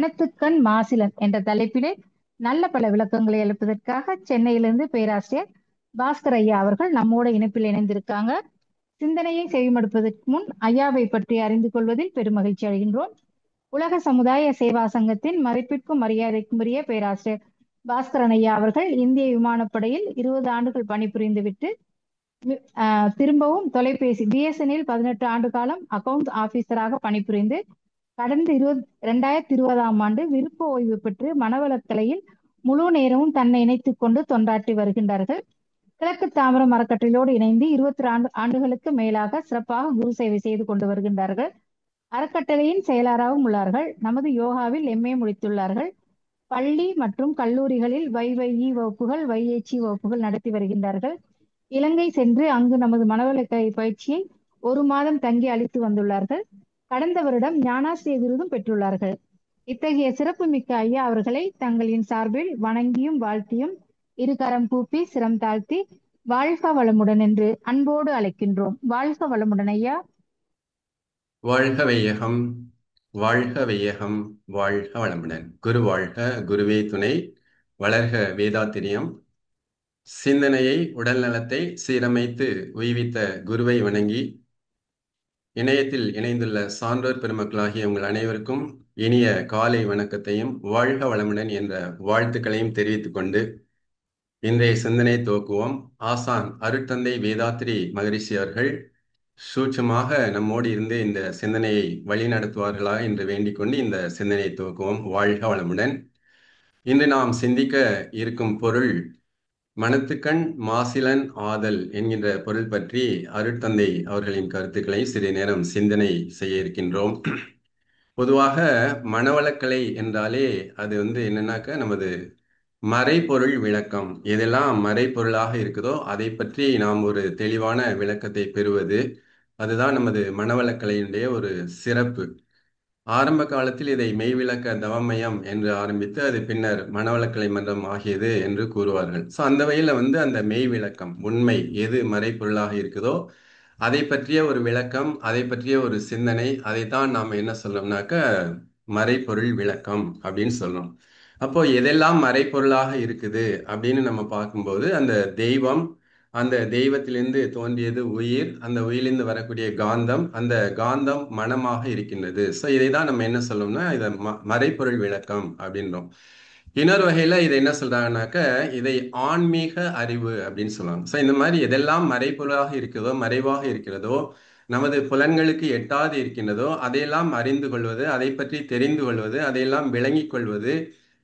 மனத்துக்கண் மாசிலன் என்ற தலைப்பிலே நல்ல பல விளக்கங்களை அளிப்பதற்காக சென்னையிலிருந்து பேராசிரியர் பாஸ்கர் ஐயா அவர்கள் நம்மோட இணைப்பில் இணைந்திருக்காங்க. சிந்தனையை செவிமடுப்பதற்கு முன் ஐயாவை பற்றி அறிந்து கொள்வதில் பெருமகிழ்ச்சி அடைகின்றோம். உலக சமுதாய சேவா சங்கத்தின் மதிப்பிற்கும் மரியாதைக்கும் உரிய பேராசிரியர் பாஸ்கரன் ஐயா அவர்கள் இந்திய விமானப்படையில் 20 ஆண்டுகள் பணிபுரிந்துவிட்டு திரும்பவும் தொலைபேசி பிஎஸ்என்எல் 18 ஆண்டு காலம் அக்கவுண்ட் ஆபீசராக பணிபுரிந்து கடந்த 2020ஆம் ஆண்டு விருப்ப ஓய்வு பெற்று மனவளக்கலையில் முழு நேரமும் தன்னை இணைத்துக் கொண்டு தொண்டாற்றி வருகின்றார்கள். கிழக்கு தாமரம் அறக்கட்டளையோடு இணைந்து 22 ஆண்டுகளுக்கு மேலாக சிறப்பாக குரு சேவை செய்து கொண்டு வருகின்றார்கள். அறக்கட்டளையின் செயலாளராகவும் உள்ளார்கள். நமது யோகாவில் எம்ஏ முடித்துள்ளார்கள். பள்ளி மற்றும் கல்லூரிகளில் YYE வகுப்புகள், YHE வகுப்புகள் நடத்தி வருகின்றார்கள். இலங்கை சென்று அங்கு நமது மனவளக்கலை பயிற்சியை 1 மாதம் தங்கி அளித்து வந்துள்ளார்கள். கடந்த வருடம் ஞானாசிரிய விருதும் பெற்றுள்ளார்கள். இத்தகைய சிறப்புமிக்க ஐயா அவர்களை தங்களின் சார்பில் வணங்கியும் வாழ்த்தியும் இருகரம் கூப்பி சிரம் தாழ்த்தி வாழ்க வளமுடன் என்று அன்போடு அழைக்கின்றோம். வாழ்க வளமுடன் ஐயா. வாழ்க வையகம், வாழ்க வையகம், வாழ்க வளமுடன். குரு வாழ்க, குருவே துணை, வளர்க வேதாத்திரியம். சிந்தனையை, உடல் நலத்தை சீரமைத்து உய்வித்த குருவை வணங்கி இணையத்தில் இணைந்துள்ள சான்றோர் பெருமக்களாகிய உங்கள் அனைவருக்கும் இனிய காலை வணக்கத்தையும் வாழ்க வளமுடன் என்ற வாழ்த்துக்களையும் தெரிவித்துக் கொண்டு இன்றைய சிந்தனை துவக்குவோம். ஆசான் அருட்தந்தை வேதாத்திரி மகரிஷி அவர்கள் சூட்சமாக நம்மோடு இருந்து இந்த சிந்தனையை வழி நடத்துவார்களா என்று வேண்டிக் கொண்டு இந்த சிந்தனையை துவக்குவோம். வாழ்க வளமுடன். இன்று நாம் சிந்திக்க இருக்கும் பொருள் மனத்துக்கண் மாசிலன் ஆதல் என்கின்ற பொருள் பற்றி அருட்தந்தை அவர்களின் கருத்துக்களை சிறிது நேரம் சிந்தனை செய்ய இருக்கின்றோம். பொதுவாக மனவளக்கலை என்றாலே அது என்னன்னாக்க நமது மறைபொருள் விளக்கம், எதெல்லாம் மறைபொருளாக இருக்குதோ அதை பற்றி நாம் ஒரு தெளிவான விளக்கத்தை பெறுவது, அதுதான் நமது மனவளக்கலையினுடைய ஒரு சிறப்பு. ஆரம்ப காலத்தில் இதை மெய்விளக்க தவமயம் என்று ஆரம்பித்து அது பின்னர் மனவளக்கலை மன்றம் ஆகியது என்று கூறுவார்கள். ஸோ அந்த வகையில் அந்த மெய் விளக்கம், உண்மை எது மறைப்பொருளாக இருக்குதோ அதை பற்றிய ஒரு விளக்கம், அதை பற்றிய ஒரு சிந்தனை, அதைத்தான் நாம் என்ன சொல்றோம்னாக்க மறைப்பொருள் விளக்கம் அப்படின்னு சொல்றோம். அப்போ எதெல்லாம் மறைப்பொருளாக இருக்குது அப்படின்னு நம்ம பார்க்கும்போது அந்த தெய்வம், அந்த தெய்வத்திலிருந்து தோன்றியது உயிர், அந்த உயிரிலிருந்து வரக்கூடிய காந்தம், அந்த காந்தம் மனமாக இருக்கின்றது. ஸோ இதை தான் நம்ம என்ன சொல்லணும்னா இதை மறைப்பொருள் விளக்கம் அப்படின்றோம். இன்னொரு வகையில இதை என்ன சொல்றாங்கன்னாக்க இதை ஆன்மீக அறிவு அப்படின்னு சொல்லுவாங்க. ஸோ இந்த மாதிரி எதெல்லாம் மறைப்பொருளாக இருக்கிறதோ, மறைவாக இருக்கிறதோ, நமது புலன்களுக்கு எட்டாது இருக்கின்றதோ அதையெல்லாம் அறிந்து கொள்வது, அதை பற்றி தெரிந்து கொள்வது, அதையெல்லாம் விளங்கிக் கொள்வது,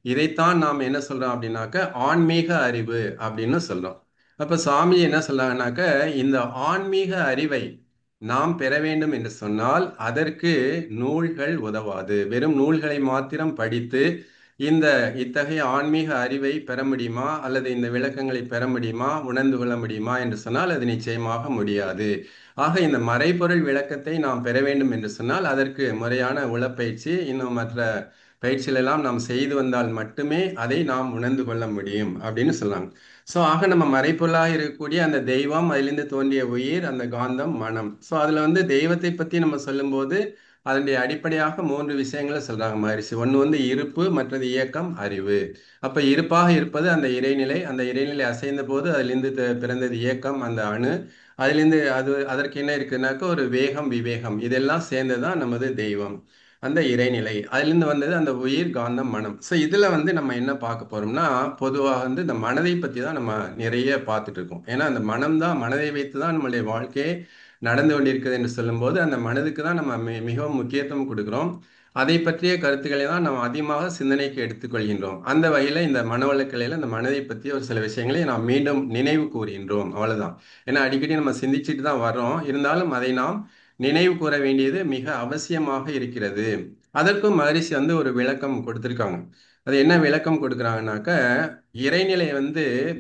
இதைத்தான் நாம் என்ன சொல்றோம் அப்படின்னாக்க ஆன்மீக அறிவு அப்படின்னு சொல்றோம். அப்ப சாமி என்ன சொல்றாங்கன்னாக்க இந்த ஆன்மீக அறிவை நாம் பெற வேண்டும் என்று சொன்னால் அதற்கு நூல்கள் உதவாது. வெறும் நூல்களை மாத்திரம் படித்து இத்தகைய ஆன்மீக அறிவை பெற முடியுமா, அல்லது இந்த விளக்கங்களை பெற முடியுமா, உணர்ந்து கொள்ள முடியுமா என்று சொன்னால் அது நிச்சயமாக முடியாது. ஆக இந்த மறைபொருள் விளக்கத்தை நாம் பெற வேண்டும் என்று சொன்னால் அதற்கு முறையான உளப்பயிற்சி, இன்னும் மற்ற பயிற்சிகளெல்லாம் நாம் செய்து வந்தால் மட்டுமே அதை நாம் உணர்ந்து கொள்ள முடியும் அப்படின்னு சொல்றாங்க. ஸோ ஆக நம்ம மறைப்பொருளாக இருக்கக்கூடிய அந்த தெய்வம், அதிலிருந்து தோன்றிய உயிர், அந்த காந்தம், மனம். ஸோ அதில் தெய்வத்தை பற்றி நம்ம சொல்லும்போது அதனுடைய அடிப்படையாக 3 விஷயங்களை சொல்றாங்க மகரிஷி. ஒன்று இருப்பு, மற்றது இயக்கம், அறிவு. அப்ப இருப்பாக இருப்பது அந்த இறைநிலை, அந்த இறைநிலை அசைந்த போது அதிலிருந்து பிறந்தது இயக்கம், அந்த அணு. அதிலிருந்து அதற்கு என்ன இருக்குன்னாக்க ஒரு வேகம், விவேகம், இதெல்லாம் சேர்ந்ததுதான் நமது தெய்வம், அந்த இறைநிலை. அதிலிருந்து வந்தது அந்த உயிர், காந்தம், மனம். ஸோ இதுல நம்ம என்ன பார்க்க போறோம்னா பொதுவாக இந்த மனதை பத்தி தான் நம்ம நிறைய பார்த்துட்டு இருக்கோம். ஏன்னா அந்த மனம் தான், மனதை வைத்து தான் நம்மளுடைய வாழ்க்கையே நடந்து கொண்டிருக்கிறது என்று சொல்லும்போது அந்த மனதுக்கு தான் நம்ம மிகவும் முக்கியத்துவம் கொடுக்கிறோம். அதை பற்றிய கருத்துக்களை தான் நாம் அதிகமாக சிந்தனைக்கு எடுத்துக்கொள்கின்றோம். அந்த வகையில் இந்த மனவளக்கலையில் இந்த மனதை பற்றிய ஒரு சில விஷயங்களை நாம் மீண்டும் நினைவு கூறுகின்றோம், அவ்வளவுதான். ஏன்னா அடிக்கடி நம்ம சிந்திச்சுட்டு தான் வர்றோம், இருந்தாலும் அதை நாம் நினைவு கூற வேண்டியது மிக அவசியமாக இருக்கிறது. அதற்கும் மகரிஷி ஒரு விளக்கம் கொடுத்திருக்காங்க. அது என்ன விளக்கம் கொடுக்குறாங்கனாக்க இறைநிலை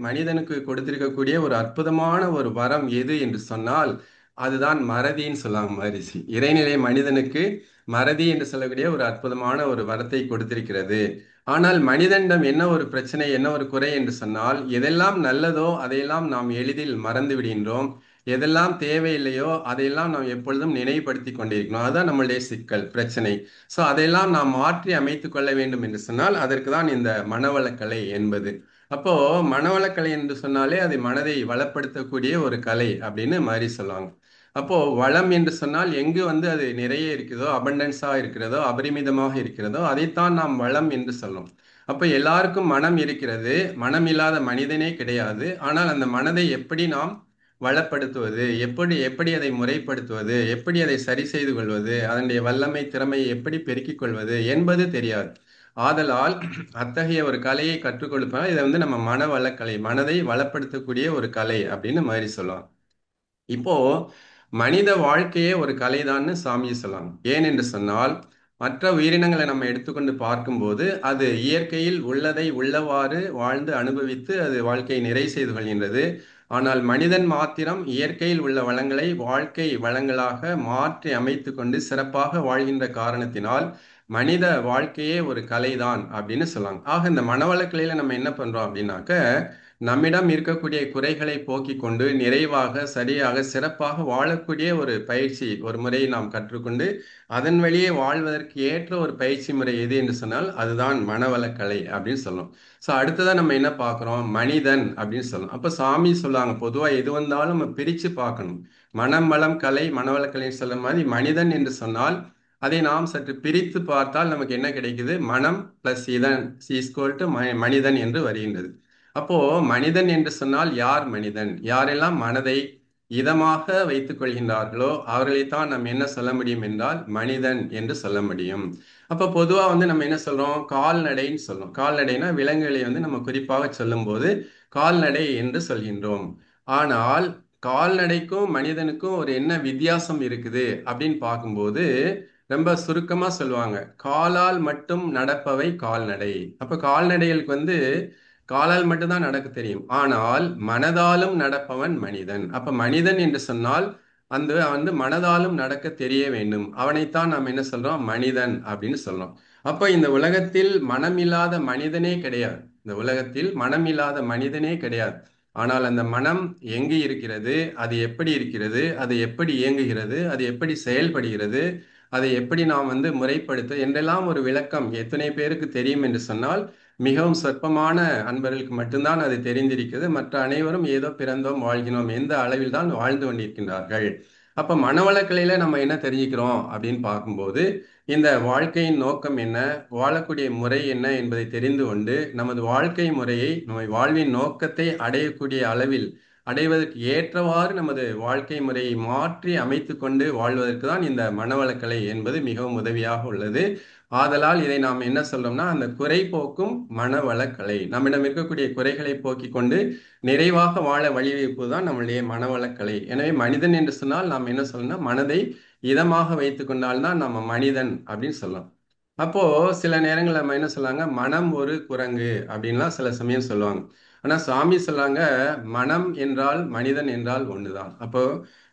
மனிதனுக்கு கொடுத்திருக்கக்கூடிய ஒரு அற்புதமான ஒரு வரம் எது என்று சொன்னால் அதுதான் மறதின்னு சொல்லாங்க மகரிஷி. இறைநிலை மனிதனுக்கு மறதி என்று சொல்லக்கூடிய ஒரு அற்புதமான ஒரு வரத்தை கொடுத்திருக்கிறது. ஆனால் மனிதனிடம் என்ன ஒரு பிரச்சனை, என்ன ஒரு குறை என்று சொன்னால் எதெல்லாம் நல்லதோ அதையெல்லாம் நாம் எளிதில் மறந்து விடுகின்றோம். எதெல்லாம் தேவையில்லையோ அதையெல்லாம் நாம் எப்பொழுதும் நினைவுபடுத்தி கொண்டிருக்கணும். அதுதான் நம்மளுடைய சிக்கல், பிரச்சனை. ஸோ அதையெல்லாம் நாம் மாற்றி அமைத்துக் கொள்ள வேண்டும் என்று சொன்னால் அதற்கு தான் இந்த மனவளக்கலை என்பது. அப்போ மனவளக்கலை என்று சொன்னாலே அது மனதை வளப்படுத்தக்கூடிய ஒரு கலை அப்படின்னு மாதிரி சொல்லுவாங்க. அப்போ வளம் என்று சொன்னால் எங்கு அது நிறைய இருக்கிறதோ, அபண்டன்ஸா இருக்கிறதோ, அபரிமிதமாக இருக்கிறதோ அதைத்தான் நாம் வளம் என்று சொல்லும். அப்ப எல்லாருக்கும் மனம் இருக்கிறது, மனம் இல்லாத மனிதனே கிடையாது. ஆனால் அந்த மனதை எப்படி நாம் வளப்படுத்துவது, எப்படி எப்படி அதை முறைப்படுத்துவது, எப்படி அதை சரி செய்து கொள்வது, அதனுடைய வல்லமை திறமையை எப்படி பெருக்கிக் கொள்வது என்பது தெரியாது. ஆதலால் அத்தகைய ஒரு கலையை கற்றுக் கொடுப்பதால் இதை நம்ம மனவளக்கலை, மனதை வளப்படுத்தக்கூடிய ஒரு கலை அப்படின்னு மாதிரி சொல்லலாம். இப்போ மனித வாழ்க்கையே ஒரு கலைதான்னு சாமி சொல்லலாம். ஏன் என்று சொன்னால் மற்ற உயிரினங்களை நம்ம எடுத்துக்கொண்டு பார்க்கும்போது அது இயற்கையில் உள்ளதை உள்ளவாறு வாழ்ந்து அனுபவித்து அது வாழ்க்கையை நிறை செய்து கொள்கின்றது. ஆனால் மனிதன் மாத்திரம் இயற்கையில் உள்ள வளங்களை வாழ்க்கை வளங்களாக மாற்றி அமைத்து கொண்டு சிறப்பாக வாழ்கின்ற காரணத்தினால் மனித வாழ்க்கையே ஒரு கலைதான் அப்படின்னு சொல்லலாம். ஆக இந்த மனவளக்கலையில நம்ம என்ன பண்றோம் அப்படின்னாக்க, நம்மிடம் இருக்கக்கூடிய குறைகளை போக்கிக் கொண்டு நிறைவாக சரியாக சிறப்பாக வாழக்கூடிய ஒரு பயிற்சி ஒரு முறையை நாம் கற்றுக்கொண்டு அதன் வழியே வாழ்வதற்கு ஏற்ற ஒரு பயிற்சி முறை எது என்று சொன்னால் அதுதான் மனவளக்கலை அப்படின்னு சொல்லணும். ஸோ அடுத்ததான் நம்ம என்ன பார்க்குறோம், மனிதன் அப்படின்னு சொல்லணும். அப்போ சாமி சொல்லுவாங்க பொதுவாக எது வந்தாலும் நம்ம பிரித்து பார்க்கணும். மனம் வளம் கலை மனவளக்கலை சொல்ல மாதிரி மனிதன் என்று சொன்னால் அதை நாம் சற்று பிரித்து பார்த்தால் நமக்கு என்ன கிடைக்குது, மனம் பிளஸ் இதன் ஈஸ்குவல் டு மனிதன் என்று வருகின்றது. அப்போ மனிதன் என்று சொன்னால் யார் மனிதன், யாரெல்லாம் மனதை இதமாக வைத்துக் கொள்கின்றார்களோ அவர்களைத்தான் நம்ம என்ன சொல்ல முடியும் என்றால் மனிதன் என்று சொல்ல முடியும். அப்ப பொதுவா நம்ம என்ன சொல்றோம், கால்நடைன்னு சொல்றோம். கால்நடைனா விலங்குகளை நம்ம குறிப்பாக சொல்லும்போது கால்நடை என்று சொல்கின்றோம். ஆனால் கால்நடைக்கும் மனிதனுக்கும் ஒரு என்ன வித்தியாசம் இருக்குது அப்படின்னு பார்க்கும்போது ரொம்ப சுருக்கமா சொல்லுவாங்க, காலால் மட்டும் நடப்பவை கால்நடை. அப்ப கால்நடைகளுக்கு காலால் மட்டும்தான் நடக்க தெரியும். ஆனால் மனதாலும் நடப்பவன் மனிதன். அப்ப மனிதன் என்று சொன்னால் அந்த மனதாலும் நடக்க தெரிய வேண்டும். அவனைத்தான் நாம் என்ன சொல்றோம், மனிதன் அப்படின்னு சொல்றோம். அப்ப இந்த உலகத்தில் மனமில்லாத மனிதனே கிடையாது. இந்த உலகத்தில் மனமில்லாத மனிதனே கிடையாது. ஆனால் அந்த மனம் எங்கு இருக்கிறது, அது எப்படி இருக்கிறது, அது எப்படி இயங்குகிறது, அது எப்படி செயல்படுகிறது, அதை எப்படி நாம் முறைப்படுத்த என்றெல்லாம் ஒரு விளக்கம் எத்தனை பேருக்கு தெரியும் என்று சொன்னால் மிகவும் சொற்பமான அன்பர்களுக்கு மட்டும்தான் அது தெரிந்திருக்கிறது. மற்ற அனைவரும் ஏதோ பிறந்தோம் வாழ்கினோம் எந்த அளவில் தான் வாழ்ந்து கொண்டிருக்கின்றார்கள். அப்ப மனவளக்கலையில நம்ம என்ன தெரிஞ்சுக்கிறோம் அப்படின்னு பார்க்கும்போது இந்த வாழ்க்கையின் நோக்கம் என்ன, வாழக்கூடிய முறை என்ன என்பதை தெரிந்து கொண்டு நமது வாழ்க்கை முறையை நம்ம வாழ்வின் நோக்கத்தை அடையக்கூடிய அளவில் அடைவதற்கு ஏற்றவாறு நமது வாழ்க்கை முறையை மாற்றி அமைத்து கொண்டு வாழ்வதற்கு தான் இந்த மனவளக்கலை என்பது மிகவும் உதவியாக உள்ளது. ஆதலால் இதை நாம் என்ன சொல்றோம்னா அந்த குறை போக்கும் மனவளக்கலை, நம்மிடம் இருக்கக்கூடிய குறைகளை போக்கிக் கொண்டு நிறைவாக வாழ வழிவகுப்பது தான் நம்மளுடைய மனவளக்கலை. எனவே மனிதன் என்று சொன்னால் நாம் என்ன சொல்லணும்னா மனதை இதமாக வைத்து கொண்டால்தான் நம்ம மனிதன் அப்படின்னு சொல்லலாம். அப்போ சில நேரங்களில் நம்ம என்ன சொல்லாங்க, மனம் ஒரு குரங்கு அப்படின்லாம் சில சமயம் சொல்லுவாங்க. ஆனா சாமி சொல்லாங்க, மனம் என்றால் மனிதன் என்றால் ஒண்ணுதான். அப்போ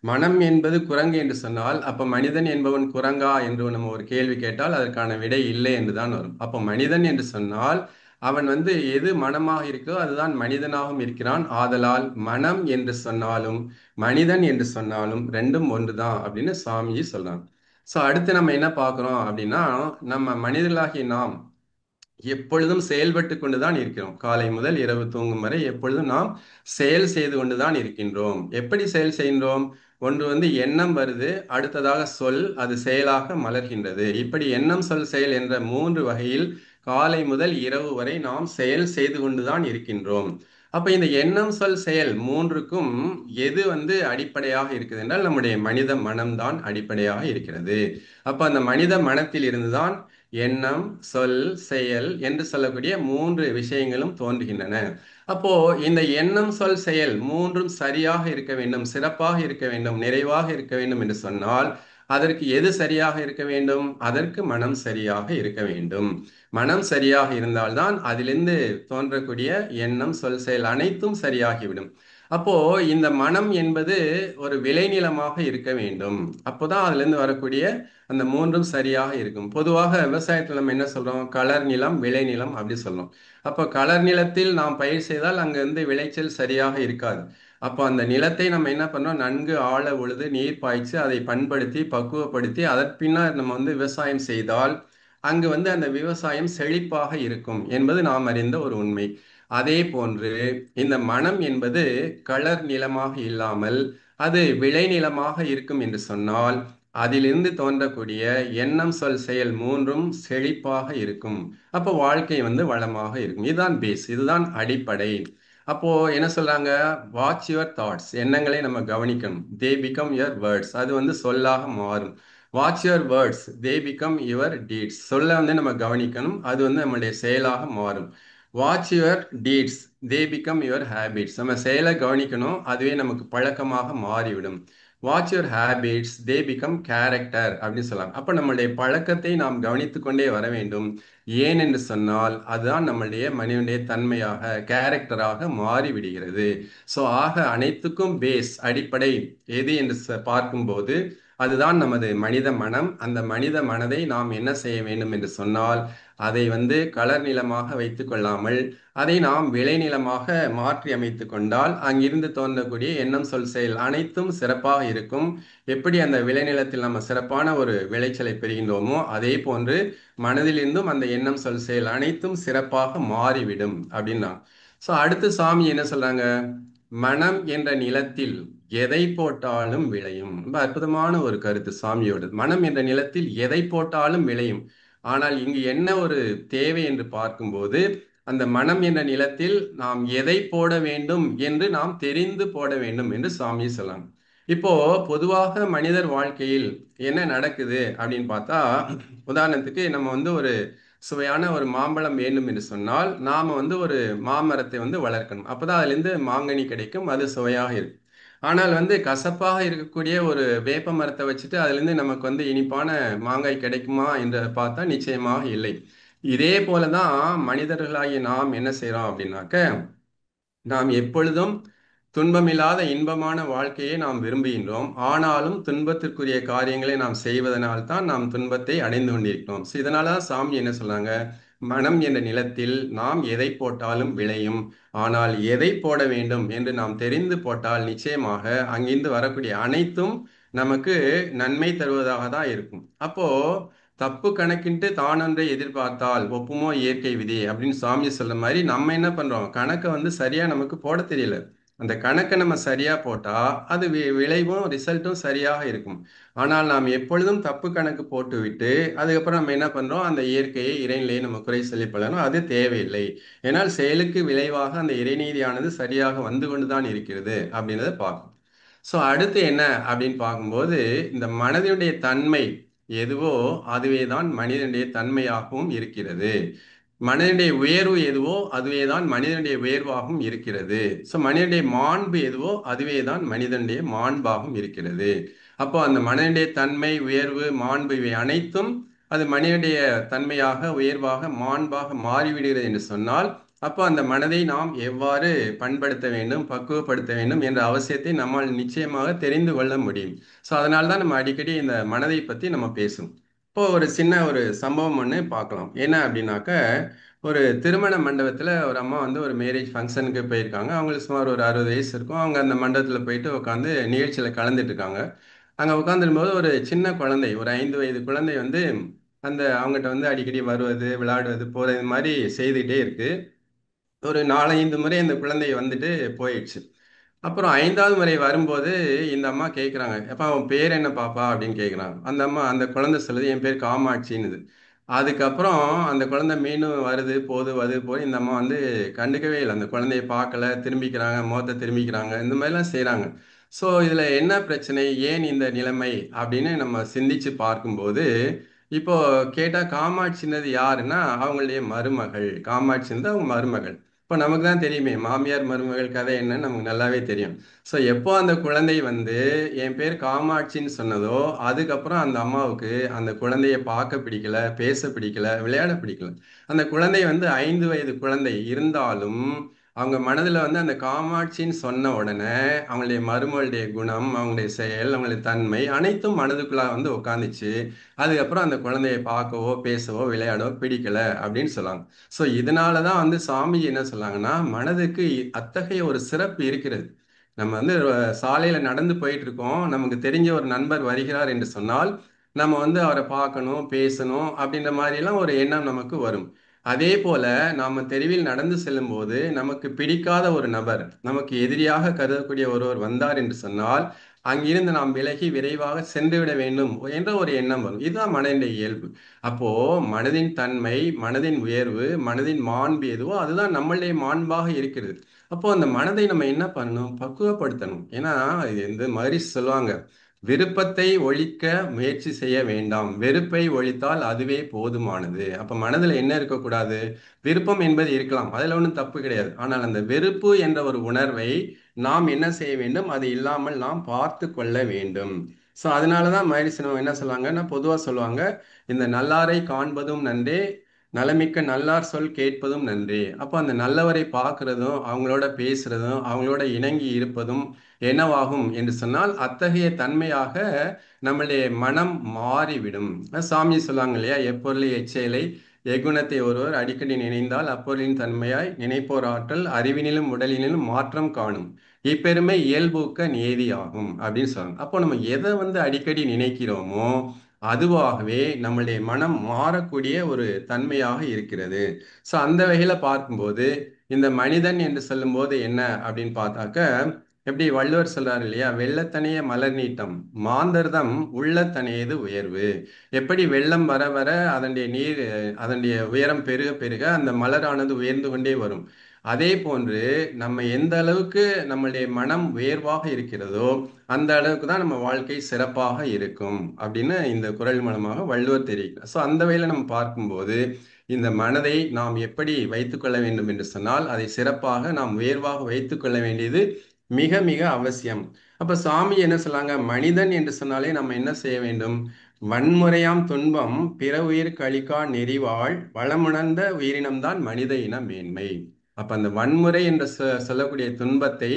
மனம் என்பது குரங்கு என்று சொன்னால் அப்ப மனிதன் என்பவன் குரங்கா என்று நம்ம ஒரு கேள்வி கேட்டால் அதற்கான விடை இல்லை என்றுதான் வரும். அப்போ மனிதன் என்று சொன்னால் அவன் எது மனமாக இருக்கோ அதுதான் மனிதனாகவும் இருக்கிறான். ஆதலால் மனம் என்று சொன்னாலும் மனிதன் என்று சொன்னாலும் ரெண்டும் ஒன்றுதான் அப்படின்னு சாமிஜி சொல்றாங்க. ஸோ அடுத்து நம்ம என்ன பார்க்குறோம் அப்படின்னா, நம்ம மனிதர்களாகிய நாம் எப்பொழுதும் செயல்பட்டு கொண்டுதான் இருக்கிறோம். காலை முதல் இரவு தூங்கும் வரை எப்பொழுதும் நாம் செயல் செய்து கொண்டுதான் இருக்கின்றோம். எப்படி செயல் செய்கின்றோம், ஒன்று எண்ணம் வருது, அடுத்ததாக சொல், அது செயலாக மலர்கின்றது. இப்படி எண்ணம் சொல் செயல் என்ற 3 வகையில் காலை முதல் இரவு வரை நாம் செயல் செய்து கொண்டுதான் இருக்கின்றோம். அப்ப இந்த எண்ணம் சொல் செயல் மூன்றுக்கும் எது அடிப்படையாக இருக்குது என்றால் நம்முடைய மனித மனம்தான் அடிப்படையாக இருக்கிறது. அப்ப அந்த மனித மனத்தில் இருந்துதான் எண்ணம் சொல் செயல் என்று சொல்லக்கூடிய 3 விஷயங்களும் தோன்றுகின்றன. அப்போ இந்த எண்ணம் சொல் செயல் மூன்றும் சரியாக இருக்க வேண்டும், சிறப்பாக இருக்க வேண்டும், நிறைவாக இருக்க வேண்டும் என்று சொன்னால் அதற்கு எது சரியாக இருக்க வேண்டும், அதற்கு மனம் சரியாக இருக்க வேண்டும். மனம் சரியாக இருந்தால்தான் அதிலிருந்து தோன்றக்கூடிய எண்ணம் சொல் செயல் அனைத்தும் சரியாகிவிடும். அப்போ இந்த மனம் என்பது ஒரு விளைநிலமாக இருக்க வேண்டும். அப்போதான் அதுல இருந்து வரக்கூடிய அந்த மூன்றும் சரியாக இருக்கும். பொதுவாக விவசாயத்துல நம்ம என்ன சொல்றோம், கலர் நிலம் விளைநிலம் அப்படி சொல்றோம். அப்போ கலர் நிலத்தில் நாம் பயிர் செய்தால் அங்க விளைச்சல் சரியாக இருக்காது. அப்போ அந்த நிலத்தை நம்ம என்ன பண்றோம், நன்கு ஆழ உழுது நீர் பாய்ச்சி அதை பண்படுத்தி பக்குவப்படுத்தி அதன் பின்னர் நம்ம வந்து விவசாயம் செய்தால் அங்கு வந்து அந்த விவசாயம் செழிப்பாக இருக்கும் என்பது நாம் அறிந்த ஒரு உண்மை. அதே போன்று இந்த மனம் என்பது களர் நிலமாக இல்லாமல் அது விளைநிலமாக இருக்கும் என்று சொன்னால் அதிலிருந்து தோன்றக்கூடிய எண்ணம் சொல் செயல் மூன்றும் செழிப்பாக இருக்கும். அப்போ வாழ்க்கை வந்து வளமாக இருக்கும். இதுதான் பேஸ், இதுதான் அடிப்படை. அப்போ என்ன சொல்றாங்க, வாட்ச் யுவர் தாட்ஸ், எண்ணங்களை நம்ம கவனிக்கணும். தே பிகம் யுவர் வேர்ட்ஸ், அது வந்து சொல்லாக மாறும். Watch your words, they become your deeds, சொல்ல வந்து நம்ம கவனிக்கணும், அது வந்து நம்மளுடைய செயலாக மாறும். Watch your deeds, they become your habits, நம்ம செயலை கவனிக்கணும், அதுவே நமக்கு பழக்கமாக மாறிவிடும். Watch your habits, they become character அப்படின்னு சொல்லலாம். அப்போ நம்மளுடைய பழக்கத்தை நாம் கவனித்து கொண்டே வர வேண்டும். ஏன் என்று சொன்னால் அதுதான் நம்மளுடைய மனிதனுடைய தன்மையாக கேரக்டராக மாறிவிடுகிறது. ஸோ ஆக அனைத்துக்கும் பேஸ் அடிப்படை எது என்று பார்க்கும்போது அதுதான் நமது மனித மனம். அந்த மனித மனதை நாம் என்ன செய்ய வேண்டும் என்று சொன்னால் அதை வந்து கலர் நிலமாக வைத்துக் கொள்ளாமல் அதை நாம் விளைநிலமாக மாற்றி அமைத்து கொண்டால் அங்கிருந்து தோன்றக்கூடிய எண்ணம் சொல் செயல் அனைத்தும் சிறப்பாக இருக்கும். எப்படி அந்த விளைநிலத்தில் நம்ம சிறப்பான ஒரு விளைச்சலை பெறுகின்றோமோ அதே போன்று மனதிலிருந்தும் அந்த எண்ணம் சொல் செயல் அனைத்தும் சிறப்பாக மாறிவிடும் அப்படின்னா. ஸோ அடுத்து சாமி என்ன சொல்றாங்க, மனம் என்ற நிலத்தில் எதை போட்டாலும் விளையும். ரொம்ப அற்புதமான ஒரு கருத்து சாமியோட. மனம் என்ற நிலத்தில் எதை போட்டாலும் விளையும். ஆனால் இங்கு என்ன ஒரு தேவை என்று பார்க்கும்போது அந்த மனம் என்ற நிலத்தில் நாம் எதை போட வேண்டும் என்று நாம் தெரிந்து போட வேண்டும் என்று சாமி சொல்லலாம். இப்போ பொதுவாக மனிதர் வாழ்க்கையில் என்ன நடக்குது அப்படின்னு பார்த்தா, உதாரணத்துக்கு நம்ம வந்து ஒரு சுவையான ஒரு மாம்பழம் வேண்டும் என்று சொன்னால் நாம வந்து ஒரு மாமரத்தை வந்து வளர்க்கணும். அப்பதான் அதுல இருந்து மாங்கனி கிடைக்கும், அது சுவையாக இருக்கும். ஆனால் வந்து கசப்பாக இருக்கக்கூடிய ஒரு வேப்ப மரத்தை வச்சுட்டு அதுல இருந்து நமக்கு வந்து இனிப்பான மாங்காய் கிடைக்குமா என்று பார்த்தா நிச்சயமாக இல்லை. இதே போலதான் மனிதர்களாகிய நாம் என்ன செய்றோம் அப்படின்னாக்க, நாம் எப்பொழுதும் துன்பமில்லாத இன்பமான வாழ்க்கையை நாம் விரும்புகின்றோம். ஆனாலும் துன்பத்திற்குரிய காரியங்களை நாம் செய்வதனால் தான் நாம் துன்பத்தை அடைந்து கொண்டிருக்கிறோம். So, இதனால தான் சாமி என்ன சொல்றாங்க, மனம் என்ற நிலத்தில் நாம் எதை போட்டாலும் விளையும். ஆனால் எதை போட வேண்டும் என்று நாம் தெரிந்து போட்டால் நிச்சயமாக அங்கிருந்து வரக்கூடிய அனைத்தும் நமக்கு நன்மை தருவதாக தான் இருக்கும். அப்போ தப்பு கணக்கின்ட்டு தானொன்றை எதிர்பார்த்தால் ஒப்புமோ இயற்கை விதி அப்படின்னு சாமி சொல்ற மாதிரி நம்ம என்ன பண்றோம், கணக்கை வந்து சரியா நமக்கு போட தெரியல. அந்த கணக்கை நம்ம சரியா போட்டா அது விளைவும் ரிசல்ட்டும் சரியாக இருக்கும். ஆனால் நாம் எப்பொழுதும் தப்பு கணக்கு போட்டு விட்டு அதுக்கப்புறம் நம்ம என்ன பண்றோம், அந்த இயற்கையை இறைநிலையை நம்ம குறை சொல்லி பழகணும், அது தேவையில்லை. ஏன்னால் செயலுக்கு விளைவாக அந்த இறைநீதியானது சரியாக வந்து கொண்டுதான் இருக்கிறது அப்படின்றத பார்க்கும். ஸோ அடுத்து என்ன அப்படின்னு பார்க்கும்போது இந்த மனதினுடைய தன்மை எதுவோ அதுவே தான் மனிதனுடைய தன்மையாகவும் இருக்கிறது. மனிதனுடைய உயர்வு எதுவோ அதுவே தான் மனிதனுடைய உயர்வாகவும் இருக்கிறது. ஸோ மனிதனுடைய மாண்பு எதுவோ அதுவே தான் மனிதனுடைய மாண்பாகவும் இருக்கிறது. அப்போ அந்த மனிதனுடைய தன்மை உயர்வு மாண்பு இவை அனைத்தும் அது மனிதனுடைய தன்மையாக உயர்வாக மாண்பாக மாறிவிடுகிறது என்று சொன்னால் அப்போ அந்த மனதை நாம் எவ்வாறு பண்படுத்த வேண்டும் பக்குவப்படுத்த வேண்டும் என்ற அவசியத்தை நம்மால் நிச்சயமாக தெரிந்து கொள்ள முடியும். ஸோ அதனால தான் நம்ம அடிக்கடி இந்த மனதை பற்றி நம்ம பேசுவோம். இப்போ ஒரு சின்ன ஒரு சம்பவம் ஒன்று பார்க்கலாம். என்ன அப்படின்னாக்க, ஒரு திருமண மண்டபத்தில் ஒரு அம்மா வந்து ஒரு மேரேஜ் ஃபங்க்ஷனுக்கு போயிருக்காங்க. அவங்களுக்கு சுமார் ஒரு 60 வயசு இருக்கும். அவங்க அந்த மண்டபத்தில் போயிட்டு உட்காந்து நிகழ்ச்சியில் கலந்துட்டு இருக்காங்க. அங்கே உட்காந்துருக்கும்போது ஒரு சின்ன குழந்தை, ஒரு 5 வயது குழந்தை வந்து அந்த அவங்ககிட்ட வந்து அடிக்கடி வருவது விளையாடுவது போகிறது இது மாதிரி செய்துக்கிட்டே இருக்கு. ஒரு 4-5 முறை அந்த குழந்தை வந்துட்டு போயிடுச்சு. அப்புறம் 5வது முறை வரும்போது இந்த அம்மா கேட்குறாங்க, எப்பா உன் பேர் என்ன பாப்பா அப்படின்னு கேட்குறாங்க. அந்த அம்மா அந்த குழந்தை சொல்லுது, என் பேர் காமாட்சின்னுது. அதுக்கப்புறம் அந்த குழந்தை மீண்டும் வருது போது வருது போது இந்த அம்மா வந்து கண்டுக்கவே இல்லை. அந்த குழந்தைய பார்க்கல, திரும்பிக்கிறாங்க, முகத்தை திரும்பிக்கிறாங்க, இந்த மாதிரிலாம் செய்கிறாங்க. ஸோ இதில் என்ன பிரச்சனை, ஏன் இந்த நிலைமை அப்படின்னு நம்ம சிந்திச்சு பார்க்கும்போது இப்போ கேட்டால் காமாட்சின்றது யாருன்னா அவங்களுடைய மருமகள். காமாட்சின்றது அவங்க மருமகள். இப்போ நமக்கு தான் தெரியுமே மாமியார் மருமகள் கதை என்னன்னு நமக்கு நல்லாவே தெரியும். ஸோ எப்போ அந்த குழந்தை வந்து என் பேர் காமாட்சின்னு சொன்னதோ அதுக்கப்புறம் அந்த அம்மாவுக்கு அந்த குழந்தைய பார்க்க பிடிக்கல, பேச பிடிக்கல, விளையாட பிடிக்கல. அந்த குழந்தை வந்து 5 வயது குழந்தை இருந்தாலும் அவங்க மனதில் வந்து அந்த காமாட்சின்னு சொன்ன உடனே அவங்களுடைய மருமகளுடைய குணம், அவங்களுடைய செயல், அவங்களுடைய தன்மை அனைத்தும் மனதுக்குள்ளாக வந்து உட்காந்துச்சு. அதுக்கப்புறம் அந்த குழந்தைய பார்க்கவோ பேசவோ விளையாடவோ பிடிக்கல அப்படின்னு சொல்லாங்க. ஸோ இதனால தான் வந்து சாமி என்ன சொல்லாங்கன்னா மனதுக்கு அத்தகைய ஒரு சிறப்பு இருக்கிறது. நம்ம வந்து சாலையில நடந்து போயிட்டு இருக்கோம், நமக்கு தெரிஞ்ச ஒரு நண்பர் வருகிறார் என்று சொன்னால் நம்ம வந்து அவரை பார்க்கணும், பேசணும் அப்படின்ற மாதிரி எல்லாம் ஒரு எண்ணம் நமக்கு வரும். அதே போல நாம தெருவில் நடந்து செல்லும்போது நமக்கு பிடிக்காத ஒரு நபர், நமக்கு எதிரியாக கருதக்கூடிய ஒருவர் வந்தார் என்று சொன்னால் அங்கிருந்து நாம் விலகி விரைவாக சென்று விட வேண்டும் என்ற ஒரு எண்ணம் வரும். இதுதான் மனதின் இயல்பு. அப்போ மனதின் தன்மை, மனதின் உயர்வு, மனதின் மாண்பு எதுவோ அதுதான் நம்மளுடைய மாண்பாக இருக்கிறது. அப்போ அந்த மனதை நம்ம என்ன பண்ணணும்? பக்குவப்படுத்தணும். ஏன்னா இது இந்த மாதிரி சொல்லுவாங்க, விருப்பத்தை ஒழிக்க முயற்சி செய்ய வேண்டாம், வெறுப்பை ஒழித்தால் அதுவே போதுமானது. அப்ப மனதுல என்ன இருக்கக்கூடாது? விருப்பம் என்பது இருக்கலாம், அதுல ஒன்றும் தப்பு கிடையாது. ஆனால் அந்த வெறுப்பு என்ற ஒரு உணர்வை நாம் என்ன செய்ய வேண்டும்? அது இல்லாமல் நாம் பார்த்து கொள்ள வேண்டும். ஸோ அதனாலதான் மயிரி சினிமா என்ன சொல்லுவாங்கன்னா, பொதுவா சொல்லுவாங்க, இந்த நல்லாரை காண்பதும் நன்றே, நலமிக்க நல்லார் சொல் கேட்பதும் நன்றே. அப்போ அந்த நல்லவரை பார்க்கிறதும் அவங்களோட பேசுறதும் அவங்களோட இணங்கி இருப்பதும் என்னவாகும் என்று சொன்னால் அத்தகைய தன்மையாக நம்மளுடைய மனம் மாறிவிடும். சாமி சொல்லுவாங்க இல்லையா, எப்பொருளை எச்செயலை எக்குணத்தை ஒருவர் அடிக்கடி நினைந்தால் அப்பொருளின் தன்மையாய் நினைப்போர் ஆற்றல் அறிவினிலும் உடலினிலும் மாற்றம் காணும், இப்பெருமை இயல்பூக்க நியதியாகும் அப்படின்னு சொல்றாங்க. அப்போ நம்ம எதை வந்து அடிக்கடி நினைக்கிறோமோ அதுவாகவே நம்மளுடைய மனம் மாறக்கூடிய ஒரு தன்மையாக இருக்கிறது. ஸோ அந்த வகையில பார்க்கும்போது இந்த மனிதன் என்று சொல்லும்போது என்ன அப்படின்னு பார்த்தாக்க, எப்படி வள்ளுவர் சொல்றாரு இல்லையா, வெள்ளத்தனைய மலர் நீட்டம் மாந்தர்தம் உள்ளத்தனையது உயர்வு. எப்படி வெள்ளம் வர வர அதனுடைய நீர், அதனுடைய உயரம் பெருக பெருக அந்த மலரானது உயர்ந்து கொண்டே வரும். அதே போன்று நம்ம எந்த அளவுக்கு நம்மளுடைய மனம் உயர்வாக இருக்கிறதோ அந்த அளவுக்கு தான் நம்ம வாழ்க்கை சிறப்பாக இருக்கும் அப்படின்னு இந்த குறள் மூலமாக வள்ளுவர் தெரிவிக்கிறார். ஸோ அந்த வகையில் நம்ம பார்க்கும்போது இந்த மனதை நாம் எப்படி வைத்துக்கொள்ள வேண்டும் என்று சொன்னால் அதை சிறப்பாக நாம் உயர்வாக வைத்துக்கொள்ள வேண்டியது மிக மிக அவசியம். அப்ப சாமி என்ன சொல்லாங்க? மனிதன் என்று சொன்னாலே நம்ம என்ன செய்ய வேண்டும்? வன்முறையாம் துன்பம் பிற உயிருக்கு அளிக்கா நெறிவாழ் வளமுணர்ந்த உயிரினம்தான் மனித இன மேன்மை. அப்ப அந்த வன்முறை என்று சொல்லக்கூடிய துன்பத்தை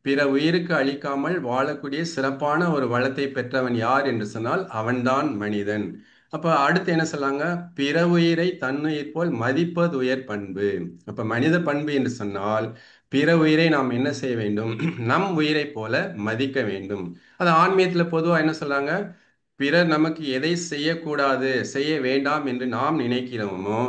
பிற உயிருக்கு அளிக்காமல் வாழக்கூடிய சிறப்பான ஒரு வளத்தை பெற்றவன் யார் என்று சொன்னால் அவன்தான் மனிதன். அப்ப அடுத்து என்ன சொல்லாங்க? பிற உயிரை தன்னுயிர் போல் மதிப்பது உயர் பண்பு. அப்ப மனித பண்பு என்று சொன்னால் பிற உயிரை நாம் என்ன செய்ய வேண்டும்? நம் உயிரை போல மதிக்க வேண்டும். அது ஆன்மீகத்துல பொதுவா என்ன சொல்றாங்க? பிறர் நமக்கு எதை செய்யக்கூடாது, செய்ய வேண்டாம் என்று நாம் நினைக்கிறோமோ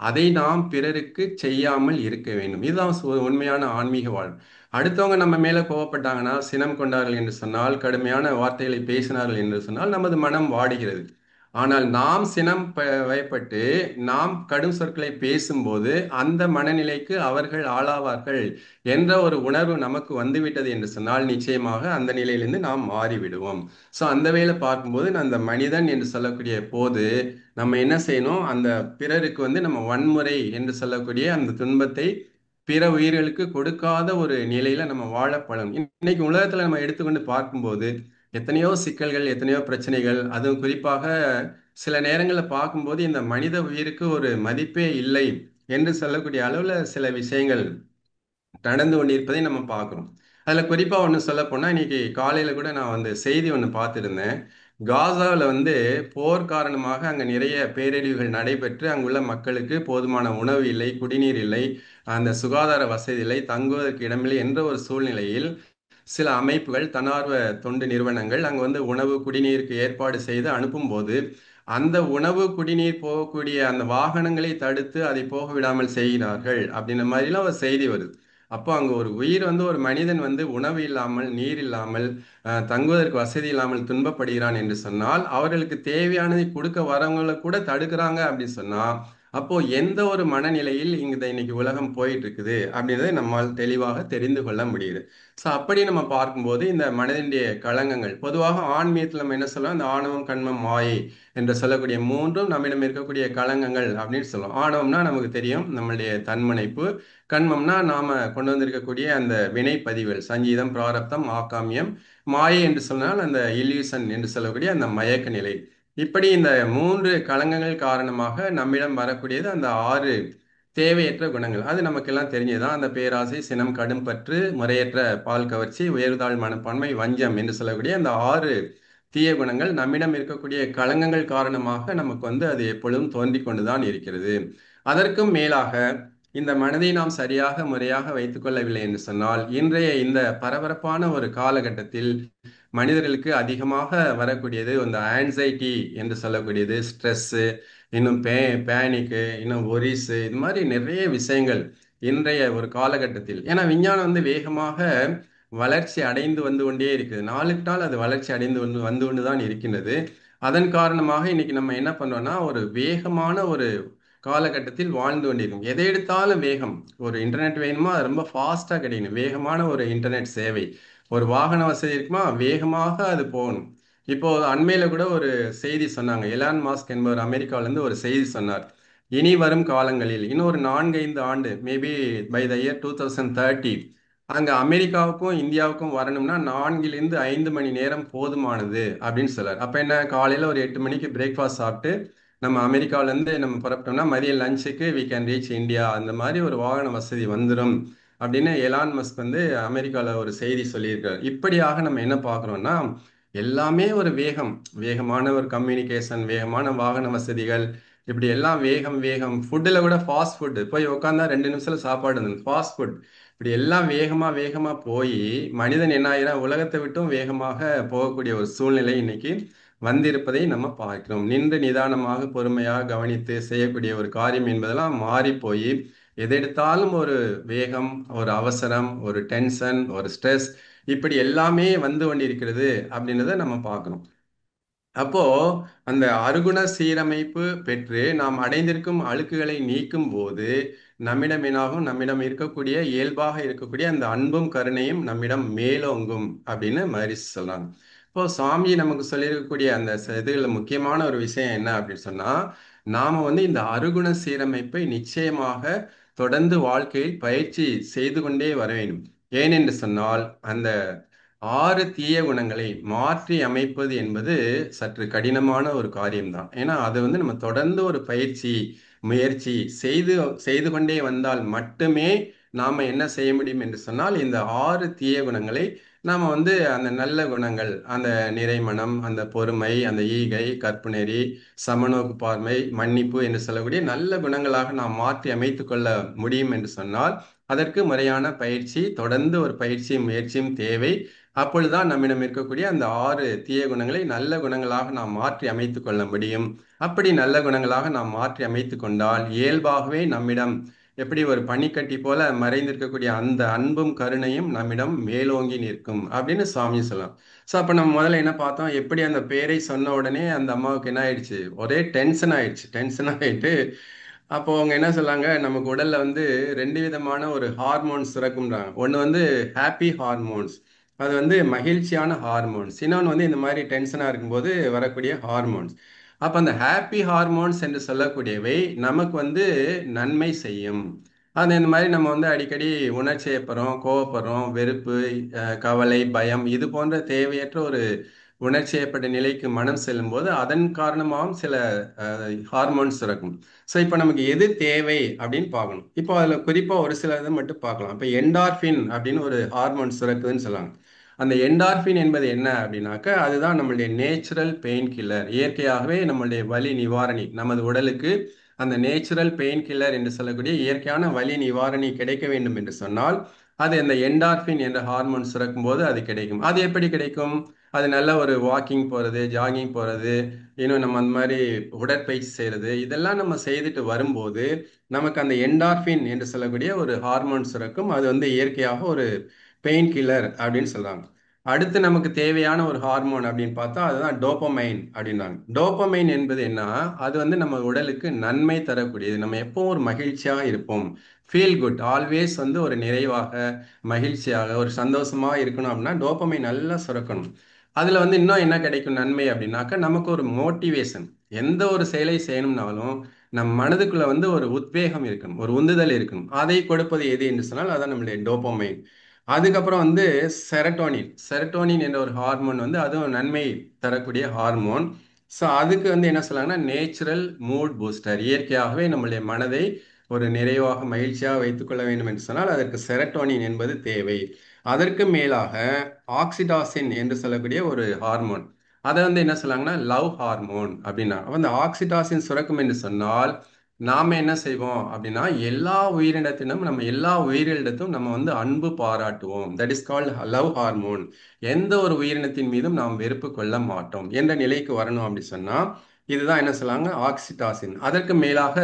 அதை நாம் பிறருக்கு செய்யாமல் இருக்க வேண்டும். இதுதான் உண்மையான ஆன்மீக வாழ்வு. அடுத்தவங்க நம்ம மேல கோவப்பட்டாங்கன்னா, சினம் கொண்டார்கள் என்று சொன்னால், கடுமையான வார்த்தைகளை பேசினார்கள் என்று சொன்னால் நமது மனம் வாடுகிறது. ஆனால் நாம் சினம் வயப்பட்டு நாம் கடும் சொற்களை பேசும்போது அந்த மனநிலைக்கு அவர்கள் ஆளாவார்கள் என்ற ஒரு உணர்வு நமக்கு வந்துவிட்டது என்று சொன்னால் நிச்சயமாக அந்த நிலையிலிருந்து நாம் மாறிவிடுவோம். ஸோ அந்த வேளை பார்க்கும்போது அந்த மனிதன் என்று சொல்லக்கூடிய போது நம்ம என்ன செய்யணும்? அந்த பிறருக்கு வந்து நம்ம வன்முறை என்று சொல்லக்கூடிய அந்த துன்பத்தை பிற உயிர்களுக்கு கொடுக்காத ஒரு நிலையில நம்ம வாழப்படும். இன்னைக்கு உலகத்துல நம்ம எடுத்துக்கொண்டு பார்க்கும்போது எத்தனையோ சிக்கல்கள், எத்தனையோ பிரச்சனைகள், அதுவும் குறிப்பாக சில நேரங்களில் பார்க்கும்போது இந்த மனித உயிருக்கு ஒரு மதிப்பே இல்லை என்று சொல்லக்கூடிய அளவுல சில விஷயங்கள் நடந்து கொண்டிருப்பதை நம்ம பார்க்குறோம். அதில் குறிப்பாக ஒன்று சொல்ல போனால், இன்னைக்கு காலையில் கூட நான் வந்து செய்தி ஒன்று பார்த்துருந்தேன். காசாவில் வந்து போர் காரணமாக அங்கே நிறைய பேரழிவுகள் நடைபெற்று அங்குள்ள மக்களுக்கு போதுமான உணவு இல்லை, குடிநீர் இல்லை, அந்த சுகாதார வசதி இல்லை, தங்குவதற்கு இடமில்லை என்ற ஒரு சூழ்நிலையில் சில அமைப்புகள், தன்னார்வ தொண்டு நிறுவனங்கள் அங்கே வந்து உணவு குடிநீருக்கு ஏற்பாடு செய்து அனுப்பும்போது அந்த உணவு குடிநீர் போகக்கூடிய அந்த வாகனங்களை தடுத்து அதை போக விடாமல் செய்கிறார்கள் அப்படின்ற மாதிரிலாம் ஒரு செய்தி வருது. அப்போ அங்க ஒரு உயிர் வந்து, ஒரு மனிதன் வந்து உணவு இல்லாமல், நீர் இல்லாமல், தங்குவதற்கு வசதி இல்லாமல் துன்பப்படுகிறான் என்று சொன்னால் அவர்களுக்கு தேவையானதை கொடுக்க வரவங்களை கூட தடுக்கிறாங்க அப்படின்னு சொன்னா அப்போ எந்த ஒரு மனநிலையில் இங்க இன்னைக்கு உலகம் போயிட்டு இருக்குது அப்படின்றத நம்மால் தெளிவாக தெரிந்து கொள்ள முடியுது. ஸோ அப்படி நம்ம பார்க்கும்போது இந்த மனதினுடைய களங்கங்கள் பொதுவாக ஆன்மீகத்தில் நம்ம என்ன சொல்லலாம்? இந்த ஆணவம், கண்மம், மாயை என்று சொல்லக்கூடிய மூன்றும் நம்மிடம் இருக்கக்கூடிய களங்கங்கள் அப்படின்னு சொல்லுவோம். ஆணவம்னா நமக்கு தெரியும், நம்மளுடைய தன்முனைப்பு. கண்மம்னா நாம கொண்டு வந்திருக்கக்கூடிய அந்த வினைப்பதிவுகள், சஞ்சீதம், பிராரப்தம், ஆகாமியம். மாயை என்று சொன்னால் அந்த இல்யூசன் என்று சொல்லக்கூடிய அந்த மயக்க நிலை. இப்படி இந்த மூன்று களங்கங்கள் காரணமாக நம்மிடம் வரக்கூடியது அந்த ஆறு தேவையற்ற குணங்கள். அது நமக்கெல்லாம் தெரிஞ்சதுதான். அந்த பேராசை, சினம், கடும்பற்று, முறையற்ற பால் கவர்ச்சி, உயர்தாழ் மனப்பான்மை, வஞ்சம் என்று சொல்லக்கூடிய அந்த ஆறு தீய குணங்கள் நம்மிடம் இருக்கக்கூடிய களங்கங்கள் காரணமாக நமக்கு வந்து அது எப்பொழுதும் தோன்றிக் கொண்டுதான் இருக்கிறது. அதற்கும் மேலாக இந்த மனதை நாம் சரியாக முறையாக வைத்துக் கொள்ளவில்லை என்று சொன்னால் இன்றைய இந்த பரபரப்பான ஒரு காலகட்டத்தில் மனிதர்களுக்கு அதிகமாக வரக்கூடியது இந்த ஆன்சைட்டி என்று சொல்லக்கூடியது, ஸ்ட்ரெஸ்ஸு, இன்னும் பேனிக்கு, இன்னும் ஒரிஸு, இது மாதிரி நிறைய விஷயங்கள் இன்றைய ஒரு காலகட்டத்தில். ஏன்னா விஞ்ஞானம் வந்து வேகமாக வளர்ச்சி அடைந்து வந்து கொண்டே இருக்குது. நாளுக்கு நாள் அது வளர்ச்சி அடைந்து வந்து கொண்டு தான் இருக்கின்றது. அதன் காரணமாக இன்னைக்கு நம்ம என்ன பண்றோம்னா ஒரு வேகமான ஒரு காலகட்டத்தில் வாழ்ந்து கொண்டிருக்கும். எதை எடுத்தாலும் வேகம். ஒரு இன்டர்நெட் வேணுமா அது ரொம்ப ஃபாஸ்டா கிடைக்கணும். வேகமான ஒரு இன்டர்நெட் சேவை. ஒரு வாகன வசதி இருக்குமா வேகமாக அது போகணும். இப்போ அண்மையில கூட ஒரு செய்தி சொன்னாங்க. எலான் மாஸ்க் என்பவர் அமெரிக்காவில இருந்து ஒரு செய்தி சொன்னார். இனி வரும் காலங்களில் இன்னும் ஒரு 4-5 ஆண்டு மேபி பை த இயர் 2030 அங்க அமெரிக்காவுக்கும் இந்தியாவுக்கும் வரணும்னா 4-5 மணி நேரம் போதுமானது அப்படின்னு சொல்றாரு. அப்ப என்ன காலையில ஒரு 8 மணிக்கு பிரேக்ஃபாஸ்ட் சாப்பிட்டு நம்ம அமெரிக்கால இருந்து நம்ம புறப்பட்டோம்னா மதியம் லஞ்சுக்கு வி கேன் ரீச் இந்தியா அந்த மாதிரி ஒரு வாகன வசதி வந்துடும் அப்படின்னு எலான் மஸ்க் வந்து அமெரிக்கால ஒரு செய்தி சொல்லியிருக்காரு. இப்படியாக நம்ம என்ன பார்க்குறோம்னா எல்லாமே ஒரு வேகம், வேகமான ஒரு கம்யூனிகேஷன், வேகமான வாகன வசதிகள், இப்படி எல்லாம் வேகம் வேகம். ஃபுட்டில் கூட ஃபாஸ்ட் ஃபுட் போய் உட்காந்தா 2 நிமிஷத்துல சாப்பாடு வந்து ஃபாஸ்ட் ஃபுட். இப்படி எல்லாம் வேகமா வேகமா போய் மனிதன் என்ன ஆகிறான் உலகத்தை விட்டும் வேகமாக போகக்கூடிய ஒரு சூழ்நிலை இன்னைக்கு வந்திருப்பதை நம்ம பார்க்கிறோம். நின்று நிதானமாக பொறுமையாக கவனித்து செய்யக்கூடிய ஒரு காரியம் என்பதெல்லாம் மாறி போய் எதெடுத்தாலும் ஒரு வேகம், ஒரு அவசரம், ஒரு டென்ஷன், ஒரு ஸ்ட்ரெஸ், இப்படி எல்லாமே வந்து கொண்டிருக்கிறது அப்படின்றத நம்ம பார்க்கிறோம். அப்போ அந்த அருகுண சீரமைப்பு பெற்று நாம் அடைந்திருக்கும் அழுக்குகளை நீக்கும் போது நம்மிடம் என்னாகும், நம்மிடம் இருக்கக்கூடிய இயல்பாக இருக்கக்கூடிய அந்த அன்பும் கருணையும் நம்மிடம் மேலோங்கும் அப்படின்னு மரிசி சொல்றாங்க. இப்போ சாமி நமக்கு சொல்லியிருக்கக்கூடிய அந்த இதுல முக்கியமான ஒரு விஷயம் என்ன அப்படின்னு சொன்னா நாம வந்து இந்த அருகுண சீரமைப்பை நிச்சயமாக தொடர்ந்து வாழ்க்கையில் பயிற்சி செய்து கொண்டே வர வேண்டும். ஏனென்று சொன்னால் அந்த 6 தீய குணங்களை மாற்றி அமைப்பது என்பது சற்று கடினமான ஒரு காரியம்தான். ஏன்னா அது வந்து நம்ம தொடர்ந்து ஒரு பயிற்சி முயற்சி செய்து செய்து கொண்டே வந்தால் மட்டுமே நாம என்ன செய்ய முடியும் என்று சொன்னால் இந்த 6 தீய குணங்களை நாம வந்து அந்த நல்ல குணங்கள், அந்த நிறைமனம், அந்த பொறுமை, அந்த ஈகை, கற்புநெறி, சமநோக்கு பார்வை, மன்னிப்பு என்று சொல்லக்கூடிய நல்ல குணங்களாக நாம் மாற்றி அமைத்துக் கொள்ள முடியும் என்று சொன்னால் அதற்கு முறையான பயிற்சி, தொடர்ந்து ஒரு பயிற்சியும் முயற்சியும் தேவை. அப்பொழுதுதான் நம்மிடம் இருக்கக்கூடிய அந்த 6 தீய குணங்களை நல்ல குணங்களாக நாம் மாற்றி அமைத்துக் கொள்ள முடியும். அப்படி நல்ல குணங்களாக நாம் மாற்றி அமைத்துக் கொண்டால் இயல்பாகவே நம்மிடம் எப்படி ஒரு பனிக்கட்டி போல மறைந்திருக்கக்கூடிய அந்த அன்பும் கருணையும் நம்மிடம் மேலோங்கி நிற்கும் அப்படின்னு சுவாமி சொல்லலாம். ஸோ அப்போ நம்ம முதல்ல என்ன பார்த்தோம், எப்படி அந்த பேரை சொன்ன உடனே அந்த அம்மாவுக்கு என்ன ஆயிடுச்சு, ஒரே டென்ஷன் ஆயிடுச்சு. டென்ஷன் ஆயிட்டு அப்போ அவங்க என்ன சொல்லாங்க, நமக்கு உடல்ல வந்து 2 விதமான ஒரு ஹார்மோன்ஸ் சுரக்கும்ன்றாங்க. ஒன்று வந்து ஹாப்பி ஹார்மோன்ஸ், அது வந்து மகிழ்ச்சியான ஹார்மோன்ஸ். இன்னொன்று வந்து இந்த மாதிரி டென்ஷனாக இருக்கும்போது வரக்கூடிய ஹார்மோன்ஸ். அப்போ அந்த ஹாப்பி ஹார்மோன்ஸ் என்று சொல்லக்கூடியவை நமக்கு வந்து நன்மை செய்யும். அது இந்த மாதிரி நம்ம வந்து அடிக்கடி உணர்ச்சியப்படுறோம், கோவப்படுறோம், வெறுப்பு, கவலை, பயம், இது போன்ற தேவையற்ற ஒரு உணர்ச்சியப்பட்ட நிலைக்கு மனம் செல்லும்போது அதன் காரணமாகவும் சில ஹார்மோன்ஸ் சுரக்கும். ஸோ இப்போ நமக்கு எது தேவை அப்படின்னு பார்க்கணும். இப்போ அதில் குறிப்பாக ஒரு சில இதை மட்டும் பார்க்கலாம். இப்போ என்டார்ஃபின் அப்படின்னு ஒரு ஹார்மோன் சுரக்குதுன்னு சொல்லுவாங்க. அந்த என்டார்ஃபின் என்பது என்ன அப்படின்னாக்கா அதுதான் நம்மளுடைய நேச்சுரல் பெயின் கில்லர். இயற்கையாகவே நம்மளுடைய வலி நிவாரணி. நமது உடலுக்கு அந்த நேச்சுரல் பெயின் கில்லர் என்று சொல்லக்கூடிய இயற்கையான வலி நிவாரணி கிடைக்க வேண்டும் என்று சொன்னால் அது அந்த என்டார்ஃபின் என்ற ஹார்மோன் சுரக்கும் போது அது கிடைக்கும். அது எப்படி கிடைக்கும்? அது நல்ல ஒரு வாக்கிங் போகிறது, ஜாகிங் போகிறது, இன்னும் நம்ம அந்த மாதிரி உடற்பயிற்சி செய்கிறது, இதெல்லாம் நம்ம செய்துட்டு வரும்போது நமக்கு அந்த என்டார்ஃபின் என்று சொல்லக்கூடிய ஒரு ஹார்மோன் சுரக்கும். அது வந்து இயற்கையாக ஒரு பெயின் கில்லர் அப்படின்னு சொல்றாங்க. அடுத்து நமக்கு தேவையான ஒரு ஹார்மோன் அப்படின்னு பார்த்தா அதுதான் டோப்பமைன் அப்படின்றாங்க. டோப்பமைன் என்பது என்ன, அது வந்து நம்ம உடலுக்கு நன்மை தரக்கூடியது. நம்ம எப்பவும் ஒரு மகிழ்ச்சியாக இருப்போம், ஃபீல் குட், ஆல்வேஸ் வந்து ஒரு நிறைவாக மகிழ்ச்சியாக ஒரு சந்தோஷமா இருக்கணும் அப்படின்னா டோப்பமைன் நல்லா சுரக்கணும். அதுல வந்து இன்னும் என்ன கிடைக்கும் நன்மை அப்படின்னாக்கா நமக்கு ஒரு மோட்டிவேஷன். எந்த ஒரு செயலை செய்யணும்னாலும் நம் மனதுக்குள்ள வந்து ஒரு உத்வேகம் இருக்கணும், ஒரு உந்துதல் இருக்கணும். அதை கொடுப்பது எது என்று சொன்னால் அதான் நம்மளுடைய டோப்பமைன். அதுக்கப்புறம் வந்து செரட்டோனின். செரட்டோனின் என்ற ஒரு ஹார்மோன் வந்து அதுவும் நன்மை தரக்கூடிய ஹார்மோன். ஸோ அதுக்கு வந்து என்ன சொல்றாங்கன்னா நேச்சுரல் மூட் பூஸ்டர். இயற்கையாகவே நம்மளுடைய மனதை ஒரு நிறைவாக மகிழ்ச்சியாக வைத்துக்கொள்ள வேண்டும் என்று சொன்னால் அதற்கு செரட்டோனின் என்பது தேவை. அதற்கு மேலாக ஆக்சிடாசின் என்று சொல்லக்கூடிய ஒரு ஹார்மோன், அதை வந்து என்ன சொல்லாங்கன்னா லவ் ஹார்மோன் அப்படின்னா. அப்ப அந்த ஆக்சிடாசின் சுரக்கும் என்று சொன்னால் நாம என்ன செய்வோம் அப்படின்னா எல்லா உயிரினத்திலும் நம்ம எல்லா உயிரினத்தும் நம்ம வந்து அன்பு பாராட்டுவோம். That is called love hormone. எந்த ஒரு உயிரினத்தின் மீதும் நாம் வெறுப்பு கொள்ள மாட்டோம் என்ற நிலைக்கு வரணும் அப்படி சொன்னா இதுதான் என்ன சொல்லுவாங்க ஆக்சிடாசின். அதற்கு மேலாக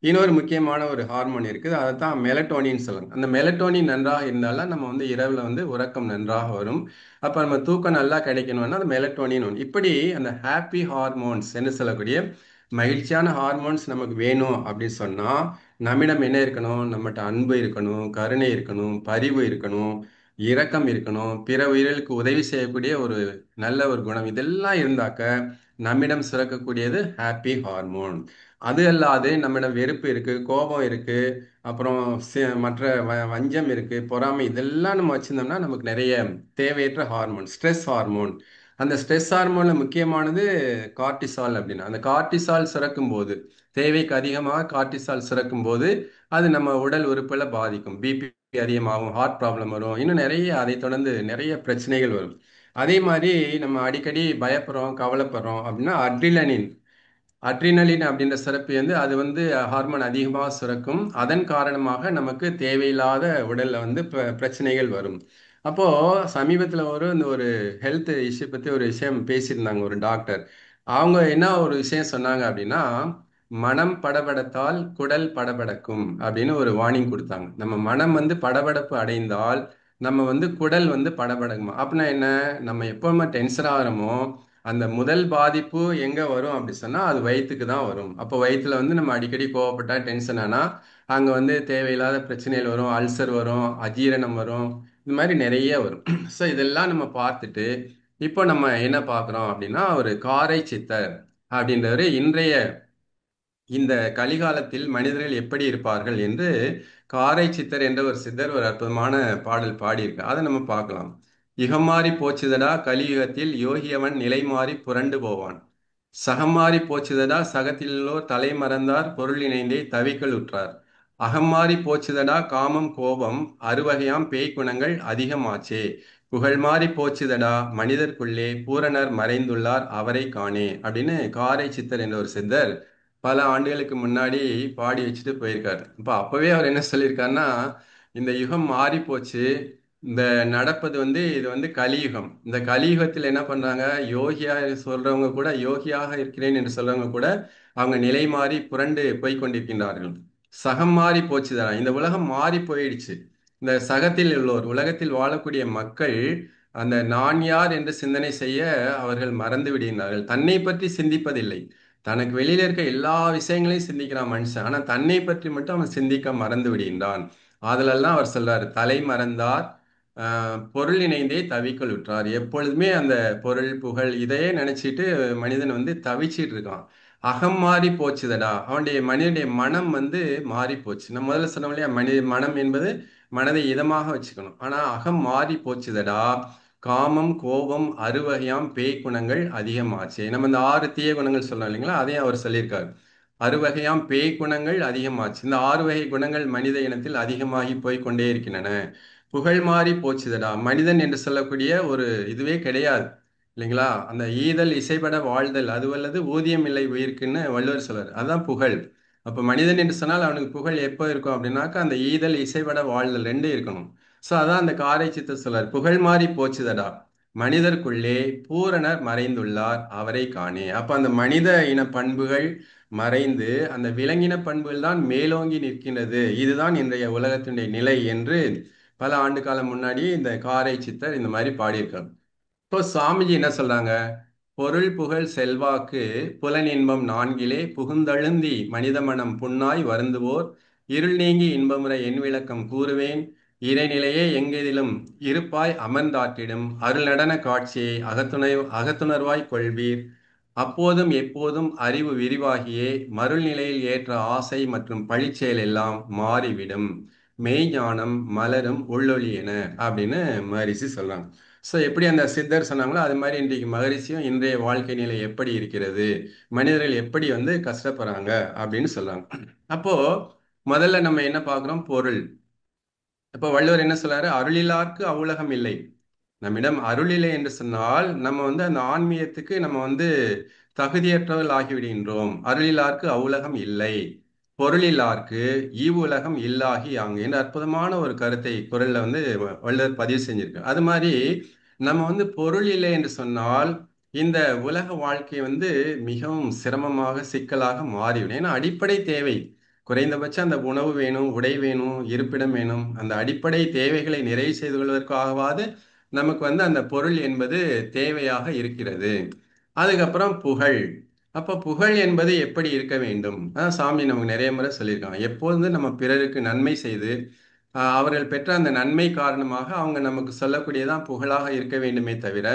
இன்னொரு முக்கியமான ஒரு ஹார்மோன் இருக்குது, அதை தான் மெலட்டோனின் சொல்லுவாங்க. அந்த மெலட்டோனின் நன்றாக இருந்தாலும் நம்ம வந்து இரவுல வந்து உறக்கம் நன்றாக வரும். அப்ப நம்ம தூக்கம் நல்லா கிடைக்கணும்னா அந்த மெலட்டோனின் ஒன்று. இப்படி அந்த ஹாப்பி ஹார்மோன்ஸ் என்று சொல்லக்கூடிய மகிழ்ச்சியான ஹார்மோன்ஸ் நமக்கு வேணும் அப்படின்னு சொன்னா நம்மிடம் என்ன இருக்கணும்? நம்மகிட்ட அன்பு இருக்கணும், கருணை இருக்கணும், பரிவு இருக்கணும், இரக்கம் இருக்கணும், பிற உயிர்களுக்கு உதவி செய்யக்கூடிய ஒரு நல்ல ஒரு குணம், இதெல்லாம் இருந்தாக்க நம்மிடம் சுரக்கக்கூடியது ஹாப்பி ஹார்மோன். அது அல்லாது நம்மிடம் வெறுப்பு இருக்கு, கோபம் இருக்கு, அப்புறம் மற்ற வஞ்சம் இருக்கு, பொறாமை, இதெல்லாம் நம்ம வச்சிருந்தோம்னா நமக்கு நிறைய தேவையற்ற ஹார்மோன், ஸ்ட்ரெஸ் ஹார்மோன். அந்த ஸ்ட்ரெஸ் ஹார்மோன்ல முக்கியமானது கார்டிசால். அப்படின்னா அந்த கார்டிசால் சுரக்கும் போது, தேவைக்கு அதிகமாக கார்டிசால் சுரக்கும் போது அது நம்ம உடல் உறுப்புகளை பாதிக்கும். பிபி அதிகமாகும், ஹார்ட் ப்ராப்ளம் வரும், இன்னும் நிறைய அதை தொடர்ந்து நிறைய பிரச்சனைகள் வரும். அதே மாதிரி நம்ம அடிக்கடி பயப்படுறோம், கவலைப்படுறோம் அப்படின்னா அட்ரினலின். அட்ரினலின் அப்படின்ற சுரப்பி வந்து அது வந்து ஹார்மோன் அதிகமாக சுரக்கும். அதன் காரணமாக நமக்கு தேவையில்லாத உடல்ல வந்து பிரச்சனைகள் வரும். அப்போ சமீபத்தில் இந்த ஒரு ஹெல்த் இஷ்யூ பத்தி ஒரு விஷயம் பேசியிருந்தாங்க ஒரு டாக்டர். அவங்க என்ன ஒரு விஷயம் சொன்னாங்க அப்படின்னா மனம் படபடத்தால் குடல் படபடக்கும் அப்படின்னு ஒரு வார்னிங் கொடுத்தாங்க. நம்ம மனம் வந்து படபடப்பு அடைந்தால் நம்ம வந்து குடல் வந்து படபடக்குமா. அப்படின்னா என்ன? நம்ம எப்பவுமே டென்ஷன் ஆகிறோமோ அந்த முதல் பாதிப்பு எங்க வரும் அப்படி சொன்னா அது வயிற்றுக்கு தான் வரும். அப்போ வயிற்றுல வந்து நம்ம அடிக்கடி கோவப்பட்டா, டென்ஷன் ஆனா அங்க வந்து தேவையில்லாத பிரச்சனைகள் வரும், அல்சர் வரும், அஜீரணம் வரும், இந்த மாதிரி நிறைய வரும். ஸோ இதெல்லாம் நம்ம பார்த்துட்டு இப்போ நம்ம என்ன பார்க்குறோம் அப்படின்னா ஒரு காரை சித்தர் அப்படின்றவர் இன்றைய இந்த கலிகாலத்தில் மனிதர்கள் எப்படி இருப்பார்கள் என்று காரை சித்தர் என்ற ஒரு சித்தர் ஒரு அற்புதமான பாடல் பாடியிருக்கு. அதை நம்ம பார்க்கலாம். யுகம் மாறி போச்சுதடா கலியுகத்தில் யோகியவன் நிலை மாறி புரண்டு போவான். சகம் மாறி போச்சுதடா சகத்திலுள்ளோர் தலை மறந்தார் பொருள் இணைந்தே தவிக்கல் உற்றார். அகம் மாறி போச்சுதடா காமம் கோபம் அறுவகையாம் பேய்க்குணங்கள் அதிகமாச்சே. புகழ் மாறி போச்சுதடா மனிதர்க்குள்ளே பூரணர் மறைந்துள்ளார் அவரை காணே அப்படின்னு காரை சித்தர் என்ற ஒரு சித்தர் பல ஆண்டுகளுக்கு முன்னாடி பாடி வச்சுட்டு போயிருக்காரு. அப்பவே அவர் என்ன சொல்லியிருக்காருன்னா இந்த யுகம் மாறி போச்சு. இந்த நடப்பது வந்து இது வந்து கலியுகம். இந்த கலியுகத்தில் என்ன பண்றாங்க? யோகியா சொல்றவங்க கூட, யோகியாக இருக்கிறேன் என்று சொல்றவங்க கூட அவங்க நிலை மாறி புரண்டு போய் கொண்டிருக்கின்றார்கள். சகம் மாறி போச்சுதான். இந்த உலகம் மாறி போயிடுச்சு. இந்த சகத்தில் உள்ளோர், உலகத்தில் வாழக்கூடிய மக்கள் அந்த நான் யார் என்று சிந்தனை செய்ய அவர்கள் மறந்து விடுகின்றார்கள். தன்னை பற்றி சிந்திப்பதில்லை. தனக்கு வெளியில இருக்க எல்லா விஷயங்களையும் சிந்திக்கிறான் மனுஷன், ஆனா தன்னை பற்றி மட்டும் அவன் சிந்திக்க மறந்து விடுகின்றான். அதுலெல்லாம் அவர் சொல்றாரு தலை மறந்தார் பொருள் இணைந்தே தவிக்கல் உற்றார். எப்பொழுதுமே அந்த பொருள் புகழ் இதையே நினைச்சிட்டு மனிதன் வந்து தவிச்சிட்டு இருக்கான். அகம் மாறி போச்சுதடா, அவனுடைய மனிதனுடைய மனம் வந்து மாறி போச்சு. நம்ம முதல்ல சொன்னோம் இல்லையா, மனித மனம் என்பது மனதை இதமாக வச்சுக்கணும். ஆனா அகம் மாறி போச்சுதடா காமம் கோபம் அறுவகையாம் பேய் குணங்கள் அதிகமாச்சு. நம்ம இந்த 6 தீய குணங்கள் சொல்றோம் இல்லைங்களா, அதையும் அவர் சொல்லியிருக்காரு. அறுவகையாம் பேய் குணங்கள் அதிகமாச்சு. இந்த 6 வகை குணங்கள் மனித இனத்தில் அதிகமாகி போய் கொண்டே இருக்கின்றன. புகழ் மாறி போச்சுதடா, மனிதன் என்று சொல்லக்கூடிய ஒரு இதுவே கிடையாது இல்லைங்களா. அந்த ஈதல் இசைபட வாழ்தல் அது வல்லது ஊதியம் இல்லை உயிர்க்குன்னு வள்ளுவர் சொல்றார். அதுதான் புகழ். அப்ப மனிதன் என்று சொன்னால் அவனுக்கு புகழ் எப்போ இருக்கும் அப்படின்னாக்கா அந்த ஈதல் இசைபட வாழ்தல் ரெண்டும் இருக்கணும். ஸோ அதான் அந்த காரை சித்தர் சொல்றார் புகழ் மாறி போச்சுதடா மனிதர்க்குள்ளே பூரணர் மறைந்துள்ளார் அவரை காணே. அப்ப அந்த மனித இன பண்புகள் மறைந்து அந்த விலங்கின பண்புகள் தான் மேலோங்கி நிற்கின்றது. இதுதான் இன்றைய உலகத்தினுடைய நிலை என்று பல ஆண்டு காலம் முன்னாடி இந்த காரை சித்தர் இந்த மாதிரி பாடியிருக்கார். இப்போ சுவாமிஜி என்ன சொல்றாங்க? பொருள் புகழ் செல்வாக்கு புலன் இன்பம் நான்கிலே புகுந்தழுந்தி மனித மனம் புண்ணாய் வருந்துவோர் இருள் நீங்கி இன்பமுறை என் விளக்கம் கூறுவேன். இறைநிலையே எங்கெதிலும் இருப்பாய் அமர்ந்தாற்றிடும் அருள் நடன காட்சியை அகத்துணர்வாய் கொள்வீர். அப்போதும் எப்போதும் அறிவு விரிவாகியே மருள் நிலையில் ஏற்ற ஆசை மற்றும் பழிச்செயல் எல்லாம் மாறிவிடும். மெய்ஞானம் மலரும் உள்ளொளி என அப்படின்னு மகரிஷி சொல்றாங்க. ஸோ எப்படி அந்த சித்தர் சொன்னாங்களோ அது மாதிரி இன்றைக்கு மகரிஷியும் இன்றைய வாழ்க்கை நிலை எப்படி இருக்கிறது, மனிதர்கள் எப்படி வந்து கஷ்டப்படுறாங்க அப்படின்னு சொல்றாங்க. அப்போ முதல்ல நம்ம என்ன பார்க்குறோம்? பொருள். இப்போ வள்ளுவர் என்ன சொல்றாரு? அருளிலார்க்கு அவ்வுலகம் இல்லை. நம்மிடம் அருள் இல்லை என்று சொன்னால் நம்ம வந்து அந்த ஆன்மீகத்துக்கு நம்ம வந்து தகுதியற்றவர்கள் ஆகிவிடுகின்றோம். அருளிலார்க்கு அவ்வுலகம் இல்லை. பொருளில்லார்க்கு இவ்வுலகம் இல்லாகி அங்கு என்ற அற்புதமான ஒரு கருத்தை குறள்ல வந்து வள்ளுவர் பதிவு செஞ்சிருக்கு. அது மாதிரி நம்ம வந்து பொருள் இல்லை என்று சொன்னால் இந்த உலக வாழ்க்கை வந்து மிகவும் சிரமமாக சிக்கலாக மாறிவிடும். ஏன்னா அடிப்படை தேவை குறைந்தபட்சம் அந்த உணவு வேணும், உடை வேணும், இருப்பிடம் வேணும். அந்த அடிப்படை தேவைகளை நிறைவு செய்து கொள்வதற்காகவாது நமக்கு வந்து அந்த பொருள் என்பது தேவையாக இருக்கிறது. அதுக்கப்புறம் புகழ். அப்ப புகழ் என்பது எப்படி இருக்க வேண்டும்? சாமி நமக்கு நிறைய முறை சொல்லியிருக்காங்க. எப்பொழுது நம்ம பிறருக்கு நன்மை செய்து அவர்கள் பெற்ற அந்த நன்மை காரணமாக அவங்க நமக்கு சொல்லக்கூடியதான் புகழாக இருக்க வேண்டுமே தவிர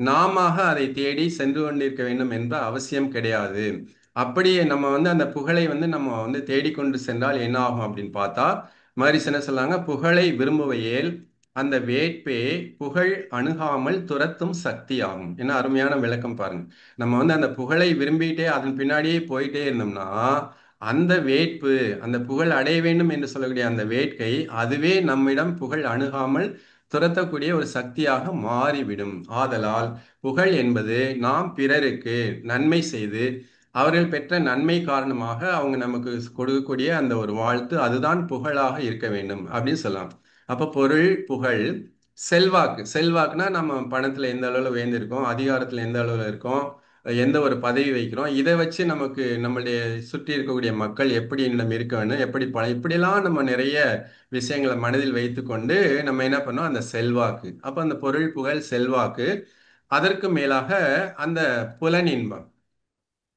நாமாக அதை தேடி சென்று கொண்டிருக்க வேண்டும் என்ற அவசியம் கிடையாது. அப்படியே நம்ம வந்து அந்த புகழை வந்து நம்ம வந்து தேடிக்கொண்டு சென்றால் என்ன ஆகும் அப்படின்னு பார்த்தா மகரிஷி என்ன சொல்லாங்க, புகழை விரும்புவையேல் அந்த வேட்பே புகழ் அணுகாமல் துரத்தும் சக்தி ஆகும். என்ன அருமையான விளக்கம் பாருங்க. நம்ம வந்து அந்த புகழை விரும்பிட்டே அதன் பின்னாடியே போயிட்டே இருந்தோம்னா அந்த வேட்பு, அந்த புகழ் அடைய வேண்டும் என்று சொல்லக்கூடிய அந்த வேட்கை அதுவே நம்மிடம் புகழ் அணுகாமல் துரத்தக்கூடிய ஒரு சக்தியாக மாறிவிடும். ஆதலால் புகழ் என்பது நாம் பிறருக்கு நன்மை செய்து அவர்கள் பெற்ற நன்மை காரணமாக அவங்க நமக்கு கொடுக்கக்கூடிய அந்த ஒரு வாழ்த்து அதுதான் புகழாக இருக்க வேண்டும் அப்படின்னு சொல்லலாம். அப்ப பொருள், புகழ், செல்வாக்கு. செல்வாக்குனா நம்ம பணத்துல எந்த அளவுல உயர்ந்திருக்கோம், அதிகாரத்துல எந்த அளவுல இருக்கோம், எந்த ஒரு பதவி வைக்கிறோம், இதை வச்சு நமக்கு நம்மளுடைய சுற்றி இருக்கக்கூடிய மக்கள் எப்படி என்னிடம் இருக்க வேண்டும், எப்படி இப்படிலாம் நம்ம நிறைய விஷயங்களை மனதில் வைத்துக்கொண்டு நம்ம என்ன பண்ணோம், அந்த செல்வாக்கு. அப்ப அந்த பொருள், புகழ், செல்வாக்கு, அதற்கு மேலாக அந்த புலனின்பம்.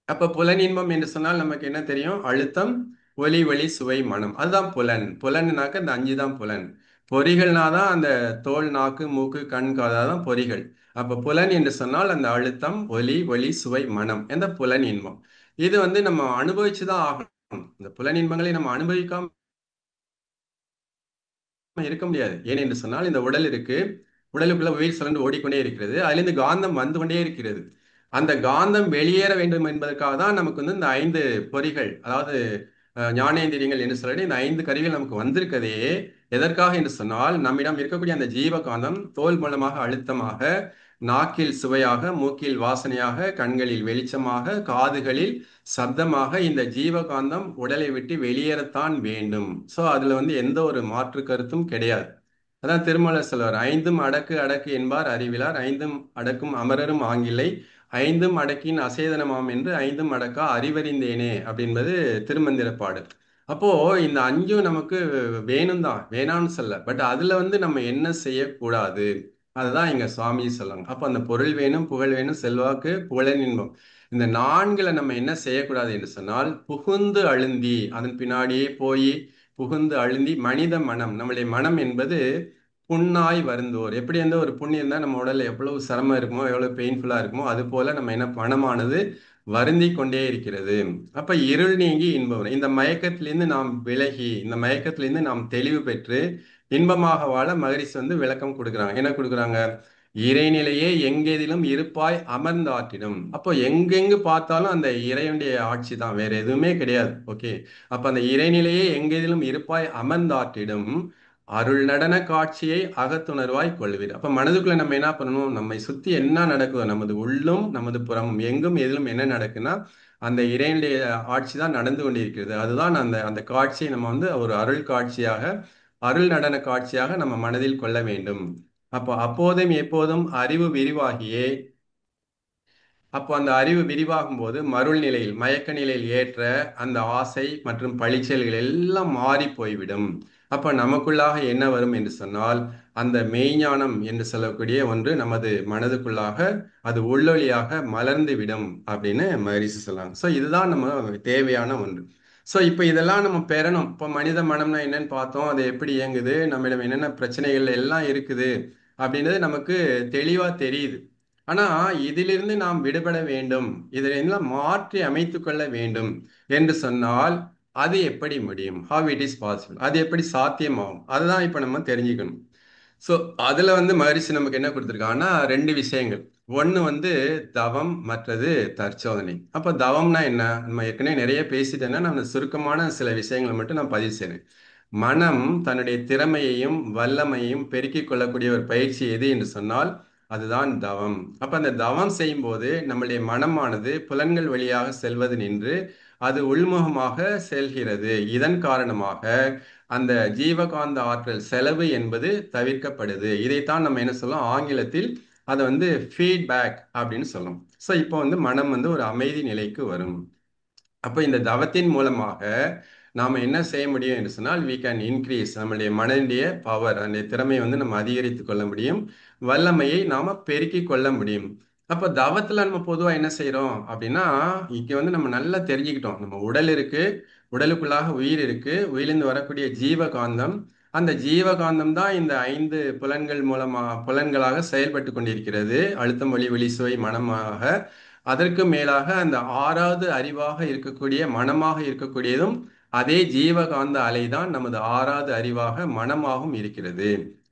அப்ப புலனின்பம் என்று சொன்னால் நமக்கு என்ன தெரியும்? அழுத்தம், ஒலி, ஒளி, சுவை, மனம். அதுதான் புலன். புலன்னாக்க அந்த அஞ்சு தான் புலன். பொறிகள்னா தான் அந்த தோல், நாக்கு, மூக்கு, கண், காது, அதான் பொறிகள். அப்ப புலன் என்று சொன்னால் அந்த அழுத்தம், ஒலி, ஒளி, சுவை, மனம் என்ற புலன் இன்பம். இது வந்து நம்ம அனுபவிச்சுதான் ஆகணும். இந்த புலன் இன்பங்களை நம்ம அனுபவிக்காம இருக்க முடியாது. ஏனென்று சொன்னால் இந்த உடல் இருக்கு, உடலுக்குள்ள உயிர் சுழன்று ஓடிக்கொண்டே இருக்கிறது, அதிலிருந்து காந்தம் வந்து கொண்டே இருக்கிறது. அந்த காந்தம் வெளியேற வேண்டும் என்பதற்காக தான் நமக்கு வந்து இந்த 5 பொறிகள், அதாவது ஞானேந்திரியங்கள் என்று சொல்லி இந்த 5 கருவிகள் நமக்கு வந்திருக்கதே எதற்காக என்று சொன்னால் நம்மிடம் இருக்கக்கூடிய அந்த ஜீவகாந்தம் தோல் மூலமாக அழுத்தமாக, நாக்கில் சுவையாக, மூக்கில் வாசனையாக, கண்களில் வெளிச்சமாக, காதுகளில் சப்தமாக இந்த ஜீவகாந்தம் உடலை விட்டு வெளியேறத்தான் வேண்டும். ஸோ அதுல வந்து எந்த ஒரு மாற்று கருத்தும் கிடையாது. அதான் திருமூலர் சொல்வார், ஐந்தும் அடக்கு அடக்கு என்பார் அறிவிலார், ஐந்தும் அடக்கும் அமரரும் ஆங்கிலை, ஐந்தும் அடக்கின் அசேதனமாம் என்று ஐந்தும் அடக்கா அறிவறிந்தேனே அப்படின்பது திருமந்திர பாடல். அப்போ இந்த அஞ்சும் நமக்கு வேணும் தான், வேணாம்னு சொல்ல, பட் அதுல வந்து நம்ம என்ன செய்யக்கூடாது அதுதான் இங்க சுவாமி சொல்லுவாங்க. அப்ப அந்த பொருள் வேணும், புகழ் வேணும், செல்வாக்கு, புகழன் இன்பம், இந்த நான்குல நம்ம என்ன செய்யக்கூடாது என்று சொன்னால் புகுந்து அழுந்தி அதன் பின்னாடியே போய் புகுந்து அழுந்தி மனித மனம், நம்மளுடைய மனம் என்பது புண்ணாய் வருந்தோர். எப்படி எந்த ஒரு புண்ணு இருந்தால் நம்ம உடல்ல எவ்வளவு சிரமம் இருக்குமோ, எவ்வளவு பெயின்ஃபுல்லா இருக்குமோ, அது போல நம்ம என்ன மனமானது வருந்தி கொண்டே இருக்கிறது. அப்ப இருள் நீங்கி இன்பம் வரும். இந்த மயக்கத்திலிருந்து நாம் விலகி, இந்த மயக்கத்திலிருந்து நாம் தெளிவு பெற்று இன்பமாக வாழ மகரிஷி வந்து விளக்கம் கொடுக்குறாங்க. என்ன கொடுக்குறாங்க? இறைநிலையே எங்கெதிலும் இருப்பாய் அமர்ந்தாற்றிடும். அப்போ எங்கெங்கு பார்த்தாலும் அந்த இறைவனுடைய ஆட்சி தான், வேற எதுவுமே கிடையாது. ஓகே, அப்ப அந்த இறைநிலையே எங்கெதிலும் இருப்பாய் அமர்ந்தாற்றிடும் அருள் நடன காட்சியை அகத்துணர்வாய் கொள்வீர். அப்ப மனதுக்குள்ள நம்ம என்ன பண்ணணும்? நம்மை சுத்தி என்ன நடக்குதோ, நமது உள்ளும் நமது புறமும் எங்கும் எதிலும் என்ன நடக்குன்னா அந்த இறைவனுடைய ஆட்சி தான் நடந்து கொண்டிருக்கிறது. அதுதான் அந்த அந்த காட்சியை நம்ம வந்து ஒரு அருள் காட்சியாக, அருள் நடன காட்சியாக நம்ம மனதில் கொள்ள வேண்டும். அப்போ அப்போதும் எப்போதும் அறிவு விரிவாகியே, அப்போ அந்த அறிவு விரிவாகும் போது மருள் நிலையில், மயக்க நிலையில் ஏற்ற அந்த ஆசை மற்றும் பழிச்செயல்கள் எல்லாம் மாறி போய்விடும். அப்ப நமக்குள்ளாக என்ன வரும் என்று சொன்னால் அந்த மெய்ஞானம் என்று சொல்லக்கூடிய ஒன்று நமது மனதுக்குள்ளாக அது உள்ளொளியாக மலர்ந்து விடும் அப்படின்னு மகரிஷி சொல்லாங்க. ஸோ இதுதான் நம்ம தேவையான ஒன்று. ஸோ இப்போ இதெல்லாம் நம்ம பெறணும். இப்போ மனித மனம்னா என்னன்னு பார்த்தோம், அது எப்படி இயங்குது, நம்மிடம் என்னென்ன பிரச்சனைகள் எல்லாம் இருக்குது அப்படின்றது நமக்கு தெளிவா தெரியுது. ஆனா இதிலிருந்து நாம் விடுபட வேண்டும், இதிலெல்லாம் மாற்றி அமைத்துக் கொள்ள வேண்டும் என்று சொன்னால் அது எப்படி முடியும்? How it is possible? அது எப்படி சாத்தியமாகும்? அதுதான் இப்ப நம்ம தெரிஞ்சுக்கணும். ஸோ அதுல வந்து மகரிஷி நமக்கு என்ன கொடுத்துருக்காங்கன்னா 2 விஷயங்கள். ஒன்று வந்து தவம், மற்றது தற்சோதனை. அப்ப தவம்னா என்ன? நம்ம ஏற்கனவே நிறைய பேசிட்டேன்னா நம்ம சுருக்கமான சில விஷயங்களை மட்டும் நான் பதிவு செய்றேன். மனம் தன்னுடைய திறமையையும் வல்லமையும் பெருக்கிக் கொள்ளக்கூடிய ஒரு பயிற்சி எது என்று சொன்னால் அதுதான் தவம். அப்ப அந்த தவம் செய்யும் போது நம்முடைய மனமானது புலன்கள் வழியாக செல்வது நின்று அது உள்முகமாக செல்கிறது. இதன் காரணமாக அந்த ஜீவகாந்த ஆற்றல் செலவு என்பது தவிர்க்கப்படுது. இதைத்தான் நம்ம என்ன சொல்லலாம், ஆங்கிலத்தில் அதை வந்து ஃபீட்பேக் அப்படின்னு சொல்லலாம். ஸோ இப்போ வந்து மனம் வந்து ஒரு அமைதி நிலைக்கு வரும். அப்போ இந்த தவத்தின் மூலமாக நாம் என்ன செய்ய முடியும் என்று சொன்னால், we can increase நம்முடைய மனதினுடைய பவர், அந்த திறமையை வந்து நம்ம அதிகரித்து கொள்ள முடியும், வல்லமையை நாம பெருக்கி கொள்ள முடியும். அப்போ தவத்தில் நம்ம பொதுவாக என்ன செய்கிறோம் அப்படின்னா, இங்கே வந்து நம்ம நல்லா தெரிஞ்சுக்கிட்டோம், நம்ம உடல் இருக்கு, உடலுக்குள்ளாக உயிர் இருக்கு, உயிரிலிருந்து வரக்கூடிய ஜீவகாந்தம், அந்த ஜீவகாந்தம் தான் இந்த 5 புலன்களாக செயல்பட்டு கொண்டிருக்கிறது. அழுத்தம், ஒளி, ஒளி, சுவை, மனமாக. அதற்கு மேலாக அந்த 6வது அறிவாக இருக்கக்கூடிய மனமாக இருக்கக்கூடியதும் அதே ஜீவகாந்த அலைதான் நமது 6வது அறிவாக மனமாகவும் இருக்கிறது.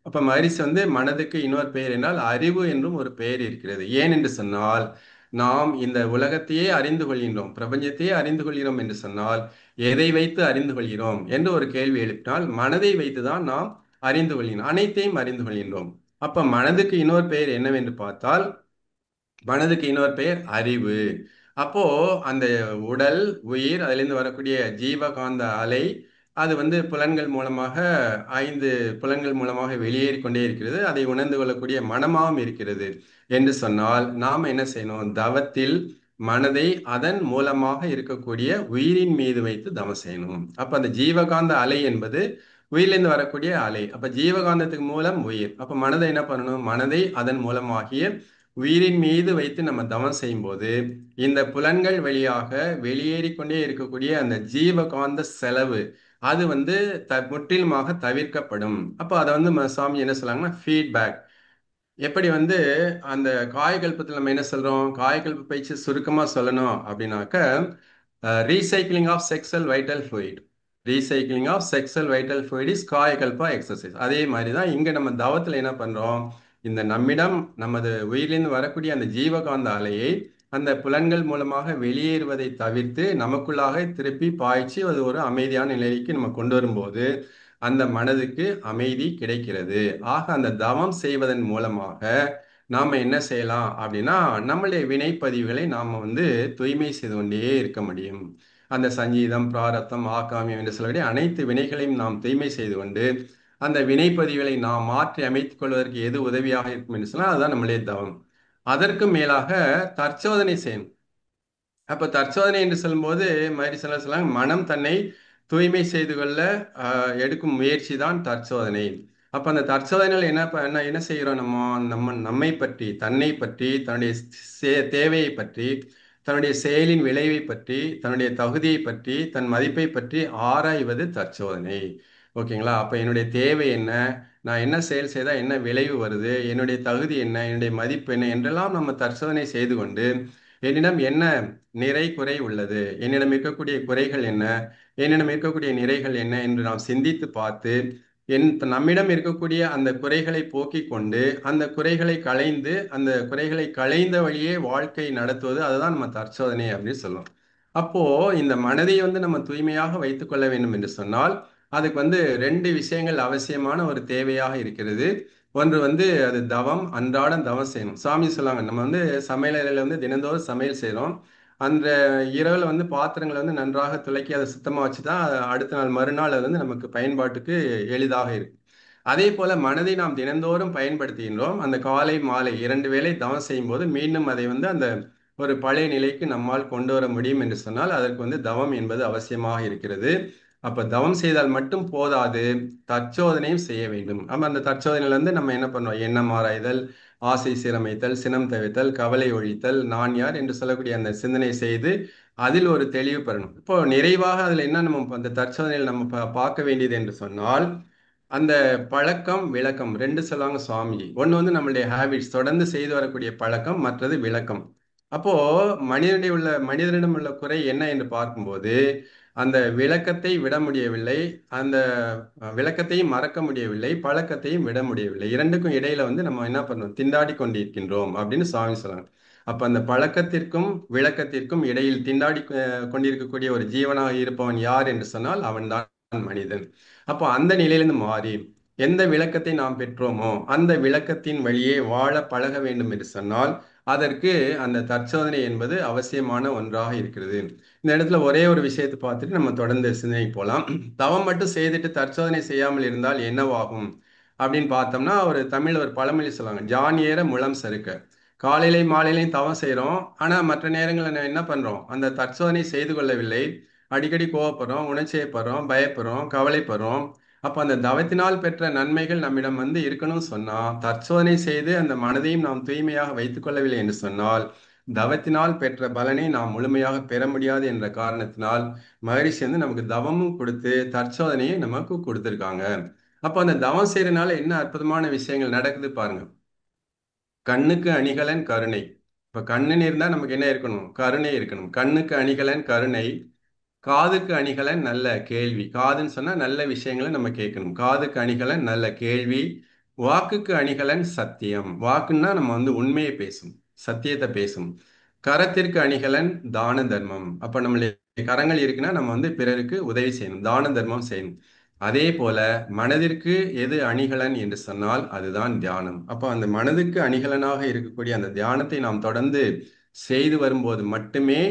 அப்ப மகரிஷி வந்து மனதுக்கு இன்னொரு பெயர் என்றால் அறிவு என்றும் ஒரு பெயர் இருக்கிறது. ஏன் என்று சொன்னால், நாம் இந்த உலகத்தையே அறிந்து கொள்கின்றோம், பிரபஞ்சத்தையே அறிந்து கொள்கிறோம் என்று சொன்னால் எதை வைத்து அறிந்து கொள்கிறோம் என்று ஒரு கேள்வி எழுப்பினால், மனதை வைத்துதான் நாம் அறிந்து கொள்கிறோம், அனைத்தையும் அறிந்து கொள்கின்றோம். அப்ப மனதுக்கு இன்னொரு பெயர் என்னவென்று பார்த்தால், மனதுக்கு இன்னொரு பெயர் அறிவு. அப்போ அந்த உடல், உயிர், அதிலிருந்து வரக்கூடிய ஜீவகாந்த அலை, அது வந்து புலன்கள் மூலமாக 5 புலன்கள் மூலமாக வெளியேறி கொண்டே இருக்கிறது. அதை உணர்ந்து கொள்ளக்கூடிய மனமாகவும் இருக்கிறது என்று சொன்னால், நாம் என்ன செய்யணும், தவத்தில் மனதை அதன் மூலமாக இருக்கக்கூடிய உயிரின் மீது வைத்து தவம் செய்யணும். அப்ப அந்த ஜீவகாந்த அலை என்பது உயிரிலிருந்து வரக்கூடிய அலை. அப்ப ஜீவகாந்தத்துக்கு மூலம் உயிர். அப்ப மனதை என்ன பண்ணணும், மனதை அதன் மூலமாகிய உயிரின் மீது வைத்து நம்ம தவம் செய்யும்போது இந்த புலன்கள் வழியாக வெளியேறி கொண்டே இருக்கக்கூடிய அந்த ஜீவகாந்த செலவு அது வந்து முற்றிலுமாக தவிர்க்கப்படும். அப்போ அதை வந்து சாமி என்ன சொல்றாங்கன்னா ஃபீட்பேக். எப்படி வந்து அந்த காயகல்பத்தில் நம்ம என்ன சொல்றோம், காயகல்ப பயிற்சி சுருக்கமா சொல்லணும் அப்படின்னாக்க, recycling of sexual vital fluid. Recycling of sexual vital fluid is Kayakalpa exercise. அதே மாதிரி தான் இங்க நம்ம தவத்தில் என்ன பண்றோம், இந்த நம்மிடம் நமது உயிரிலிருந்து வரக்கூடிய அந்த ஜீவகாந்த அலையை அந்த புலன்கள் மூலமாக வெளியேறுவதை தவிர்த்து நமக்குள்ளாக திருப்பி பாய்ச்சி அது ஒரு அமைதியான நிலைக்கு நம்ம கொண்டு வரும்போது அந்த மனதுக்கு அமைதி கிடைக்கிறது. ஆக அந்த தவம் செய்வதன் மூலமாக நாம என்ன செய்யலாம் அப்படின்னா, நம்மளுடைய வினைப்பதிவுகளை நாம வந்து தூய்மை செய்து கொண்டே இருக்க முடியும். அந்த சஞ்சீதம், பிராரத்தம், ஆகாமியம் என்று சொல்லக்கூடிய அனைத்து வினைகளையும் நாம் தூய்மை செய்து கொண்டு அந்த வினைப்பதிவுகளை நாம் மாற்றி அமைத்துக் கொள்வதற்கு எது உதவியாக இருக்கும் என்று சொன்னால் அதுதான் நம்முடைய தவம். அதற்கு மேலாக தற்சோதனை செய்யணும். அப்ப தற்சோதனை என்று சொல்லும்போது மாதிரி சொல்லாங்க, மனம் தன்னை தூய்மை செய்து கொள்ள எடுக்கும் முயற்சி தான் தற்சோதனை. அப்ப அந்த தற்சோதனையில் என்ன செய்கிறோம், நம்மை பற்றி, தன்னை பற்றி, தன்னுடைய தேவையை பற்றி, தன்னுடைய செயலின் விளைவை பற்றி, தன்னுடைய தகுதியை பற்றி, தன் மதிப்பை பற்றி ஆராய்வது தற்சோதனை. ஓகேங்களா? அப்ப என்னுடைய தேவை என்ன, நான் என்ன செயல் செய்தால் என்ன விளைவு வருது, என்னுடைய தகுதி என்ன, என்னுடைய மதிப்பு என்ன என்றெல்லாம் நம்ம தற்சோதனை செய்து கொண்டு என்னிடம் என்ன நிறை குறை உள்ளது, என்னிடம் இருக்கக்கூடிய குறைகள் என்ன, என்னிடம் இருக்கக்கூடிய நிறைகள் என்ன என்று நாம் சிந்தித்து பார்த்து நம்மிடம் இருக்கக்கூடிய அந்த குறைகளை போக்கிக் கொண்டு அந்த குறைகளை களைந்து அந்த குறைகளை களைந்த வழியே வாழ்க்கை நடத்துவது, அதுதான் நம்ம தற்சோதனை அப்படின்னு சொல்லுவோம். அப்போ இந்த மனதை வந்து நம்ம தூய்மையாக வைத்துக் கொள்ள வேண்டும் என்று சொன்னால் அதுக்கு வந்து 2 விஷயங்கள் அவசியமான ஒரு தேவையாக இருக்கிறது. ஒன்று வந்து அது தவம், அன்றாடம் தவம் செய்யணும். சாமி சொல்லாங்க, நம்ம வந்து சமையலறையில் வந்து தினந்தோறும் சமையல் செய்கிறோம். அந்த இரவில் வந்து பாத்திரங்களை வந்து நன்றாக துலக்கி அதை சுத்தமாக வச்சு தான் அடுத்த நாள் மறுநாள் அது வந்து நமக்கு பயன்பாட்டுக்கு எளிதாக இருக்கும். அதே போல மனதை நாம் தினந்தோறும் பயன்படுத்துகின்றோம். அந்த காலை மாலை 2 வேளை தவம் செய்யும் போது மீண்டும் அதை வந்து அந்த ஒரு பழைய நிலைக்கு நம்மால் கொண்டு வர முடியும் என்று சொன்னால் அதற்கு வந்து தவம் என்பது அவசியமாக இருக்கிறது. அப்ப தவம் செய்தால் மட்டும் போதாது, தற்சோதனையும் செய்ய வேண்டும். ஆமா, அந்த தற்சோதனையில இருந்து நம்ம என்ன பண்ணோம், எண்ணம் ஆராய்தல், ஆசை சீரமைத்தல், சினம் தவிர்த்தல், கவலை ஒழித்தல், நான் யார் என்று சொல்லக்கூடிய அந்த சிந்தனை செய்து அதில் ஒரு தெளிவு பெறணும். இப்போ நிறைவாக அதுல என்ன நம்ம அந்த தற்சோதனையில் நம்ம பார்க்க வேண்டியது என்று சொன்னால், அந்த பழக்கம் விளக்கம் 2 சொல்லுவாங்க சுவாமிஜி. ஒன்று வந்து நம்மளுடைய ஹேபிட்ஸ், தொடர்ந்து செய்து வரக்கூடிய பழக்கம், மற்றது விளக்கம். அப்போ மனிதனிடம் உள்ள குறை என்ன என்று பார்க்கும்போது அந்த விளக்கத்தை விட முடியவில்லை, அந்த விளக்கத்தையும் மறக்க முடியவில்லை, பழக்கத்தையும் விட முடியவில்லை. இரண்டுக்கும் இடையில வந்து நம்ம என்ன பண்ணோம், திண்டாடி கொண்டிருக்கின்றோம் அப்படின்னு சுவாமி சொல்றாங்க. அப்ப அந்த பழக்கத்திற்கும் விளக்கத்திற்கும் இடையில் திண்டாடி கொண்டிருக்கக்கூடிய ஒரு ஜீவனாக இருப்பவன் யார் என்று சொன்னால் அவன்தான் மனிதன். அப்போ அந்த நிலையிலிருந்து மாறி எந்த விளக்கத்தை நாம் பெற்றோமோ அந்த விளக்கத்தின் வழியே வாழ பழக வேண்டும் என்று சொன்னால் அதற்கு அந்த தற்சோதனை என்பது அவசியமான ஒன்றாக இருக்கிறது. இந்த இடத்துல ஒரே ஒரு விஷயத்தை பார்த்துட்டு நம்ம தொடர்ந்து சிந்தனை போகலாம். தவம் மட்டும் செய்துட்டு தற்சோதனை செய்யாமல் இருந்தால் என்னவாகும் அப்படின்னு பார்த்தோம்னா, ஒரு பழமொழி சொல்லுவாங்க, ஜான் ஏற முழம் சறுக்க. காலையிலையும் மாலையிலையும் தவம் செய்கிறோம், ஆனால் மற்ற நேரங்களில் என்ன பண்ணுறோம்? அந்த தற்சோதனை செய்து கொள்ளவில்லை. அடிக்கடி கோவப்படுறோம், உணர்ச்சியப்படுறோம், பயப்படுறோம், கவலைப்படுறோம். அப்ப அந்த தவத்தினால் பெற்ற நன்மைகள் நம்மிடம் இருக்கணும்னு சொன்னா, தற்சோதனை செய்து அந்த மனதையும் நாம் தூய்மையாக வைத்துக் கொள்ளவில்லை என்று சொன்னால், தவத்தினால் பெற்ற பலனை நாம் முழுமையாக பெற முடியாது என்ற காரணத்தினால் மகரிஷி நமக்கு தவமும் கொடுத்து தற்சோதனையும் நமக்கு கொடுத்திருக்காங்க. அப்ப அந்த தவம் செய்யறதுனால என்ன அற்புதமான விஷயங்கள் நடக்குது பாருங்க. கண்ணுக்கு அணிகலன் கருணை. இப்ப கண்ணுன்னு இருந்தா நமக்கு என்ன இருக்கணும்? கருணை இருக்கணும். கண்ணுக்கு அணிகலன் கருணை. காதுக்கு அணிகலன் நல்ல கேள்வி. காதுன்னு சொன்னா நல்ல விஷயங்களை நம்ம கேட்கணும். காதுக்கு அணிகலன் நல்ல கேள்வி. வாக்குக்கு அணிகலன் சத்தியம். வாக்குன்னா நம்ம உண்மையை பேசும், சத்தியத்தை பேசும். கரத்திற்கு அணிகலன் தான தர்மம். அப்ப நம்மளுடைய கரங்கள் இருக்குன்னா நம்ம பிறருக்கு உதவி செய்யணும், தான தர்மம் செய்யணும். அதே போல மனதிற்கு எது அணிகலன் என்று சொன்னால் அதுதான் தியானம். அப்ப அந்த மனதுக்கு அணிகலனாக இருக்கக்கூடிய அந்த தியானத்தை நாம் தொடர்ந்து செய்து வரும்போது மட்டுமே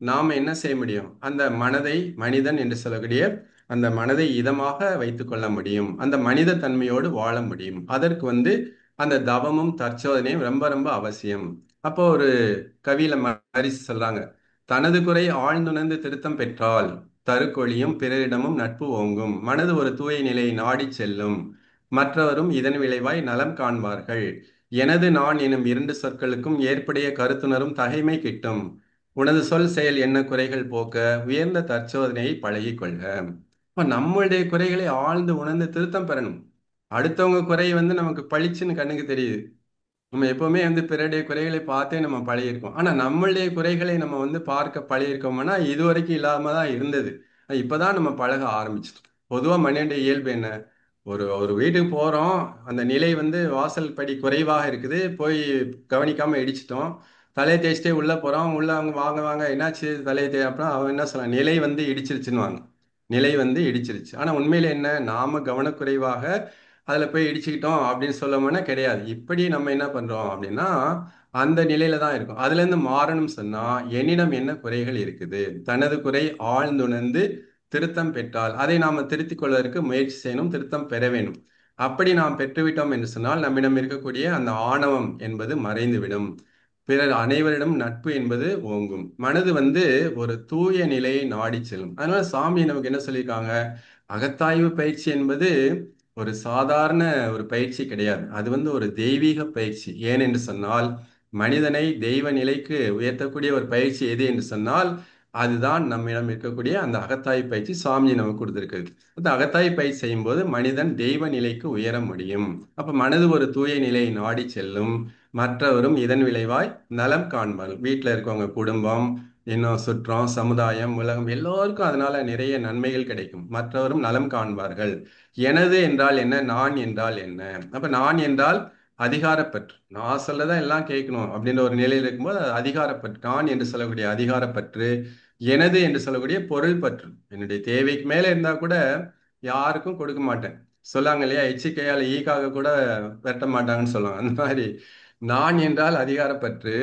நாம் என்ன செய்ய முடியும்? அந்த மனதை, மனிதன் என்று சொல்லக்கூடிய அந்த மனதை இதமாக வைத்துக் கொள்ள முடியும். அந்த மனித தன்மையோடு வாழ முடியும். அதற்கு அந்த தவமும் தற்சோதனையும் ரொம்ப ரொம்ப அவசியம். அப்போ ஒரு கவியில மரிசி சொல்றாங்க, தனது குறை ஆழ்ந்துணர்ந்து திருத்தம் பெற்றால் தருக்கொழியும் பிறரிடமும் நட்பு ஓங்கும். மனது ஒரு தூய நிலையை நாடி செல்லும். மற்றவரும் இதன் விளைவாய் நலம் காண்பார்கள். எனது நான் எனும் இரண்டு சொற்களுக்கும் ஏற்புடைய கருத்துணரும் தகைமை கிட்டும். உனது சொல் செயல் என்ன குறைகள் போக்க உயர்ந்த தற்சோதனையை பழகிக் கொள்க. இப்ப நம்மளுடைய குறைகளை ஆழ்ந்து உணர்ந்து திருத்தம் பெறணும். அடுத்தவங்க குறை நமக்கு பளிச்சுன்னு கண்ணுக்கு தெரியுது. நம்ம எப்பவுமே பிறருடைய குறைகளை பார்த்தே நம்ம பழகியிருக்கோம். ஆனா நம்மளுடைய குறைகளை நம்ம பார்க்க பழகியிருக்கோம்னா இது வரைக்கும் இல்லாம தான் இருந்தது. இப்பதான் நம்ம பழக ஆரம்பிச்சிட்டோம். பொதுவா மனிதனுடைய இயல்பு என்ன? ஒரு ஒரு வீட்டுக்கு போறோம், அந்த நிலை வாசல் படி குறைவாக இருக்குது, போய் கவனிக்காம இடிச்சிட்டோம். தலையை தேய்ச்சிட்டே உள்ள போறோம், உள்ள அவங்க வாங்க வாங்க என்னாச்சு தலையை அப்புறம் அவன் என்ன சொல்றான், நிலை இடிச்சிருச்சுன்னு வாங்க. நிலை இடிச்சிருச்சு. ஆனா உண்மையில என்ன, நாம கவனக்குறைவாக அதுல போய் இடிச்சுக்கிட்டோம் அப்படின்னு சொல்லணும்னா கிடையாது. இப்படி நம்ம என்ன பண்றோம் அப்படின்னா அந்த நிலையில தான் இருக்கும். அதுல இருந்து மாறணும் சொன்னா என்னிடம் என்ன குறைகள் இருக்குது, தனது குறை ஆழ்ந்துணர்ந்து திருத்தம் பெற்றால் அதை நாம திருத்திக் கொள்வதற்கு முயற்சி செய்யணும், திருத்தம் பெற வேண்டும். அப்படி நாம் பெற்றுவிட்டோம் என்று சொன்னால் நம்மிடம் இருக்கக்கூடிய அந்த ஆணவம் என்பது மறைந்துவிடும். பிறர் அனைவரிடம் நட்பு என்பது ஓங்கும். மனது ஒரு தூய நிலையை நாடி செல்லும். அதனால சாமி நமக்கு என்ன சொல்லியிருக்காங்க? அகத்தாய்வு பயிற்சி என்பது ஒரு சாதாரண ஒரு பயிற்சி கிடையாது. அது ஒரு தெய்வீக பயிற்சி. ஏன் என்று சொன்னால் மனிதனை தெய்வ நிலைக்கு உயர்த்தக்கூடிய ஒரு பயிற்சி எது என்று சொன்னால் அதுதான் நம்மிடம் இருக்கக்கூடிய அந்த அகத்தாய்வு பயிற்சி சாமி நமக்கு கொடுத்திருக்கிறது. அந்த அகத்தாய்வு பயிற்சி செய்யும் போது மனிதன் தெய்வ நிலைக்கு உயர முடியும். அப்ப மனது ஒரு தூய நிலையை நாடி செல்லும். மற்றவரும் இதன் விளைவாய் நலம் காண்பார். வீட்டில் இருக்கவங்க, குடும்பம், இன்னும் சுற்றம், சமுதாயம், உலகம் எல்லோருக்கும் அதனால நிறைய நன்மைகள் கிடைக்கும். மற்றவரும் நலம் காண்பார்கள். எனது என்றால் என்ன, நான் என்றால் என்ன? அப்ப நான் என்றால் அதிகாரப்பற்று. நான் சொல்லதான் எல்லாம் கேட்கணும் அப்படின்ற ஒரு நிலையில் இருக்கும்போது அது அதிகாரப்பற்று. நான் என்று சொல்லக்கூடிய அதிகாரப்பற்று. எனது என்று சொல்லக்கூடிய பொருள் பற்று. என்னுடைய தேவைக்கு மேல இருந்தா கூட யாருக்கும் கொடுக்க மாட்டேன். சொல்லாங்க இல்லையா, எச்சிக்கையால் ஈக்காக கூட வெட்ட மாட்டாங்கன்னு சொல்லுவாங்க. அந்த மாதிரி நான் என்றால் அதிகாரப்பற்று,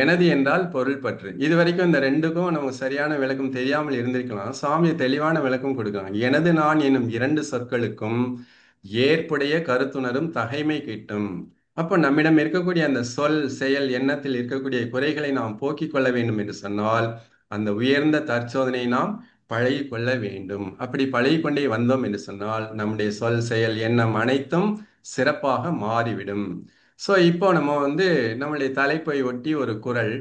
எனது என்றால் பொருள் பற்று. இது வரைக்கும் இந்த ரெண்டுக்கும் நமக்கு சரியான விளக்கம் தெரியாமல் இருந்திருக்கலாம். சாமி தெளிவான விளக்கம் கொடுக்கலாம். எனது நான் என்னும் இரண்டு சொற்களுக்கும் ஏற்புடைய கருத்துணரும் தகைமை கிட்டும். அப்போ நம்மிடம் இருக்கக்கூடிய அந்த சொல் செயல் எண்ணத்தில் இருக்கக்கூடிய குறைகளை நாம் போக்கிக் கொள்ள வேண்டும் என்று சொன்னால் அந்த உயர்ந்த தற்சோதனை நாம் பழகி கொள்ள வேண்டும். அப்படி பழகி கொண்டே வந்தோம் என்று சொன்னால் நம்முடைய சொல் செயல் எண்ணம் அனைத்தும் சிறப்பாக மாறிவிடும். ஸோ இப்போ நம்ம நம்முடைய தலைப்பை ஒட்டி ஒரு குறள்,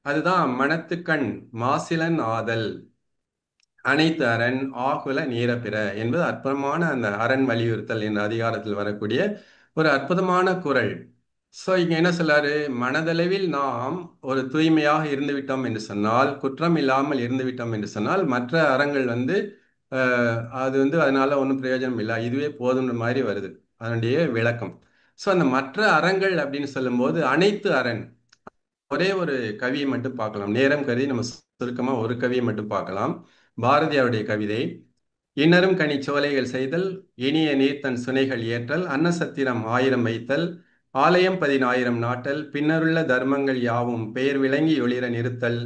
அதுதான் மனத்துக்கண் மாசிலன் ஆதல் அனைத்து அரண் ஆகுல நீரப்பிற என்பது அற்புதமான அந்த அரண் வலியுறுத்தல் என்ற அதிகாரத்தில் வரக்கூடிய ஒரு அற்புதமான குறள். ஸோ இங்க என்ன சொல்றாரு? மனதளவில் நாம் ஒரு தூய்மையாக இருந்து விட்டோம் என்று சொன்னால், குற்றம் இல்லாமல் இருந்து விட்டோம் என்று சொன்னால் மற்ற அறங்கள் அது அதனால ஒன்றும் பிரயோஜனம் இல்லை, இதுவே போதுன்ற மாதிரி வருது அதனுடைய விளக்கம். ஸோ அந்த மற்ற அறங்கள் அப்படின்னு சொல்லும்போது அனைத்து அரண், ஒரே ஒரு கவியை மட்டும் பார்க்கலாம். நேரம் கருதி நம்ம சுருக்கமா ஒரு கவியை மட்டும் பார்க்கலாம். பாரதியாருடைய கவிதை. இன்னரும் கனி சோலைகள் செய்தல், இனிய நீர்த்தன் சுனைகள் ஏற்றல், அன்னசத்திரம் ஆயிரம் வைத்தல், ஆலயம் 10,000 நாட்டல் பின்னருள்ள தர்மங்கள் யாவும் பெயர் விளங்கி ஒளிர நிறுத்தல்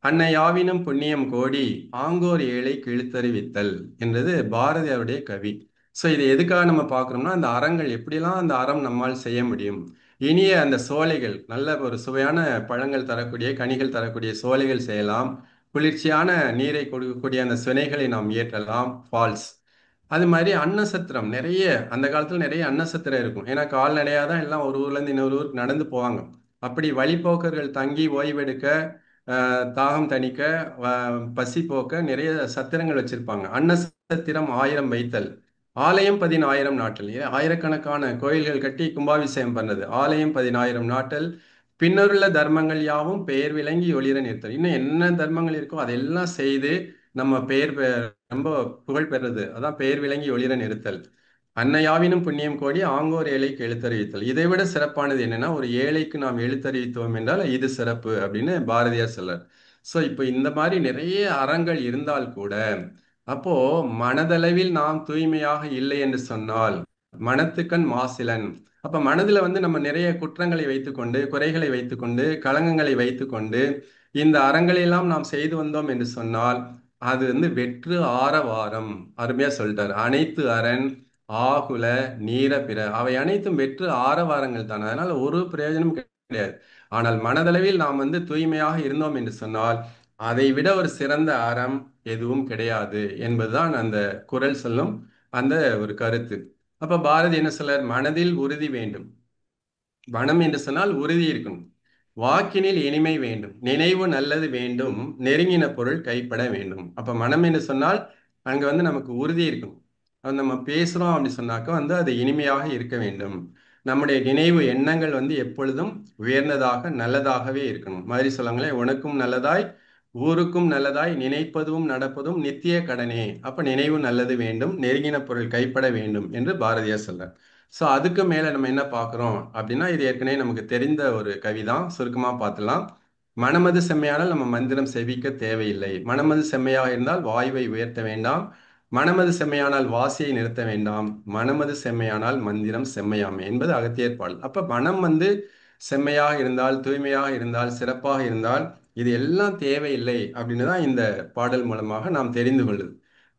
அன்னை யாவினும் புண்ணியம் கோடி ஆங்கோர் ஏழை கிழித்தறிவித்தல் என்றது பாரதியாருடைய கவி. ஸோ இது எதுக்காக நம்ம பார்க்குறோம்னா அந்த அறங்கள் எப்படிலாம் அந்த அறம் நம்மால் செய்ய முடியும். இனிய அந்த சோலைகள் நல்ல ஒரு சுவையான பழங்கள் தரக்கூடிய கனிகள் தரக்கூடிய சோலைகள் செய்யலாம். குளிர்ச்சியான நீரை கொடுக்கக்கூடிய அந்த சுனைகளை நாம் ஏற்றலாம், ஃபால்ஸ். அது மாதிரி அன்னசத்திரம் நிறைய அந்த காலத்துல நிறைய அன்னசத்திரம் இருக்கும். ஏன்னா கால்நடையாக தான் எல்லாம் ஒரு ஊர்ல இருந்து இன்னொரு ஊருக்கு நடந்து போவாங்க. அப்படி வழிப்போக்கர்கள் தங்கி ஓய்வெடுக்க, தாகம் தணிக்க, பசி போக்க நிறைய சத்திரங்கள் வச்சிருப்பாங்க. அன்னசத்திரம் 1000 வைத்தல், ஆலயம் 10,000 நாட்டல். ஆயிரக்கணக்கான கோயில்கள் கட்டி கும்பாபிஷேகம் பண்ணது. ஆலயம் 10,000 நாட்டல் பின்னருள்ள தர்மங்கள் யாவும் பெயர் விளங்கி ஒளிர நிறுத்தல். இன்னும் என்ன தர்மங்கள் இருக்கோ அதெல்லாம் செய்து நம்ம ரொம்ப புகழ் பெறுறது. அதான் பெயர் விளங்கி ஒளிர நிறுத்தல். அன்னையாவினும் புண்ணியம் கோடி ஆங்கோர் ஏழைக்கு எழுத்தறிவித்தல். இதை விட சிறப்பானது என்னன்னா ஒரு ஏழைக்கு நாம் எழுத்தறிவித்தோம் என்றால் இது சிறப்பு அப்படின்னு பாரதியார் சொல்றார். ஸோ இப்போ இந்த மாதிரி நிறைய அறங்கள் இருந்தால் கூட அப்போ மனதளவில் நாம் தூய்மையாக இல்லை என்று சொன்னால் மனத்துக்கண் மாசிலன். அப்ப மனதுல நம்ம நிறைய குற்றங்களை வைத்துக்கொண்டு குறைகளை வைத்துக்கொண்டு களங்கங்களை வைத்துக்கொண்டு இந்த அறங்களை எல்லாம் நாம் செய்து வந்தோம் என்று சொன்னால் அது வெற்று ஆரவாரம். அருமையா சொல்லிட்டார். அனைத்து அரண் ஆகுல நீர பிற அவை அனைத்தும் வெற்று ஆரவாரங்கள் தான். அதனால ஒரு பிரயோஜனம் கிடையாது. ஆனால் மனதளவில் நாம் தூய்மையாக இருந்தோம் என்று சொன்னால் அதை விட ஒரு சிறந்த அறம் எதுவும் கிடையாது என்பதுதான் அந்த குறள் சொல்லும் அந்த ஒரு கருத்து. அப்ப பாரதி என்ன சொல்றார்? மனதில் உறுதி வேண்டும். வனம் என்று சொன்னால் உறுதி இருக்கணும். வாக்கினில் இனிமை வேண்டும், நினைவு நல்லது வேண்டும், நெருங்கின பொருள் கைப்பட வேண்டும். அப்ப மனம் என்று சொன்னால் அங்க நமக்கு உறுதி இருக்கணும். அது நம்ம பேசுறோம் அப்படி சொன்னாக்க அது இனிமையாக இருக்க வேண்டும். நம்முடைய நினைவு எண்ணங்கள் எப்பொழுதும் உயர்ந்ததாக நல்லதாகவே இருக்கணும். மாதிரி சொல்லுங்களேன், உனக்கும் நல்லதாய் ஊருக்கும் நல்லதாய் நினைப்பதும் நடப்பதும் நித்திய கடனே. அப்ப நினைவு நல்லது வேண்டும், நெருங்கின பொருள் கைப்பட வேண்டும் என்று பாரதியார் சொல்றார். ஸோ அதுக்கு மேல நம்ம என்ன பார்க்குறோம் அப்படின்னா இது ஏற்கனவே நமக்கு தெரிந்த ஒரு கவிதான். சுருக்கமா பார்த்துலாம். மனமது செம்மையானால் நம்ம மந்திரம் செவிக்க தேவையில்லை. மனமது செம்மையாக இருந்தால் வாயுவை உயர்த்த வேண்டாம். மனமது செம்மையானால் வாசியை நிறுத்த வேண்டாம். மனமது செம்மையானால் மந்திரம் செம்மையாமே என்பது அகத்தியர் பாடல். அப்ப மனம் செம்மையாக இருந்தால், தூய்மையாக இருந்தால், சிறப்பாக இருந்தால் இது எல்லாம் தேவையில்லை அப்படின்னு தான் இந்த பாடல் மூலமாக நாம் தெரிந்து கொள்ளுது.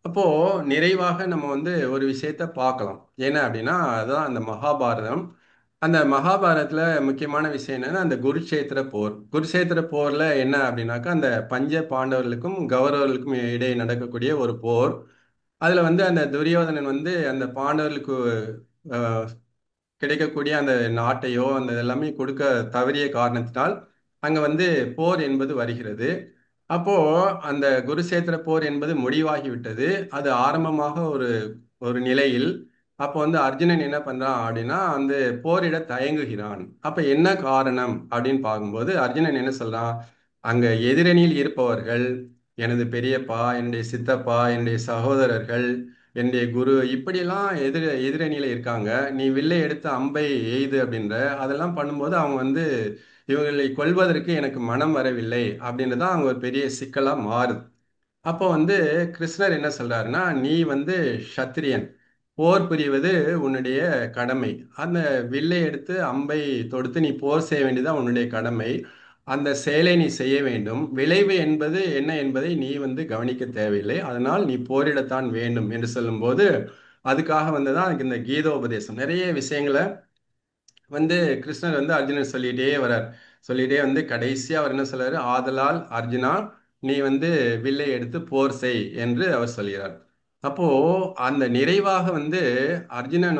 அப்போ நிறைவாக நம்ம ஒரு விஷயத்த பார்க்கலாம். என்ன அப்படின்னா அதுதான் அந்த மகாபாரதம். அந்த மகாபாரதத்துல முக்கியமான விஷயம் என்னன்னா அந்த குருட்சேத்திர போர். குருட்சேத்திர போர்ல என்ன அப்படின்னாக்கா அந்த பஞ்ச பாண்டவர்களுக்கும் கௌரவர்களுக்கும் இடையே நடக்கக்கூடிய ஒரு போர். அதுல அந்த துரியோதனன் அந்த பாண்டவர்களுக்கு அஹ், கிடைக்கக்கூடிய அந்த நாட்டையோ அந்த எல்லாமே கொடுக்க தவறிய காரணத்தினால் அங்க போர் என்பது வருகிறது. அப்போ அந்த குருசேத்திர போர் என்பது முடிவாகி விட்டது. அது ஆரம்பமாக ஒரு ஒரு நிலையில் அப்போ அர்ஜுனன் என்ன பண்றான் அப்படின்னா போரிட தயங்குகிறான். அப்ப என்ன காரணம் அப்படின்னு பார்க்கும்போது அர்ஜுனன் என்ன சொல்றான்? அங்க எதிரணியில் இருப்பவர்கள் எனது பெரியப்பா, என்னுடைய சித்தப்பா, என்னுடைய சகோதரர்கள், என்னுடைய குரு இப்படியெல்லாம் எதிரணியில இருக்காங்க. நீ வில்லை எடுத்து அம்பை எய்து அப்படின்ற அதெல்லாம் பண்ணும்போது அவங்க இவங்களை கொல்வதற்கு எனக்கு மனம் வரவில்லை அப்படின்றதான் அவங்க ஒரு பெரிய சிக்கலா மாறுது. அப்போ கிருஷ்ணர் என்ன சொல்றாருன்னா நீ சத்திரியன், போர் புரிவது உன்னுடைய கடமை. அந்த வில்லை எடுத்து அம்பை தொடுத்து நீ போர் செய்ய வேண்டியதான் உன்னுடைய கடமை. அந்த செயலை நீ செய்ய வேண்டும். விளைவு என்பது என்ன என்பதை நீ கவனிக்க தேவையில்லை. அதனால் நீ போரிடத்தான் வேண்டும் என்று சொல்லும்போது அதுக்காக தான் எனக்கு இந்த கீதோபதேசம் நிறைய விஷயங்களை கிருஷ்ணர் அர்ஜுனன் சொல்லிட்டே வர்றார். சொல்லிட்டே கடைசியா அவர் என்ன சொல்றாரு? ஆதலால் அர்ஜுனா நீ வில்லை எடுத்து போர் செய் என்று அவர் சொல்கிறார். அப்போ அந்த நிறைவாக அர்ஜுனன்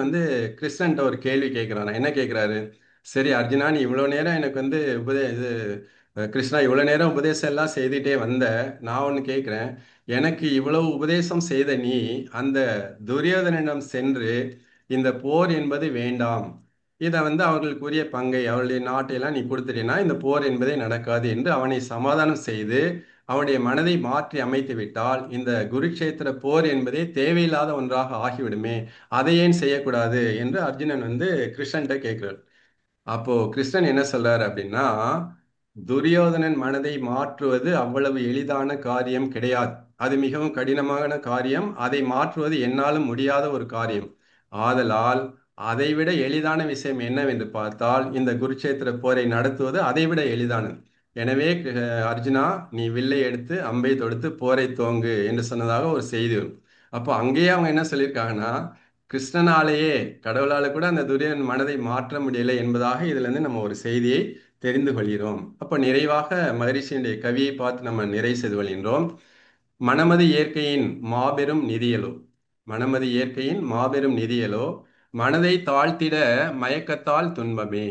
கிருஷ்ணன்ட்ட ஒரு கேள்வி கேட்கிறான். என்ன கேட்கிறாரு? சரி அர்ஜுனா, நீ இவ்வளவு நேரம் எனக்கு கிருஷ்ணா இவ்வளவு நேரம் உபதேசம் எல்லாம் செய்துட்டே வந்த. நான் ஒன்னு கேட்கிறேன். எனக்கு இவ்வளவு உபதேசம் செய்த நீ அந்த துரியோதனிடம் சென்று இந்த போர் என்பது வேண்டாம், இதை அவர்களுக்குரிய பங்கை அவருடைய நாட்டையெல்லாம் நீ கொடுத்துட்டீன்னா இந்த போர் என்பதே நடக்காது என்று அவனை சமாதானம் செய்து அவனுடைய மனதை மாற்றி அமைத்து விட்டால் இந்த குருட்சேத்திர போர் என்பதே தேவையில்லாத ஒன்றாக ஆகிவிடுமே, அதை ஏன் செய்யக்கூடாது என்று அர்ஜுனன் கிருஷ்ணன்ட்ட கேட்கிறார். அப்போ கிருஷ்ணன் என்ன சொல்றாரு அப்படின்னா துரியோதனன் மனதை மாற்றுவது அவ்வளவு எளிதான காரியம் கிடையாது. அது மிகவும் கடினமான காரியம். அதை மாற்றுவது என்னாலும் முடியாத ஒரு காரியம். ஆதலால் அதைவிட எளிதான விஷயம் என்னவென்று பார்த்தால் இந்த குருட்சேத்திர போரை நடத்துவது அதைவிட எளிதானது. எனவே அர்ஜுனா, நீ வில்லை எடுத்து அம்பை தொடுத்து போரை துவங்கு என்று சொன்னதாக ஒரு செய்தி வரும். அப்போ அங்கேயே அவங்க என்ன சொல்லியிருக்காங்கன்னா, கிருஷ்ணனாலேயே கடவுளால கூட அந்த துரியன் மனதை மாற்ற முடியலை என்பதாக இதுல இருந்து நம்ம ஒரு செய்தியை தெரிந்து கொள்கிறோம். அப்போ நிறைவாக மகரிஷியுடைய கவியை பார்த்து நம்ம நிறைவு செய்து கொள்கின்றோம். மனமது இயற்கையின் மாபெரும் நிதியலோ, மனமது இயற்கையின் மாபெரும் நிதியலோ, மனதை தாழ்த்திட மயக்கத்தால் துன்பமே.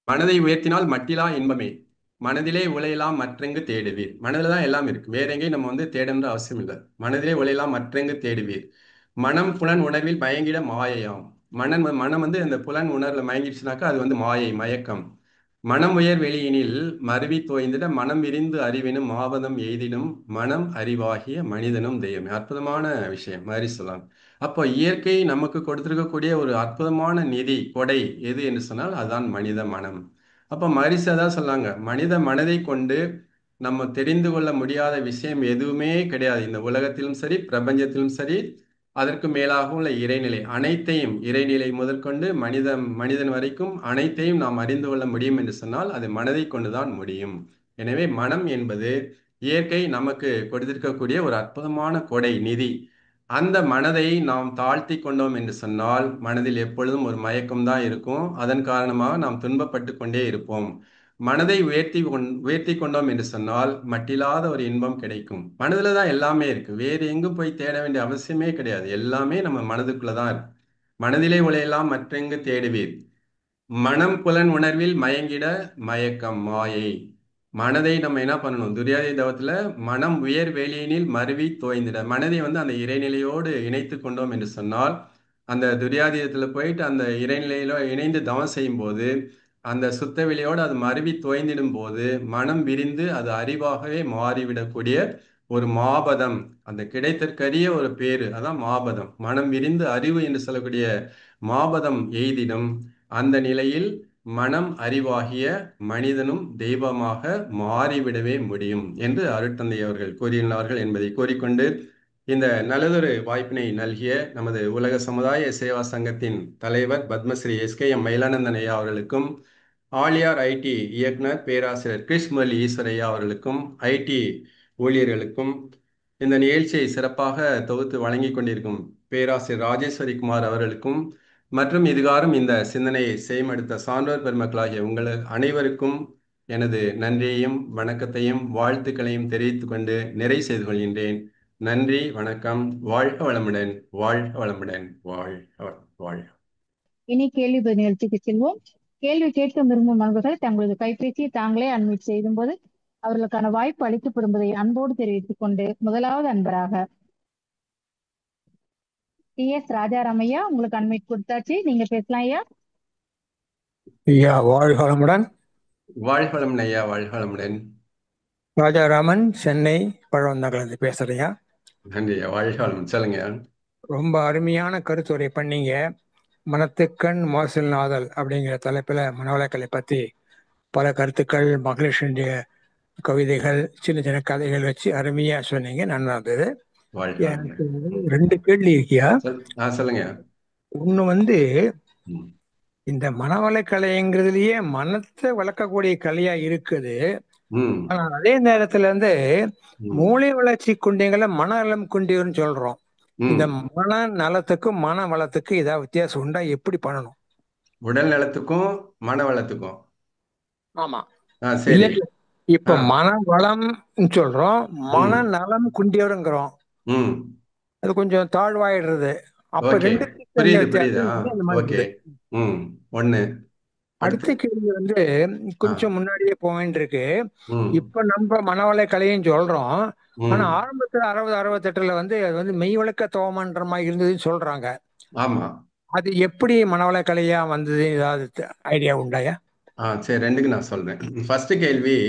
மனதை உயர்த்தினால் மட்டிலா இன்பமே. மனதிலே உலையெல்லாம் மற்றெங்கு தேடுவீர். மனதில் தான் எல்லாம் இருக்கு, வேற எங்கேயும் நம்ம தேடன்ற அவசியம் இல்லை. மனதிலே உலையெல்லாம் மற்றெங்கு தேடுவீர். மனம் புலன் உணர்வில் மயங்கிட மாயையாம். மனம் அந்த புலன் உணர்வுல மயங்கிடுச்சுனாக்கா அது மாயை, மயக்கம். மனம் உயர் வெளியினில் மருவி தோய்ந்திட மனம் விரிந்து அறிவினும் மாபதம் எய்தினும் மனம் அறிவாகிய மனிதனும் தெய்வமே. அற்புதமான விஷயம் மாதிரி சொல்லலாம். அப்போ இயற்கை நமக்கு கொடுத்திருக்கக்கூடிய ஒரு அற்புதமான நிதி கொடை எது என்று சொன்னால் அதுதான் மனித மனம். அப்போ மரிசு அதான் சொன்னாங்க, மனித மனதை கொண்டு நம்ம தெரிந்து கொள்ள முடியாத விஷயம் எதுவுமே கிடையாது. இந்த உலகத்திலும் சரி, பிரபஞ்சத்திலும் சரி, அதற்கு மேலாக உள்ள இறைநிலை அனைத்தையும், இறைநிலை முதற்கொண்டு மனிதன் வரைக்கும் அனைத்தையும் நாம் அறிந்து கொள்ள முடியும் என்று சொன்னால் அது மனதை கொண்டுதான் முடியும். எனவே மனம் என்பது இயற்கை நமக்கு கொடுத்திருக்கக்கூடிய ஒரு அற்புதமான கொடை, நிதி. அந்த மனதை நாம் தாழ்த்தி கொண்டோம் என்று சொன்னால் மனதில் எப்பொழுதும் ஒரு மயக்கம் தான் இருக்கும். அதன் காரணமாக நாம் துன்பப்பட்டு கொண்டே இருப்போம். மனதை உயர்த்தி கொண்டோம் என்று சொன்னால் மட்டில்லாத ஒரு இன்பம் கிடைக்கும். மனதில் தான் எல்லாமே இருக்கு, வேறு எங்கும் போய் தேட வேண்டிய அவசியமே கிடையாது. எல்லாமே நம்ம மனதுக்குள்ள தான் இருக்கு. மனதிலே உலையெல்லாம் மற்றெங்கு தேடுவீர். மனம் புலன் உணர்வில் மயங்கிட மயக்கம் மாயை. மனதை நம்ம என்ன பண்ணணும், துரியாதை தவத்துல மனம் உயர் வெளியினில் மருவி தோய்ந்திட, மனதை அந்த இறைநிலையோடு இணைத்து கொண்டோம் என்று சொன்னால், அந்த துரியாதீதத்துல போயிட்டு அந்த இறைநிலையில இணைந்து தவம் செய்யும் போது அந்த சுத்த வெளியோடு அது மருவி தோய்ந்திடும் போது மனம் விரிந்து அது அறிவாகவே மாறிவிடக்கூடிய ஒரு மாபதம், அந்த கிடைத்தற்கரிய ஒரு பேரு, அதான் மாபதம். மனம் விரிந்து அறிவு என்று சொல்லக்கூடிய மாபதம் எய்திடும் அந்த நிலையில் மனம் அறிவாகிய மனிதனும் தெய்வமாக மாறிவிடவே முடியும் என்று அருட்தந்தை அவர்கள் கூறியுள்ளார்கள் என்பதை கூறிக்கொண்டு, இந்த நல்லதொரு வாய்ப்பினை நல்கிய நமது உலக சமுதாய சேவா சங்கத்தின் தலைவர் பத்மஸ்ரீ எஸ்கேஎம் மயிலானந்தன் ஐயா அவர்களுக்கும், ஆழியார் ஐடி இயக்குனர் பேராசிரியர் கிருஷ்ணமலி ஈஸ்வரையா அவர்களுக்கும், ஐடி ஊழியர்களுக்கும், இந்த நிகழ்ச்சியை சிறப்பாக தொகுத்து வழங்கி கொண்டிருக்கும் பேராசிரியர் ராஜேஸ்வரி குமார் அவர்களுக்கும், மற்றும் இதுகாரும் இந்த சிந்தனையை செய்மெடுத்த சான்றோர் பெருமக்களாகிய உங்கள் அனைவருக்கும் எனது நன்றியையும் வணக்கத்தையும் வாழ்த்துக்களையும் தெரிவித்துக் கொண்டு நிறைவு செய்து கொள்கின்றேன். நன்றி, வணக்கம். வாழ்க வளமுடன், வாழ்க வளமுடன், வாழ்க. இனி கேள்வி பதில் நிகழ்ச்சிக்கு செல்வோம். கேள்வி கேட்க விரும்பும் நண்பர்கள் தங்களது கைபேசியை தாங்களே அன்மியூட் செய்யும் போது அவர்களுக்கான வாய்ப்பு அளிக்கப்படுவதை அன்போடு தெரிவித்துக் கொண்டு முதலாவது அன்பராக டி.எஸ். ராஜாராமையா, உங்களுக்கு அன்மியூட் கொடுத்தாச்சு, நீங்க பேசலாம் ஐயா. ஐயா வாழ்க வளமுடன். வாழ்க வளமுடன் ஐயா, வாழ்க வளமுடன். ராஜாராமன், சென்னை பழவந்தாங்கலேருந்து பேசுறியா. நன்றி ஐயா, வாழ்க வளமுடன். சொல்லுங்க. ரொம்ப அருமையான கருத்துரை பண்ணீங்க. மனத்துக்கண் மோசல் நாதல் அப்படிங்கிற தலைப்பில் மனவளக்கலை பற்றி பல கருத்துக்கள், மகளிஷனுடைய கவிதைகள், சின்ன சின்ன கதைகள் வச்சு அருமையாக சொன்னீங்க, நல்லா இருந்தது. எனக்கு 2 கேள்வி இருக்கியா. சொல்லுங்க. ஒன்று இந்த மனவளக்கலைங்கிறதுலயே மனத்தை வளர்க்கக்கூடிய கலையா இருக்குது. ஆனா அதே நேரத்துல மூளை வளர்ச்சி குண்டியங்களை மனநலம் குண்டியர்னு சொல்றோம். இந்த மன நலத்துக்கும் மன வளத்துக்கும் ஏதாவது வித்தியாசம் உண்டா? எப்படி பண்ணணும்? உடல் நலத்துக்கும் மன வளத்துக்கும்? ஆமா. இல்ல, இப்ப மன வளம் சொல்றோம், மன நலம் குண்டியவருங்கிறோம். அது கொஞ்சம் தாழ்வாயிடுறது. அப்ப ரெண்டு அடுத்த கேள்வி கொஞ்சம் முன்னாடியே பாயிண்ட் இருக்கு. இப்ப நம்ம மனவள கலையும் சொல்றோம். ஆனா ஆரம்பத்துல 60-68ல அது மெய் வழக்க தோமன்ற மாதிரி இருந்ததுன்னு சொல்றாங்க. ஆமா. அது எப்படி மனவள கலையா வந்தது, ஏதாவது ஐடியா உண்டாயா? சரி, ரெண்டுக்கு நான் சொல்றேன். ஃபர்ஸ்ட் கேள்வி,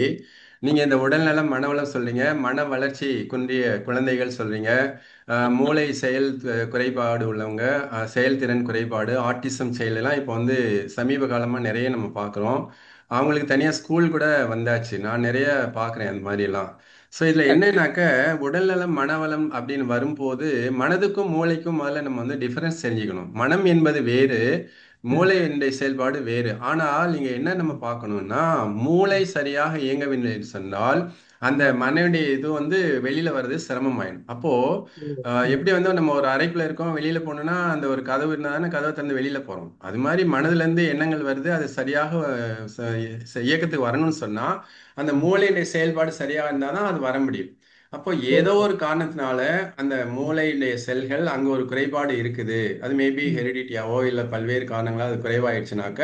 நீங்க இந்த உடல்நலம் மனவளம் சொல்றீங்க, மன வளர்ச்சி குன்றிய குழந்தைகள் சொல்றீங்க, மூளை செயல் குறைபாடு உள்ளவங்க, செயல்திறன் குறைபாடு, ஆட்டிசம் செயல் எல்லாம் இப்போ சமீப காலமா நிறைய நம்ம பார்க்குறோம். அவங்களுக்கு தனியாக ஸ்கூல் கூட வந்தாச்சு. நான் நிறைய பார்க்குறேன் அந்த மாதிரி எல்லாம். ஸோ இதுல என்னன்னாக்க உடல்நலம் மனவளம் அப்படின்னு வரும்போது மனதுக்கும் மூளைக்கும் முதல்ல நம்ம வந்து டிஃபரன்ஸ் தெரிஞ்சுக்கணும். மனம் என்பது வேறு, மூளை என்ற செயல்பாடு வேறு. ஆனால் நீங்க என்ன நம்ம பார்க்கணும்னா, மூளை சரியாக இயங்கவில்லை என்று சொன்னால் அந்த மனனுடைய இது வந்து வெளியில வர்றது சிரமமாயிடும். அப்போ எப்படி வந்து நம்ம ஒரு அறைக்குள்ள இருக்கோம், வெளியில போனோம்னா அந்த ஒரு கதவு இருந்தா தானே கதவை திறந்து வெளியில போறோம். அது மாதிரி மனதுல இருந்து எண்ணங்கள் வருது, அது சரியாக இயக்கத்துக்கு வரணும்னு சொன்னா அந்த மூளையினுடைய செயல்பாடு சரியா இருந்தாதான் அது வர முடியும். அப்போ ஏதோ ஒரு காரணத்தினால அந்த மூளையினுடைய செல்கள் அங்க ஒரு குறைபாடு இருக்குது. அது மேபி ஹெரிடிட்டியாவோ இல்ல பல்வேறு காரணங்களால் அது குறைவாயிடுச்சுனாக்க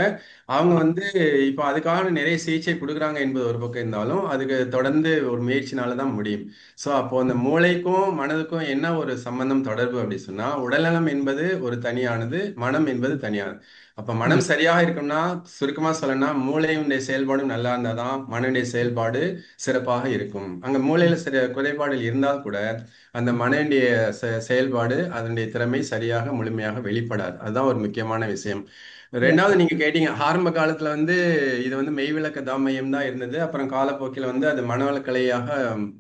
அவங்க வந்து இப்போ அதுக்கான நிறைய சிகிச்சை கொடுக்குறாங்க என்பது ஒரு பக்கம் இருந்தாலும் அதுக்கு தொடர்ந்து ஒரு முயற்சினால தான் முடியும். ஸோ அப்போ அந்த மூளைக்கும் மனதுக்கும் என்ன ஒரு சம்பந்தம் தொடர்பு அப்படி சொன்னா உடல்நலம் என்பது ஒரு தனியானது, மனம் என்பது தனியானது. அப்ப மனம் சரியாக இருக்கும்னா சுருக்கமா சொல்லணும்னா மூளையுடைய செயல்பாடும் நல்லா இருந்தாதான் மனனுடைய செயல்பாடு சிறப்பாக இருக்கும். அங்க மூளையில சில குறைபாடுகள் இருந்தால் கூட அந்த மனனுடைய செயல்பாடு அதனுடைய திறமை சரியாக முழுமையாக வெளிப்படாது. அதுதான் ஒரு முக்கியமான விஷயம். ரெண்டாவது நீங்க கேட்டீங்க ஆரம்ப காலத்துல வந்து இது வந்து மெய்விளக்க தாமயம் தான் இருந்தது. அப்புறம் காலப்போக்கில் வந்து அது மனவளக்கலையாக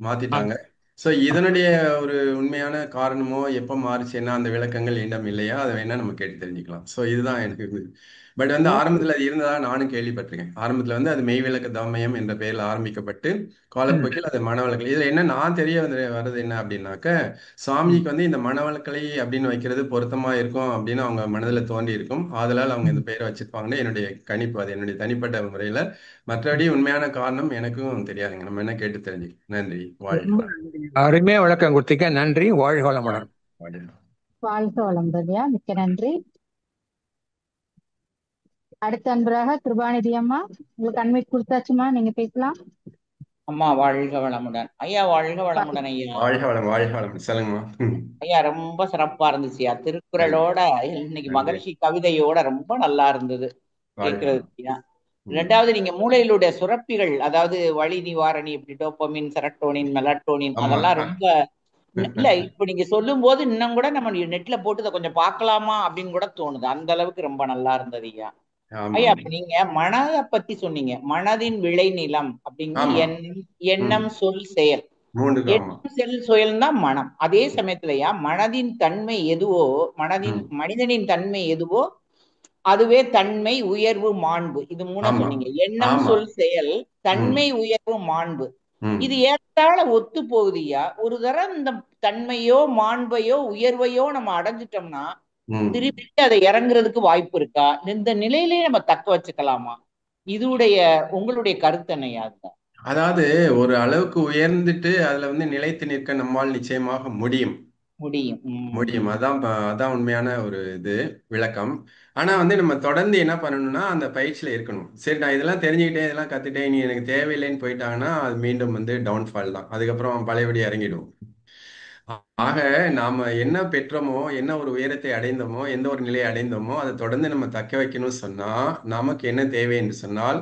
மாத்திட்டாங்க. ஸோ இதனுடைய ஒரு உண்மையான காரணமோ எப்போ மாறுச்சுன்னா அந்த விளக்கங்கள் என்னிடம் இல்லையா அதை வேணா நம்ம கேட்டு தெரிஞ்சுக்கலாம். ஸோ இதுதான் எனக்கு இருந்தது. பட் வந்து ஆரம்பத்தில் அது இருந்ததா நானும் கேள்விப்பட்டிருக்கேன். ஆரம்பத்தில் வந்து அது மெய்விளக்க தாமயம் என்ற பெயரில் ஆரம்பிக்கப்பட்டு காலப்போக்கில் அது மனவளக்கலை. இதுல என்ன நான் தெரிய வர்றது என்ன அப்படின்னாக்க சுவாமிஜிக்கு வந்து இந்த மனவளக்கலை அப்படின்னு வைக்கிறது பொருத்தமா இருக்கும் அப்படின்னு அவங்க மனதில் தோன்றி இருக்கும். ஆதலால் அவங்க இந்த பெயரை வச்சிருப்பாங்கன்னு என்னுடைய கணிப்பு. அது என்னுடைய தனிப்பட்ட முறையில. மற்றபடி உண்மையான காரணம் எனக்கும் தெரியாதுங்க. நம்ம என்ன கேட்டு தெரிஞ்சுக்கலாம். நன்றி. வாழ்க. அருமையா விளக்கம் கொடுத்தீங்க. நன்றி. வாழ்க வளமுடன். வாழ்க வளம்பதியா, மிக்க நன்றி. அடுத்த அன்பராக கிருபாநிதி அம்மா, உங்களுக்கு அண்மைக்கு கொடுத்தாச்சுமா, நீங்க பேசலாம். அம்மா வாழ்க வளமுடன். ஐயா வாழ்க வளமுடன். ஐயா வாழ்க வளம், வாழ்க வளம். சொல்லுங்கம்மா. ஐயா ரொம்ப சிறப்பா இருந்துச்சுயா. திருக்குறளோட இன்னைக்கு மகரிஷி கவிதையோட ரொம்ப நல்லா இருந்தது கேட்கறதுக்கு. ரெண்டாவது நீங்க மூளையிலுடைய சுரப்பிகள், அதாவது வலி நிவாரணி, இப்படி டோப்பமின், செரட்டோனின், மெலட்டோனின், அதெல்லாம் ரொம்ப இல்ல இப்ப நீங்க சொல்லும் போது இன்னும் கூட நம்ம நெட்ல போட்டு இதை கொஞ்சம் பார்க்கலாமா அப்படின்னு கூட தோணுது. அந்த அளவுக்கு ரொம்ப நல்லா இருந்தது ஐயா. ஐயா நீங்க மனதை பத்தி சொன்னீங்க, மனதின் விளைநிலம் அப்படிங்கிற எண்ணம் சொல் செயல். எண்ணம் செயல் தான் மனம். அதே சமயத்துலயா மனதின் தன்மை எதுவோ, மனிதனின் தன்மை எதுவோ அதுவே தன்மை, உயர்வு, மாண்பு. இது மூணு சொன்னீங்க. எண்ணம் சொல் செயல், தன்மை, உயர்வு, மாண்பு. இது ஏற்றால ஒத்து போகுதுயா. ஒரு தரம் இந்த தன்மையோ மாண்பையோ உயர்வையோ நம்ம அடைஞ்சிட்டோம்னா திருப்பி அதை இறங்குறதுக்கு வாய்ப்பு இருக்கா? இந்த நிலையிலேயே நம்ம தக்க வச்சுக்கலாமா? இதுடைய உங்களுடைய கருத்து என்னையா? அதாவது ஒரு அளவுக்கு உயர்ந்துட்டு அதுல வந்து நிலைத்து நிற்க நம்மால் நிச்சயமாக முடியும். முடியும். அதான் உண்மையான ஒரு இது விளக்கம். ஆனா வந்து நம்ம தொடர்ந்து என்ன பண்ணணும்னா அந்த பயிற்சியில இருக்கணும். சரி நான் இதெல்லாம் தெரிஞ்சுக்கிட்டேன், இதெல்லாம் கத்துட்டேன், நீ எனக்கு தேவையில்லைன்னு போயிட்டாங்கன்னா அது மீண்டும் வந்து டவுன்ஃபால் தான். அதுக்கப்புறம் பழையபடி இறங்கிடும். ஆக நாம என்ன பெற்றோமோ, என்ன ஒரு உயரத்தை அடைந்தோமோ, எந்த ஒரு நிலையை அடைந்தோமோ அதை தொடர்ந்து நம்ம தக்க வைக்கணும்னு சொன்னா நமக்கு என்ன தேவை என்று சொன்னால்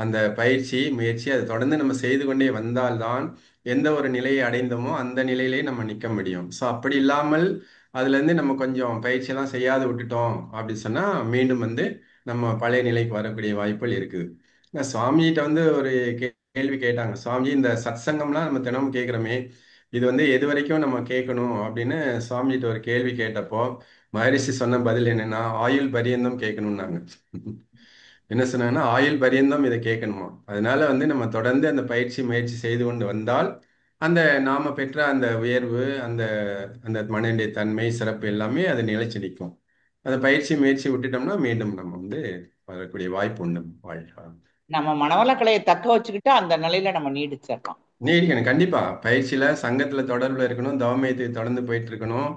அந்த பயிற்சி முயற்சி அதை தொடர்ந்து நம்ம செய்து கொண்டே வந்தால்தான் எந்த ஒரு நிலையை அடைந்தோமோ அந்த நிலையிலே நம்ம நிற்க முடியும். ஸோ அப்படி இல்லாமல் அதுல இருந்து நம்ம கொஞ்சம் பயிற்சியெல்லாம் செய்யாது விட்டுட்டோம் அப்படி சொன்னா மீண்டும் வந்து நம்ம பழைய நிலைக்கு வரக்கூடிய வாய்ப்புகள் இருக்குது. சுவாமிகிட்ட வந்து ஒரு கேள்வி கேட்டாங்க. சுவாமி இந்த சத்சங்கம்லாம் நம்ம தினமும் கேட்குறோமே, இது வந்து எது வரைக்கும் நம்ம கேட்கணும் அப்படின்னு சுவாமிகிட்ட ஒரு கேள்வி கேட்டப்போ மகரிஷி சொன்ன பதில் என்னன்னா ஆயுள் பரியந்தம் கேட்கணும்னாங்க. என்ன சொன்னாங்கன்னா ஆயுள் பரியந்தம் இதை கேட்கணுமா. அதனால வந்து நம்ம தொடர்ந்து அந்த பயிற்சி முயற்சி செய்து கொண்டு வந்தால் அந்த நாம பெற்ற அந்த உயர்வு, அந்த அந்த மனநிலை தன்மை சிறப்பு எல்லாமே அது நிலைச்சு நிற்கும். அந்த பயிற்சி முயற்சி விட்டுட்டோம்னா மீண்டும் நம்ம வந்து வரக்கூடிய வாய்ப்பு உண்டு. வாழ்க்கை நம்ம மனவளக்கலையை தக்க வச்சுக்கிட்டு அந்த நிலையில நம்ம நீடிச்சிடலாம். நீடிக்கணும் கண்டிப்பா. பயிற்சியில சங்கத்துல தொடர்புல இருக்கணும், தவமயத்துக்கு தொடர்ந்து போயிட்டு இருக்கணும்,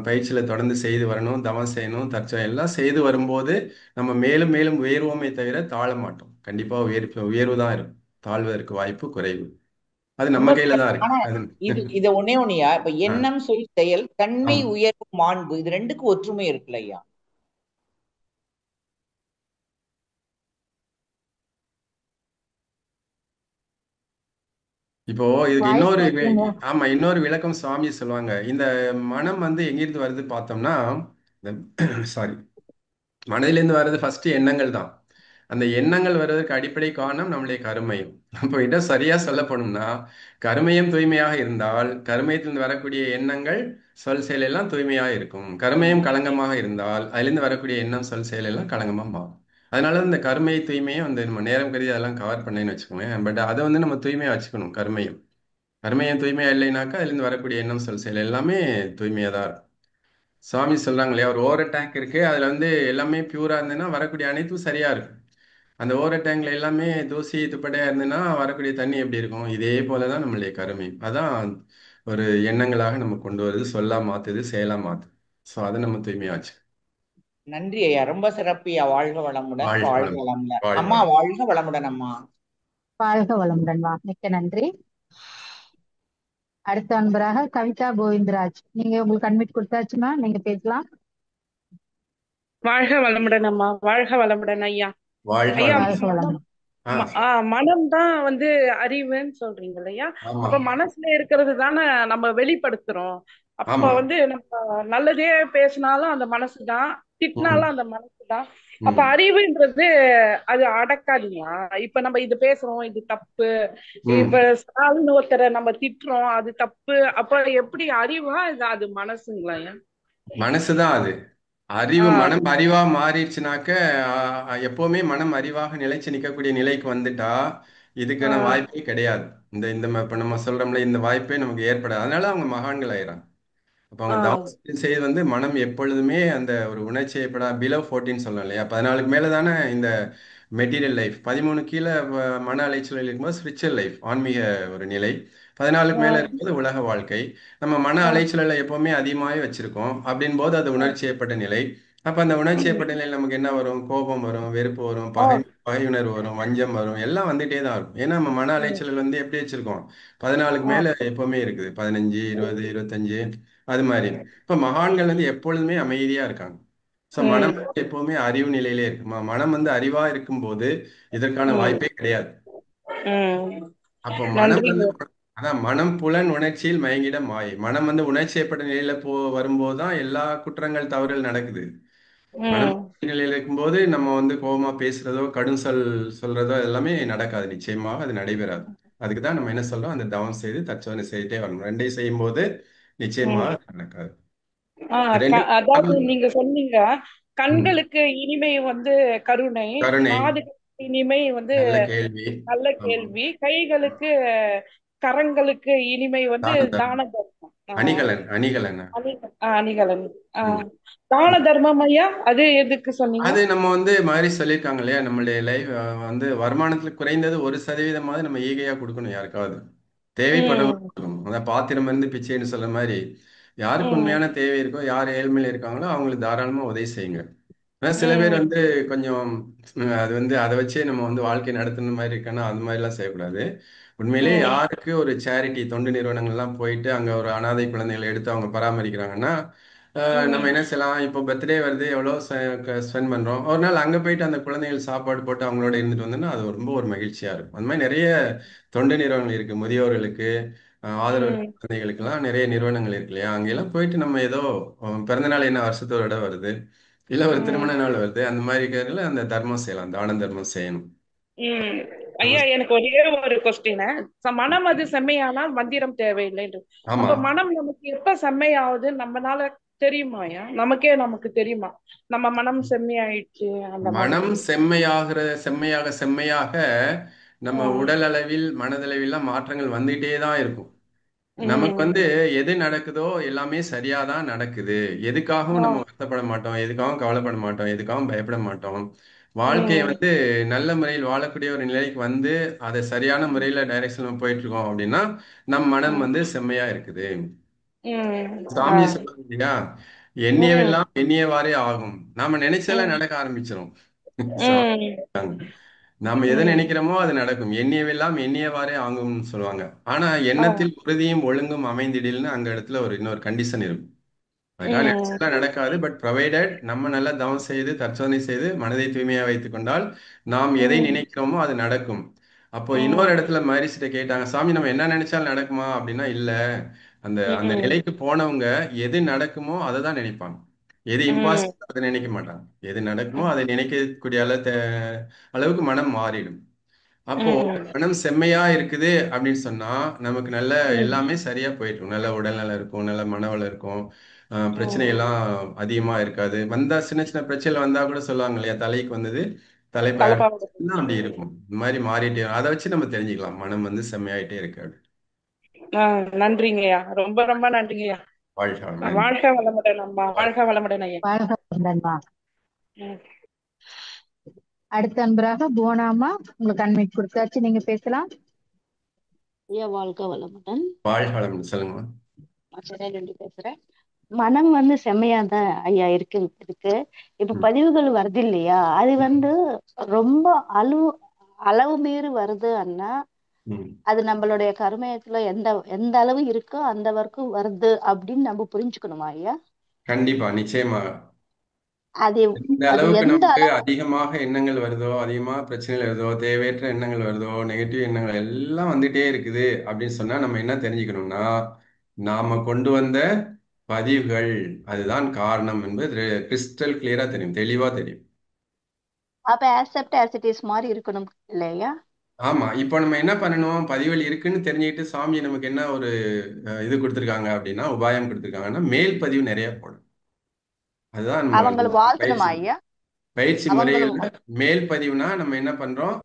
பயிற்சியில தொடர்ந்து செய்து வரணும், தவம் செய்யணும், தற்சம் எல்லாம் செய்து வரும்போது நம்ம மேலும் மேலும் உயர்வோமே தவிர தாழ மாட்டோம். கண்டிப்பா உயர்வு தான் இருக்கும். தாழ்வதற்கு வாய்ப்பு குறைவு. அது நம்ம கையில தான் இருக்கு. இது ஒன்னே ஒண்ணுயா. இப்ப எண்ணம் சொல் செயல், தன்மை, உயர்வு, மாண்பு, இது ரெண்டுக்கும் ஒற்றுமை இருக்குல்ல ஐயா? இப்போ இதுக்கு இன்னொரு விளக்கம் சுவாமி சொல்லுவாங்க. இந்த மனம் வந்து எங்கிருந்து வருது பார்த்தோம்னா சாரி மனதிலிருந்து வர்றது ஃபர்ஸ்ட் எண்ணங்கள் தான். அந்த எண்ணங்கள் வருவதற்கு அடிப்படை காரணம் நம்முடைய கருமையம். அப்போ இடம் சரியா சொல்ல போனோம்னா, கருமையம் தூய்மையாக இருந்தால் கருமையத்திலிருந்து வரக்கூடிய எண்ணங்கள் சொல் செயல் எல்லாம் தூய்மையாக இருக்கும். கருமையம் களங்கமாக இருந்தால் அதிலிருந்து வரக்கூடிய எண்ணம் சொல் செயல் எல்லாம் களங்கமா மாறும். அதனால இந்த கருமை தூய்மையை வந்து நம்ம நேரம் கருதி அதெல்லாம் கவர் பண்ணேன்னு வச்சுக்கோங்களேன். பட் அதை வந்து நம்ம தூய்மையா வச்சுக்கணும். கருமையம் கருமையம் தூய்மையா இல்லைனாக்கா அதிலிருந்து வரக்கூடிய எண்ணம் சொல் செயல் எல்லாமே தூய்மையா தான் இருக்கும். சுவாமி சொல்றாங்க இல்லையா, ஒரு ஓர டேங்க் இருக்கு, அதுல வந்து எல்லாமே பியூரா இருந்ததுன்னா வரக்கூடிய அனைத்தும் சரியா இருக்கும். அந்த ஓர டேங்க்ல எல்லாமே தூசி துப்படையா இருந்ததுன்னா வரக்கூடிய தண்ணி எப்படி இருக்கும்? இதே போலதான் நம்மளுடைய கருமை. அதான் ஒரு எண்ணங்களாக நம்ம கொண்டு வருது, சொல்லா மாத்துது, செயலா மாத்துது. ஸோ அதை நம்ம தூய்மையாச்சு. நன்றி ஐயா, ரொம்ப சிறப்பியா. வாழ்க வளமுடன், வாழ்க வாழ்க வளம், வளமுடன் வாழ்க அம்மா, வளம். வாழ்க வளமுடன் அம்மா. வாழ்க வளமுடன். மிக்க நன்றி. அடுத்த அன்பராக கவிதா கோவிந்தராஜ், நீங்க உங்களுக்கு அட்மிட் கொடுத்தாச்சுமா, நீங்க பேசலாம். வாழ்க வளமுடன் அம்மா, வாழ்க வளமுடன் ஐயா. வாழ்க ஐயா, வளம். வாழ்க வளமுடன். மனம் தான் வந்து அறிவுன்னு சொல்றீங்க இல்லையா? ஆமா அப்ப மனசுல இருக்கிறது தானே நம்ம வெளிப்படுத்துறோம். அப்ப ஆமா. வந்து நம்ம நல்லதே பேசினாலும் அந்த மனசுதான், திட்டினாலும் அந்த மனசுதான். அப்ப ம் அறிவுன்றது அது அடக்காதுங்களா? இப்ப நம்ம இது பேசுறோம், இது தப்பு. ம் இப்ப ஸ்டாலின் ஒருத்தரை நம்ம திட்டுறோம், அது தப்பு. அப்ப எப்படி அறிவா இது அது மனசுங்களா ஐயா? மனசுதான் அது. அறிவு ஆஹ் மனம் அறிவா மாறிடுச்சுனாக்க எப்பவுமே மனம் அறிவாக நிலைச்சு நிற்கக்கூடிய நிலைக்கு வந்துட்டா இதுக்கான ஆஹ் வாய்ப்பே கிடையாது. இப்ப நம்ம சொல்றோம்ல, இந்த வாய்ப்பே நமக்கு ஏற்படாது. அதனால அவங்க மகான்கள் ஆயிடுறாங்க. அப்போ அவங்க ஆஹ் தவம் செய்து வந்து மனம் எப்பொழுதுமே அந்த ஒரு உணர்ச்சி ஏற்படா பிலோ 14 சொல்லலாம் இல்லையா, 14க்கு மேல தானே இந்த மெட்டீரியல் லைஃப். 13 கீழே மன அலைச்சல் இருக்கும்போது ஸ்பிரிச்சுவல் லைஃப், ஆன்மீக ஒரு நிலை. 14க்கு மேல ஆஹ் இருக்கும்போது உலக வாழ்க்கை. நம்ம மன ஆஹ் அலைச்சலை எப்பவுமே அதிகமாகவே வச்சிருக்கோம். அப்படின் போது அது உணர்ச்சி ஏற்பட்ட நிலை. அப்ப அந்த உணர்ச்சி ஏற்பட்ட நிலையில் நமக்கு என்ன வரும்? கோபம் வரும், வெறுப்பு வரும், ஆஹ் பகையுணர்வு வரும், வஞ்சம் வரும், எல்லாம் வந்துட்டே தான் இருக்கும். ஏன்னா நம்ம மன அலைச்சல் வந்து எப்படி வச்சிருக்கோம்? 14க்கு ஆஹ் மேல எப்பவுமே இருக்குது. 15, 20, 25 அது மாதிரி. இப்ப மகான்கள் வந்து எப்பொழுதுமே அமைதியா இருக்காங்க. ஸோ மனம் உம் வந்து எப்பவுமே அறிவு நிலையிலே இருக்கு. மனம் வந்து அறிவா இருக்கும்போது இதற்கான உம் வாய்ப்பே கிடையாது. உம் அப்போ மனம் வந்து நன்றிங்க. அதான் மனம் புலன் உணர்ச்சியில் மயங்கிட மாயை. மனம் வந்து உணர்ச்சி ஏற்பட்ட நிலையில வரும்போது தான் எல்லா குற்றங்கள் தவறுகள் நடக்குது. மனம் உம் நிலையில இருக்கும்போது நம்ம வந்து கோபமா பேசுறதோ கடும் சொல்றதோ எல்லாமே நடக்காது. நிச்சயமாக அது நடைபெறாது. அதுக்கு தான் நம்ம என்ன சொல்றோம்? அந்த தவம் செய்து தற்சோதனை செய்துட்டே வரணும். ரெண்டையும் செய்யும் போது நிச்சயமாக உம் அது நடக்காது. ரெண்டு அதாவது நீங்க சொன்னீங்க, ம், கண்களுக்கு இனிமை வந்து கருணை, கருணை, காதுகளுக்கு இனிமை வந்து நல்ல கேள்வி. நல்ல ஆமா. கேள்வி, கைகளுக்கு கரங்களுக்கு இனிமை வந்து தான தான தர்மம். தர்மம். அணிகலன் அணிகலன். அணிகலன். ம். தான தர்மம் ஐயா, அது எதுக்கு சொன்னீங்க? அது நம்ம வந்து மாதிரி சொல்லியிருக்காங்க இல்லையா, நம்மளுடைய லைஃப் வந்து வருமானத்துல குறைந்தது 1% நம்ம ஈகையா கொடுக்கணும் யாருக்காவது. தேவைப்படுறவங்க உம் கொடுக்கணும். அதான் பாத்திரம் இருந்து பிச்சைன்னு சொல்ற மாதிரி, யாருக்கு உம் உண்மையான தேவை இருக்கோ, யார் ஏழ்மையில இருக்காங்களோ அவங்களுக்கு தாராளமா உதவி செய்யுங்க. ஆனா சில பேர் உம் வந்து கொஞ்சம் அது வந்து அதை வச்சே நம்ம வந்து வாழ்க்கை நடத்துன மாதிரி இருக்கன்னா அது மாதிரிலாம் செய்யக்கூடாது. உண்மையிலே உம் யாருக்கு ஒரு சேரிட்டி தொண்டு நிறுவனங்கள்லாம் போயிட்டு அங்க ஒரு அனாதை குழந்தைகளை எடுத்து அவங்க பராமரிக்கிறாங்கன்னா நம்ம உம் என்ன செய்யலாம்? இப்போ பர்த்டே வருது, எவ்வளோ ஸ்பெண்ட் பண்றோம், ஒரு நாள் அங்க போயிட்டு அந்த குழந்தைகள் சாப்பாடு போட்டு அவங்களோட இருந்துட்டு வந்தோம்னா அது ரொம்ப ஒரு மகிழ்ச்சியா இருக்கும். அந்த மாதிரி நிறைய தொண்டு நிறுவனங்கள் இருக்கு. முதியோர்களுக்கு ஆதரவு உம் குழந்தைகளுக்கெல்லாம் நிறைய நிறுவனங்கள் இருக்கு இல்லையா, அங்கெல்லாம் போயிட்டு நம்ம ஏதோ பிறந்த நாள் என்ன வருஷத்தோட விட வருது, இல்ல ஒரு உம் திருமண நாள் வருது, அந்த மாதிரி இருக்கிறதுல அந்த தர்மம் செய்யலாம், தான தர்மம் செய்யணும். உம் நம்ம ஐயா, எனக்கு ஒரே ஒரு கொஸ்டின். மனம் அது செம்மையானால் மந்திரம் தேவையில்லைன்னு. ஆமா. அப்ப மனம் நமக்கு எப்ப செம்மையாவது நம்மனால தெரியுமா ஐயா? நமக்கு தெரியுமா நம்ம மனம் செம்மையாயிடுச்சு அந்த மாதிரி? மனம் செம்மையாக செம்மையாக நம்ம உடல் அளவில் மனதளவில்லாம் மாற்றங்கள் வந்துட்டே தான் இருக்கும். நமக்கு உம் வந்து எது நடக்குதோ எல்லாமே சரியா தான் நடக்குது. எதுக்காகவும் நம்ம ஆஹ் வருத்தப்பட மாட்டோம், எதுக்காகவும் கவலைப்பட மாட்டோம், எதுக்காகவும் பயப்பட மாட்டோம். வாழ்க்கையை உம் வந்து நல்ல முறையில் வாழக்கூடிய ஒரு நிலைக்கு வந்து அதை சரியான முறையில் டைரக்ஷன்ல போயிட்டு இருக்கோம் அப்படின்னா நம் மனம் உம் வந்து செம்மையா இருக்குது. உம் சாமியை ஆஹ் சொல்லுவாங்க இல்லையா, உம் எண்ணியவெல்லாம் எண்ணியவாறே ஆகும். நாம நினைச்சதெல்லாம் உம் நடக்க ஆரம்பிச்சிரும். உம் நாம எதை உம் நினைக்கிறோமோ அது நடக்கும். எண்ணியவெல்லாம் எண்ணியவாறே ஆகும்னு சொல்லுவாங்க. ஆனா ஆஹ் எண்ணத்தில் உறுதியும் ஒழுங்கும் அமைந்திடில்னு அங்க இடத்துல ஒரு இன்னொரு கண்டிஷன் இருக்கும். அதுக்காக உம் நினைச்சதெல்லாம் நடக்காது. பட் ப்ரொவைடட் நம்ம நல்லா தவம் செய்து தற்சோதனை செய்து மனதை தூய்மையாக வைத்துக் கொண்டால் நாம் எதை உம் நினைக்கிறோமோ அது நடக்கும். அப்போ உம் இன்னொரு இடத்துல மகரிஷிட்ட கேட்டாங்க, சாமி நம்ம என்ன நினைச்சாலும் நடக்குமா அப்படின்னா இல்ல, அந்த அந்த உம் நிலைக்கு போனவங்க எது நடக்குமோ அதை தான் நினைப்பாங்க. எது ம் இம்பாசிபிள் அதை நினைக்க மாட்டாங்க. எது நடக்குமோ அதை நினைக்கக்கூடிய அளவுக்கு மனம் மாறிடும். அப்போ ம் மனம் செம்மையா இருக்குது அப்படின்னு சொன்னா நமக்கு நல்ல ம் எல்லாமே சரியா போயிடும். நல்ல உடல்நலம் இருக்கும், நல்ல மனவளம் இருக்கும், பிரச்சனை ம் எல்லாம் அதிகமா இருக்காது. வந்தா சின்ன சின்ன பிரச்சனை வந்தா கூட சொல்லுவாங்க இல்லையா, தலைக்கு வந்தது தலைப்பாயிரம் தலைப்பாவோட அப்படி இருக்கும். இந்த மாதிரி மாறிட்டே அதை வச்சு நம்ம தெரிஞ்சுக்கலாம் மனம் வந்து செம்மையாயிட்டே இருக்கு அப்படி. நன்றிங்கய்யா, ரொம்ப ரொம்ப நன்றிங்கய்யா. வாழ்க வளமுடன். வாழ்க வளமுடன் அம்மா, வாழ்க வளமுடன் ஐயா. வாழ்க வளமுடன்மா. ம். அடுத்த அன்பராக புவனாமா, உங்களுக்கு அன்மைட் கொடுத்தாச்சு, நீங்க பேசலாம். ஐயா வாழ்க வளமுடன். வாழ்க வளமுடன் சொல்லுங்கம்மா. சென்னையிலிருந்து பேசுறேன். மனம் வந்து செம்மையா தான் ஐயா இருக்கு. இப்ப பதிவுகள் வருது இல்லையா, அது வந்து ரொம்ப அளவு மீறி வருது அண்ணா. அது நம்மளுடைய கர்மயத்துல எந்த அளவு இருக்கோ அந்த வரைக்கும் வருது அப்படின்னு நம்ம புரிஞ்சுக்கணுமா ஐயா? கண்டிப்பா, நிச்சயமா. அது எந்த அது அளவுக்கு எந்த நமக்கு அளவு அதிகமாக எண்ணங்கள் வருதோ, அதிகமா பிரச்சனைகள் வருதோ, தேவையற்ற எண்ணங்கள் வருதோ, நெகட்டிவ் எண்ணங்கள் எல்லாம் வந்துட்டே இருக்குது அப்படின்னு சொன்னா நம்ம என்ன தெரிஞ்சுக்கணும்னா, நாம கொண்டு வந்த பதிவுகள் அதுதான் காரணம் என்பது கிறிஸ்டல் கிளியரா தெரியும், தெளிவா தெரியும். அப்ப ஆக்செப்ட் ஆஸ் இட் இஸ் மாதிரி இருக்கணும் இல்லையா? ஆமா, இப்போ நம்ம என்ன பண்ணணும், பதிவுகள் இருக்குன்னு தெரிஞ்சுக்கிட்டு சாமி நமக்கு என்ன ஒரு இது கொடுத்துருக்காங்க அப்படின்னா, உபாயம் கொடுத்துருக்காங்கன்னா, மேல் பதிவு நிறைய போடும். அதுதான் நம்ம அவங்களை வாழ்த்தணுமா பயிற்சி ஐயா? பயிற்சி அவங்களும் முறைகள்ல மேல் பதிவுனா நம்ம என்ன பண்றோம்,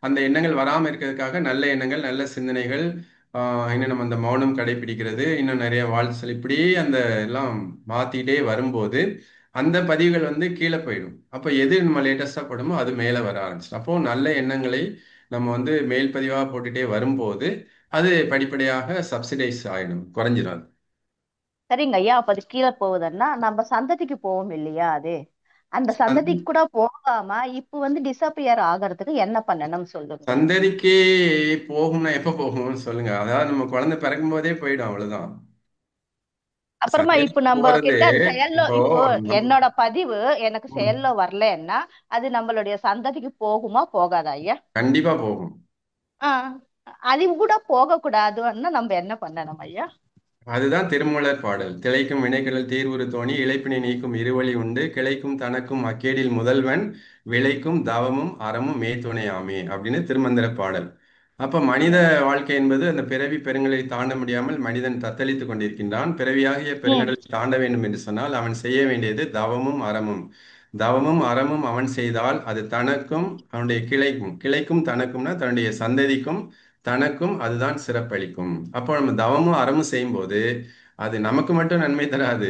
அந்த எண்ணங்கள் வராமல் இருக்கிறதுக்காக நல்ல எண்ணங்கள், நல்ல சிந்தனைகள், இன்னும் நம்ம அந்த மௌனம் கடைபிடிக்கிறது, இன்னும் நிறைய வாழ்த்து இப்படி அந்த எல்லாம் மாத்திட்டே வரும்போது அந்த பதிவுகள் வந்து கீழே போயிடும். அப்போ எது நம்ம லேட்டஸ்டா போடுமோ அது மேலே வர ஆரம்பிச்சிடும். அப்போ நல்ல எண்ணங்களை நம்ம வந்து மேல் பதிவாக போட்டுட்டே வரும்போது அது படிப்படியாக சப்சிடைஸ் ஆயிடும், குறைஞ்சிடும் அது. சரிங்க ஐயா. அப்ப அது கீழே போகுதுன்னா நம்ம சந்ததிக்கு போவோம் இல்லையா? அந்த சந்ததிக்கு கூட போகாம இப்ப வந்து டிசப்பியர் ஆகிறதுக்கு என்ன பண்ணணும் சொல்லுங்க. சந்ததிக்கு போகும்னா எப்ப போகும்னு சொல்லுங்க. அதாவது நம்ம குழந்தை பிறக்கும் போதே போயிடும், அவ்வளவுதான். அப்புறமா இப்ப சந்ததிக்கு நம்ம போறது கிட்ட அது செயல்ல இப்போ இப்போ என்னோட பதிவு எனக்கு செயல்ல வரலன்னா அது நம்மளுடைய சந்ததிக்கு போகுமா போகாதா ஐயா? கண்டிப்பா போகும். ஆஹ் அது கூட போக கூடாதுன்னா நம்ம என்ன பண்ணணும் ஐயா? அதுதான் திருமூலர் பாடல். திளைக்கும் வினைகளில் தீர்வுறு தோணி இளைப்பினை நீக்கும் இருவழி உண்டு, கிளைக்கும் தனக்கும் அக்கேடில் முதல்வன் விளைக்கும் தவமும் அறமும் மேய்த்துணையாமே அப்படின்னு திருமந்திர பாடல். அப்ப மனித வாழ்க்கை என்பது அந்த பிறவி பெருங்கலை தாண்ட முடியாமல் மனிதன் தத்தளித்துக் கொண்டிருக்கின்றான். பிறவியாகிய பெருங்கடலை தாண்ட வேண்டும் என்று சொன்னால் அவன் செய்ய வேண்டியது தவமும் அறமும். தவமும் அறமும் அவன் செய்தால் அது தனக்கும் அவனுடைய கிளைக்கும் தனக்கும்னா தன்னுடைய சந்ததிக்கும் தனக்கும் அதுதான் சிறப்பளிக்கும். அப்போ நம்ம தவமும் அறமும் செய்யும்போது அது நமக்கு மட்டும் நன்மை தராது,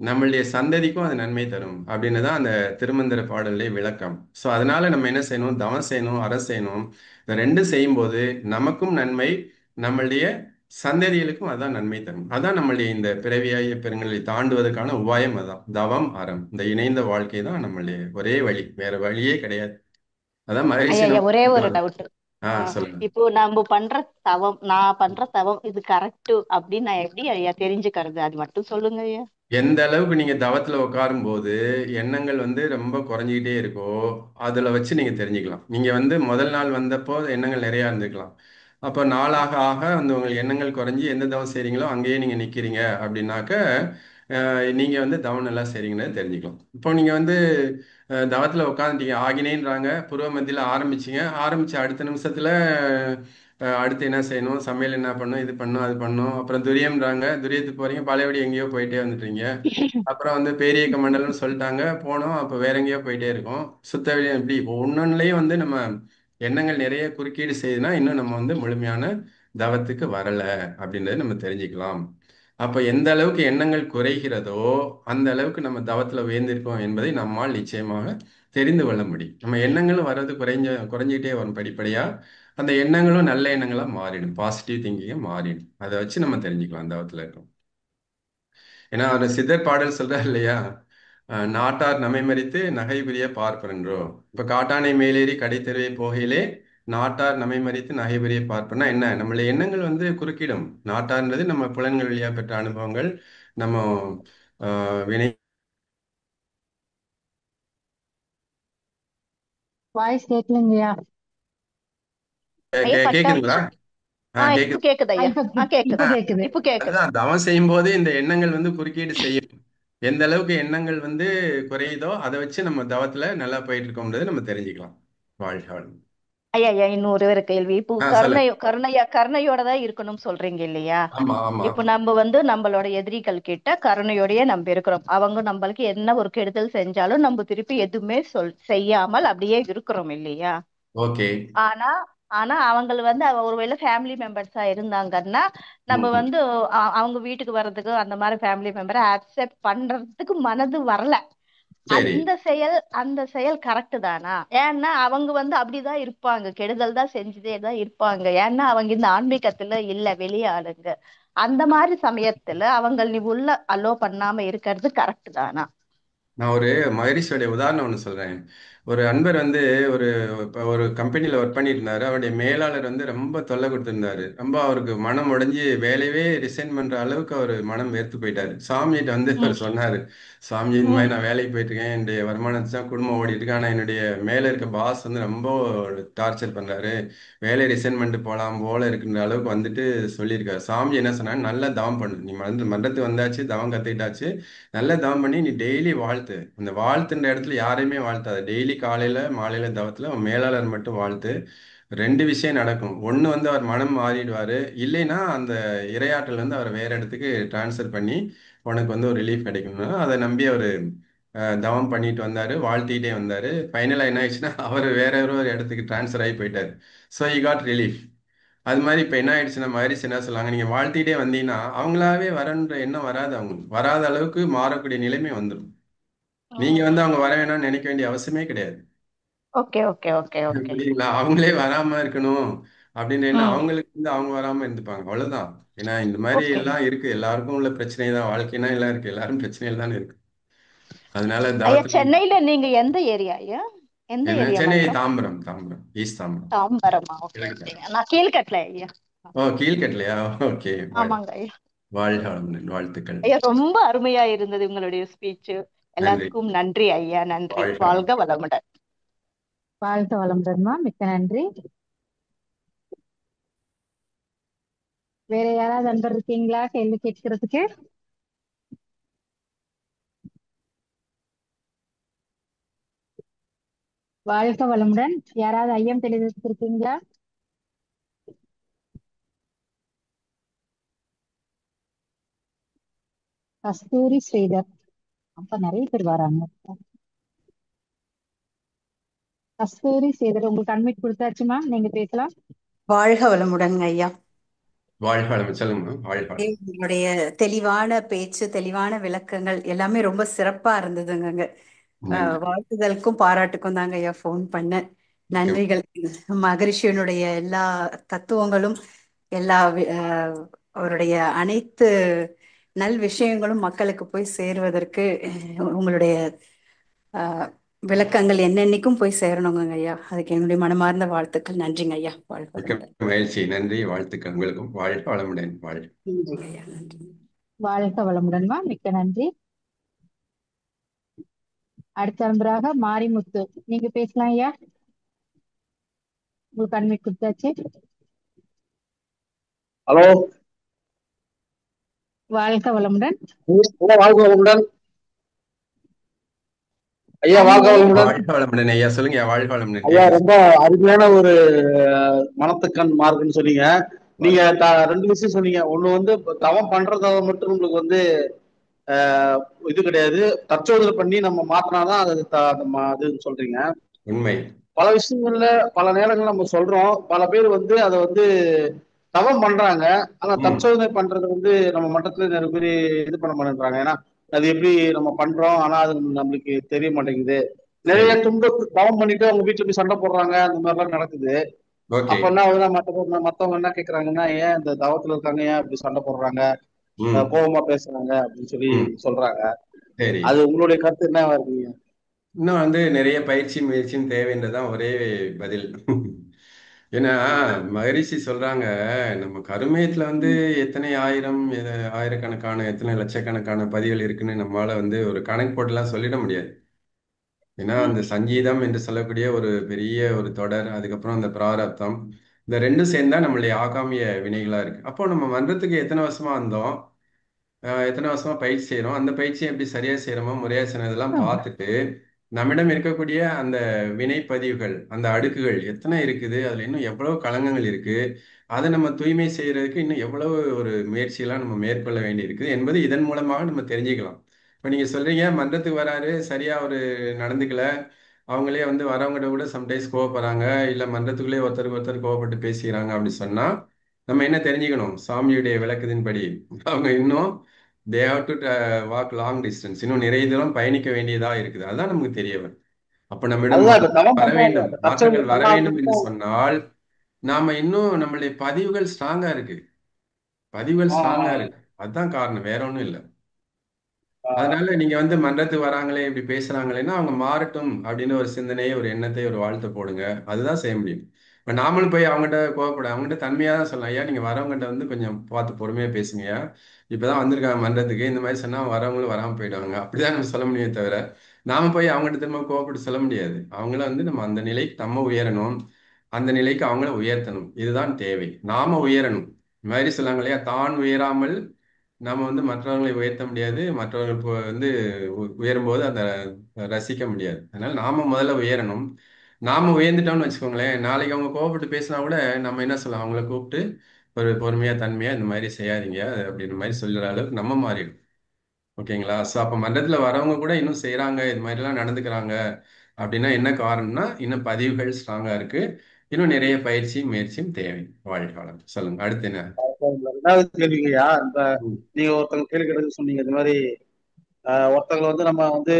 நம்மளுடைய சந்ததிக்கும் அது நன்மை தரும் அப்படின்னு தான் அந்த திருமந்திர பாடலே விளக்கம். ஸோ அதனால நம்ம என்ன செய்யணும், தவம் செய்யணும், அறம் செய்யணும். இந்த ரெண்டும் செய்யும்போது நமக்கும் நன்மை, நம்மளுடைய சந்ததிகளுக்கும் அதான் நன்மை தரும். அதான் நம்மளுடைய இந்த பிறவியாகிய பெருங்களை தாண்டுவதற்கான உபாயம். அதான் தவம் அறம், இந்த இணைந்த வாழ்க்கை தான் நம்மளுடைய ஒரே வழி, வேற வழியே கிடையாது. அதான் மகிழ்ச்சி. ஐயா ஒரே ஒரு டவுட். சொல்லுங்க. இப்போ நம்ம பண்ற தவம், நான் பண்ற தவம் இது கரெக்ட் அப்படின்னு நான் எப்படி ஐயா தெரிஞ்சுக்கிறது, அது மட்டும் சொல்லுங்க ஐயா. எந்த அளவுக்கு நீங்க தவத்துல உட்காரும் போது எண்ணங்கள் வந்து ரொம்ப குறைஞ்சிக்கிட்டே இருக்கோ அதுல வச்சு நீங்க தெரிஞ்சுக்கலாம். நீங்க வந்து முதல் நாள் வந்தப்போ எண்ணங்கள் நிறைய இருந்துக்கலாம். அப்போ நாளாக ஆக வந்து உங்களுக்கு எண்ணங்கள் குறைஞ்சி எந்த தவம் செய்றீங்களோ அங்கேயே நீங்க நிக்கிறீங்க அப்படின்னாக்க நீங்க வந்து தவம் நல்லா செய்றீங்கன்னு தெரிஞ்சுக்கலாம். இப்போ நீங்க வந்து தவத்துல உட்காந்துட்டீங்க, ஆகினேன்றாங்க, புருவ மத்தியில ஆரம்பிச்சீங்க, ஆரம்பிச்ச அடுத்த நிமிஷத்துல அடுத்து என்ன செய்யணும், சமையல் என்ன பண்ணும், இது பண்ணும் அது பண்ணும், அப்புறம் துரியம்ன்றாங்க, துரியத்துக்கு போறீங்க, பழையபடி எங்கேயோ போயிட்டே வந்துட்டீங்க. அப்புறம் வந்து பேரியக்க மண்டலம்னு சொல்லிட்டாங்க, போனோம், அப்போ வேற எங்கேயோ போயிட்டே இருக்கோம். சுத்த இப்படி ஒன்னொன்னுலயும் வந்து நம்ம எண்ணங்கள் நிறைய குறுக்கீடு செய்யுதுன்னா இன்னும் நம்ம வந்து முழுமையான தவத்துக்கு வரல அப்படின்றத நம்ம தெரிஞ்சுக்கலாம். அப்ப எந்த அளவுக்கு எண்ணங்கள் குறைகிறதோ அந்த அளவுக்கு நம்ம தவத்துல உயர்ந்திருக்கோம் என்பதை நம்மால் நிச்சயமாக தெரிந்து கொள்ள முடியும். நம்ம எண்ணங்களும் வர்றது குறைஞ்சிக்கிட்டே வரும் படிப்படியா. அந்த எண்ணங்களும் நல்ல எண்ணங்களா மாறிடும், பாசிட்டிவ் திங்கிங்கா மாறிடும். அதை வச்சு நம்ம தெரிஞ்சுக்கலாம் தவத்துல இருக்கோம். ஏன்னா அவர் சித்தர் பாடல் சொல்றாரு இல்லையா, நாட்டார் நம்மை மறித்து நகை புரிய பார்ப்பனன்றோ. இப்ப காட்டானை மேலேறி கடைத்தெருவே போகையிலே நாட்டார் நம்மை மறித்து நகை புரிய பார்ப்பனா என்ன, நம்மளுடைய எண்ணங்கள் வந்து குறுக்கிடும். நாட்டார்ன்றது நம்ம புலன்கள் வழியா பெற்ற அனுபவங்கள், நம்ம வினை. வாய்ஸ் கேட்கலங்கய்யா. கேக்குதுங்களா? இப்ப கேக்குது. கேக்குது ஐயா. இப்ப கேக்குது. கேக்குது. இப்ப கேக்குது. அதுதான் தவம் செய்யும் போது இந்த எண்ணங்கள் வந்து குறுக்கீடு செய்யும். எந்த அளவுக்கு எண்ணங்கள் வந்து குறையுதோ அதை வச்சு நம்ம தவத்துல நல்லா போயிட்டு இருக்கோம்ன்றது நம்ம தெரிஞ்சுக்கலாம். வாழ்க வளம். ஐயா ஐயா இன்னொரு ஒரு கேள்வி. இப்போ சொல்லுங்க. கருணையோட தான் இருக்கணும்னு சொல்றீங்க இல்லையா? ஆமா ஆமா. இப்போ நம்ம வந்து நம்மளோட எதிரிகள் கிட்ட கருணையோடயே நம்ம இருக்கிறோம். அவங்க நம்மளுக்கு என்ன ஒரு கெடுதல் செஞ்சாலும் நம்ம திருப்பி எதுவுமே செய்யாமல் அப்படியே இருக்கிறோம் இல்லையா? ஓகே. ஆனா ஆனா அவங்க வந்து ஒருவேளை ஃபேமிலி மெம்பர்ஸா இருந்தாங்கன்னா நம்ம வந்து அவங்க வீட்டுக்கு வர்றதுக்கு அந்த மாதிரி ஃபேமிலி மெம்பரை அக்செப்ட் பண்றதுக்கு மனது வரல. சரி. அந்த செயல் கரெக்ட் தானா? ஏன்னா அவங்க வந்து அப்படிதான் இருப்பாங்க, கெடுதல் தான் செஞ்சுட்டே தான் இருப்பாங்க. ஏன்னா அவங்க இந்த ஆன்மீகத்துல இல்ல, வெளிய ஆளுங்க. அந்த மாதிரி சமயத்துல அவங்க நீ உள்ள அலோ பண்ணாம இருக்கிறது கரெக்ட் தானா? நான் ஒரு மகரிஷியோடைய உதாரணம் ஒன்று சொல்றேன். ஒரு அன்பர் வந்து ஒரு இப்போ ஒரு கம்பெனியில் ஒர்க் பண்ணிட்டு இருந்தாரு. அவருடைய மேலாளர் வந்து ரொம்ப தொல்லை கொடுத்திருந்தாரு. ரொம்ப அவருக்கு மனம் உடைஞ்சு வேலையவே ரிசைன் பண்ற அளவுக்கு அவர் மனம் வெறுத்து போயிட்டாரு. சாமிகிட்ட வந்து அவர் சொன்னாரு, சாமி இந்த மாதிரி நான் வேலைக்கு போயிட்டு இருக்கேன், என்னுடைய வருமானத்தை தான் குடும்பம் ஓடிட்டு இருக்கு, ஆனால் என்னுடைய மேலே இருக்க பாஸ் வந்து ரொம்ப டார்ச்சர் பண்றாரு, வேலையை ரிசைன் பண்ணிட்டு போலாம் போல இருக்குன்ற அளவுக்கு வந்துட்டு சொல்லியிருக்காரு. சாமி என்ன சொன்னாரு, நல்லா தவம் பண்ணு, நீ மன்றத்துக்கு வந்தாச்சு, தவம் கத்துக்கிட்டாச்சு, நல்லா தவம் பண்ணி நீ டெய்லி வாழ்த்து. அந்த வாழ்த்துன்ற இடத்துல யாரையுமே வாழ்த்தாது. டெய்லி காலையில மாலையில தவத்துல உன் மேலாளர் மட்டும் வாழ்த்து. ரெண்டு விஷயம் நடக்கும். ஒண்ணு வந்து அவர் மனம் மாறிடுவாரு, இல்லைன்னா அந்த இரையாற்றல் வந்து அவரை வேற இடத்துக்கு டிரான்ஸ்ஃபர் பண்ணி உனக்கு வந்து ஒரு ரிலீஃப் கிடைக்கும்னா அதை நம்பி அவர் தவம் பண்ணிட்டு வந்தாரு, வாழ்த்திட்டே வந்தாரு. ஃபைனலா என்ன ஆயிடுச்சுன்னா அவர் வேற ஒரு இடத்துக்கு டிரான்ஸ்ஃபர் ஆகி போயிட்டாரு. So he God relief. அது மாதிரி இப்போ என்ன ஆயிடுச்சுன்னா மகரிஷி என்ன சொல்லுவாங்க, நீங்க வாழ்த்திட்டே வந்தீங்கன்னா அவங்களாவே வரன்ற எண்ணம் வராது, அவங்களுக்கு வராத அளவுக்கு மாறக்கூடிய நிலைமை வந்துடும். நீங்க வந்து அவங்க வர வேணாம்னு நினைக்க வேண்டிய அவசியமே கிடையாது. Okay okay okay okay. புரியுங்களா? அவங்களே வராம இருக்கணும் அப்படின்னு எண்ணம் அவங்களுக்கு வந்து அவங்க வராம இருந்துப்பாங்க, அவ்வளவுதான். ஏன்னா இந்த மாதிரி ஓகே. எல்லாம் இருக்கு, எல்லாருக்கும் உள்ள பிரச்சனை தான், வாழ்க்கைனா எல்லாம் இருக்கு, எல்லாரும் பிரச்சனையில் தானே இருக்கு. அதனால ஐயா தவத்துல சென்னையில நீங்க எந்த ஏரியா ஐயா? எந்த என்ன, ஏரியா சென்னை மன்றம்? தாம்பரம், தாம்பரம் ஈஸ்ட் தாம்பரம். தாம்பரமா? ஓகே கிழக்கு ஓகே. தாம்பரம். நான் கீழ்கட்டல ஐயா. ஓ, கீழ்கட்டலையா? ஓகே. ஆமாங்க ஐயா. வாழ்க வளமுடன், வாழ்த்துக்கள். ஐயா ரொம்ப அருமையா இருந்தது உங்களுடைய ஸ்பீச். நன்றி. எல்லாத்துக்கும் நன்றி ஐயா. நன்றி. வாழ்க வாழ்க வளமுடன். வாழ்க வளமுடன்மா, மிக்க நன்றி. வேற யாராவது அன்பர் இருக்கீங்களா கேள்வி கேட்கறதுக்கு? வாழ்க வளமுடன். யாராவது ஐயம் தெளிவுக்கு இருக்கீங்களா? கஸ்தூரி ஸ்ரீதர், அப்ப நிறைய பேர் வராங்க. கஸ்தூரி ஸ்ரீதர், உங்களுக்கு அட்மிட் கொடுத்தாச்சுமா, நீங்க பேசலாம். வாழ்க வளமுடன் ஐயா. வாழ்க வளமுடன். சொல்லுங்க. வாழ்க வளமுடன். உங்களுடைய தெளிவான பேச்சு, தெளிவான விளக்கங்கள் எல்லாமே ரொம்ப சிறப்பா இருந்ததுங்க. நன்றி. வாழ்த்துதலுக்கும் பாராட்டுக்கும் தாங்க ஐயா ஃபோன் பண்ணேன். நன்றிகள். மகரிஷியனுடைய எல்லா தத்துவங்களும், எல்லா அவருடைய அனைத்து நல் விஷயங்களும் மக்களுக்கு போய் சேருவதற்கு உங்களுடைய விளக்கங்கள் என்னென்னைக்கும் போய் சேரணுங்க ஐயா. அதுக்கு என்னுடைய மனமார்ந்த வாழ்த்துக்கள். நன்றிங்க ஐயா. வாழ்க வளமுடன். மகிழ்ச்சி. நன்றி. வாழ்த்துக்கள் உங்களுக்கும். வாழ்க வளமுடன். வாழ்க. நன்றிங்க ஐயா. நன்றி. வாழ்க வளமுடன்மா, மிக்க நன்றி. அடுத்த அன்பராக மாரிமுத்து, நீங்க பேசலாம் ஐயா. உங்களுக்கு அட்மிட் கொடுத்தாச்சு. ஹலோ, வாழ்க வளமுடன். வாழ்க வளமுடன் ஐயா. வாழ்க வளமுடன். வாழ்க வளமுடன் ஐயா. சொல்லுங்க. வாழ்க வளமுடன் ஐயா, ரொம்ப அருமையான ஒரு மனத்துக்கண் மார்க்குன்னு சொன்னீங்க. நீங்க ரெண்டு விஷயம் சொன்னீங்க. ஒண்ணு வந்து தவம் பண்றதால மட்டும் உங்களுக்கு வந்து இது கிடையாது, தற்சோதனை பண்ணி நம்ம மாத்தினாதான் அது அதுன்னு சொல்றீங்க. உண்மை. பல விஷயங்கள்ல பல நேரங்கள் நம்ம சொல்றோம், பல பேர் வந்து அதை வந்து தவம் பண்றாங்க, ஆனா தற்சோதனை பண்றது வந்து நம்ம மட்டத்துல நிறைய பேர் இது பண்ண மாட்டேன்றாங்க. ஏன்னா அது எப்படி நம்ம பண்றோம், ஆனா அது நம்மளுக்கு தெரிய மாட்டேங்குது. நிறைய தவம் பண்ணிட்டு அவங்க வீட்டுல போய் சண்டை போடுறாங்க, அந்த மாதிரி எல்லாம் நடக்குது. அப்ப என்ன ஆகுதுன்னா மத்தவங்க என்ன கேக்குறாங்கன்னா, ஏன் இந்த தவத்துல இருக்காங்க, ஏன் இப்படி சண்டை போடுறாங்க, கோபமா பேசுறாங்க அப்படின்னு சொல்லி சொல்றாங்க. அது உங்களுடைய கருத்து என்னவா இருக்கீங்க? இன்னும் வந்து நிறைய பயிற்சி முயற்சியும் தேவைன்றதான் ஒரே பதில். ஏன்னா மகரிஷி சொல்றாங்க, நம்ம கருமயத்துல வந்து எத்தனை ஆயிரக்கணக்கான எத்தனை லட்சக்கணக்கான பதிவுகள் இருக்குன்னு நம்மளால வந்து ஒரு கணக்கு போட்டுலாம் சொல்லிட முடியாது. ஏன்னா அந்த சங்கீதம் என்று சொல்லக்கூடிய ஒரு பெரிய ஒரு தொடர், அதுக்கப்புறம் அந்த பிராரப்தம், இந்த ரெண்டும் சேர்ந்தா நம்மளுடைய ஆகாமிய வினைகளா இருக்கு. அப்போ நம்ம மன்றத்துக்கு எத்தனை வருஷமா வந்தோம், எத்தனை வருஷமா பயிற்சி செய்கிறோம், அந்த பயிற்சியை எப்படி சரியா செய்கிறோமோ முறையா செய்யணும் இதெல்லாம் பார்த்துட்டு நம்மிடம் இருக்கக்கூடிய அந்த வினைப்பதிவுகள், அந்த அடுக்குகள் எத்தனை இருக்குது, அதுல இன்னும் எவ்வளவு களங்கங்கள் இருக்கு, அதை நம்ம தூய்மை செய்யறதுக்கு இன்னும் எவ்வளவு ஒரு முயற்சியெல்லாம் நம்ம மேற்கொள்ள வேண்டி இருக்குது என்பது இதன் மூலமாக நம்ம தெரிஞ்சுக்கலாம். இப்போ நீங்க சொல்றீங்க மன்றத்துக்கு வராரு, சரியா ஒரு நடந்துக்கல, அவங்களே வந்து வரவங்ககிட்ட கூட சம்டைம்ஸ் கோவப்படுறாங்க, இல்ல மன்றத்துக்குள்ளே ஒருத்தருக்கு ஒருத்தர் கோவப்பட்டு பேசிக்கிறாங்க அப்படி சொன்னா நம்ம என்ன தெரிஞ்சுக்கணும்? சாமியுடைய விளக்கத்தின்படி அவங்க இன்னும் they have to walk long distance, இன்னும் நிறைய தூரம் பயணிக்க வேண்டியதா இருக்குது. அதுதான் நமக்கு தெரிய வரும். அப்ப நம்மிடம் அதுதான் இப்ப தவம் வர பண்றாங்க, வேண்டும், இப்ப மாற்றங்கள் தற்செயல் வர வேண்டும் என்று பண்ணாலும் சொன்னால் நாம இன்னும் நம்மளுடைய பதிவுகள் ஸ்ட்ராங்கா இருக்கு, பதிவுகள் ஸ்ட்ராங்கா இருக்கு. அதுதான் காரணம், வேற ஒண்ணும் இல்லை. அதனால நீங்க வந்து மன்றத்துக்கு வராங்களே இப்படி பேசுறாங்களேன்னா அவங்க மாறட்டும் அப்படின்னு ஒரு சிந்தனையை, ஒரு எண்ணத்தை, ஒரு வாழ்த்தை போடுங்க. அதுதான் செய்ய முடியும். இப்ப நாமளும் போய் அவங்ககிட்ட கோவப்பட, அவங்ககிட்ட தன்மையா தான் சொல்லலாம். ஐயா நீங்க வரவங்ககிட்ட வந்து கொஞ்சம் பார்த்து பொறுமையா பேசுங்கய்யா, இப்பதான் வந்திருக்காங்க மன்றத்துக்கு, இந்த மாதிரி சொன்னா வரவங்களும் வராம போயிடுவாங்க, அப்படிதான் நம்ம சொல்ல முடியுமே தவிர நாம போய் அவங்ககிட்ட திரும்ப கோவப்பட்டு சொல்ல முடியாது. அவங்கள வந்து நம்ம அந்த நிலைக்கு நம்ம உயரணும், அந்த நிலைக்கு அவங்கள உயர்த்தணும். இதுதான் தேவை. நாம உயரணும். இந்த மாதிரி சொல்லாங்க இல்லையா, தான் உயராமல் நாம வந்து மற்றவர்களை உயர்த்த முடியாது, மற்றவர்கள் இப்போ வந்து உயரும்போது அதை ரசிக்க முடியாது. அதனால நாம முதல்ல உயரணும். நாம உயர்ந்துட்டோம்னு வச்சுக்கோங்களேன், நாளைக்கு அவங்க கோவப்பட்டு பேசினா கூட நம்ம என்ன சொல்லலாம், அவங்கள கூப்பிட்டு ஒரு பொறுமையா தன்மையா இந்த மாதிரி செய்யாதீங்க அப்படின்ற மாதிரி சொல்லுற அளவுக்கு நம்ம மாறிடும். ஓகேங்களா? ஸோ அப்போ மன்றத்துல வரவங்க கூட இன்னும் செய்றாங்க, இது மாதிரிலாம் நடந்துக்கிறாங்க அப்படின்னா என்ன காரணம்னா இன்னும் பதிவுகள் ஸ்ட்ராங்கா இருக்கு, இன்னும் நிறைய பயிற்சியும் முயற்சியும் தேவை. வாழ்காலம். சொல்லுங்க, அடுத்து என்ன? ரெண்டாவது கேள்விங்கய்யா, இந்த ம். நீங்க ஒருத்தங்க கேள்வி கேட்டது சொன்னீங்க, இந்த மாதிரி ஒருத்தங்களை வந்து நம்ம வந்து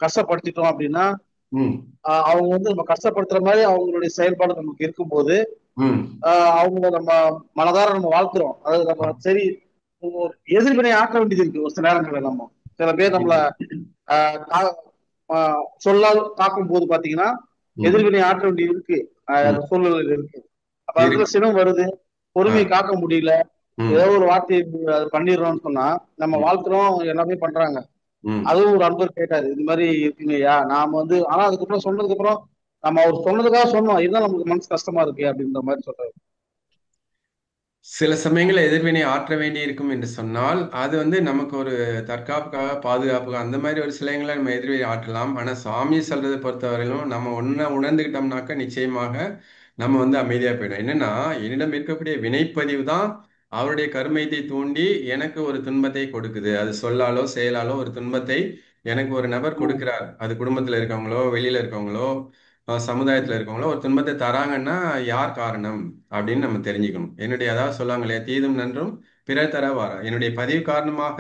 கஷ்டப்படுத்திட்டோம் அப்படின்னா ம். அவங்க வந்து நம்ம கஷ்டப்படுத்துற மாதிரி அவங்களுடைய செயல்பாடு நமக்கு இருக்கும்போது ம். அவங்கள நம்ம மனதார நம்ம வாழ்த்துறோம். அதாவது நம்ம சரி ஒரு எதிர்வினை ஆற்ற வேண்டியது இருக்கு. ஒரு சில நேரங்களில் நம்ம சில பேர் நம்மள சொல்லால் தாக்கும் போது பாத்தீங்கன்னா எதிர்வினை ஆற்ற வேண்டியது இருக்கு, அந்த சூழ்நிலையில் இருக்கு. அப்ப அதுல சினம் வருது, பொறுமையை காக்க முடியல, ஏதோ ஒரு வார்த்தையை அது பண்ணிடுறோம்னு சொன்னா நம்ம வாழ்த்துறோம், எல்லாமே பண்றாங்க. அதுவும் ஒரு அன்பர் கேட்டாரு, இது மாதிரி இருக்குங்கய்யா நாம வந்து, ஆனா அதுக்கப்புறம் சொன்னதுக்கு அப்புறம் நம்ம அவர் சொன்னதுக்காக சொன்னோம், இதுதான் நமக்கு மனசு கஷ்டமா இருக்கு அப்படின்ற மாதிரி சொல்றாரு. சில சமயங்களில் எதிர்வினை ஆற்ற வேண்டி இருக்கும் என்று சொன்னால் அது வந்து நமக்கு ஒரு தற்காப்புக்காக, பாதுகாப்புக்காக, அந்த மாதிரி ஒரு சிலைங்களை நம்ம எதிர்வினை ஆற்றலாம். ஆனால் சாமி சொல்றதை பொறுத்தவரையிலும் நம்ம ஒன்றை உணர்ந்துக்கிட்டோம்னாக்க நிச்சயமாக நம்ம வந்து அமைதியாக போயிடும். என்னன்னா என்னிடம் இருக்கக்கூடிய வினைப்பதிவு தான் அவருடைய கருமையத்தை தூண்டி எனக்கு ஒரு துன்பத்தை கொடுக்குது. அது சொல்லாலோ செயலாலோ ஒரு துன்பத்தை எனக்கு ஒரு நபர் கொடுக்கிறார். அது குடும்பத்தில் இருக்கவங்களோ, வெளியில இருக்கவங்களோ, சமுதாயத்தில் இருக்கவங்களோ ஒரு துன்பத்தை தராங்கன்னா யார் காரணம் அப்படின்னு நம்ம தெரிஞ்சுக்கணும். என்னுடைய அதாவது சொல்லுவாங்க இல்லையா, தீதும் நன்றும் பிறர் தர வாரா. என்னுடைய பதிவு காரணமாக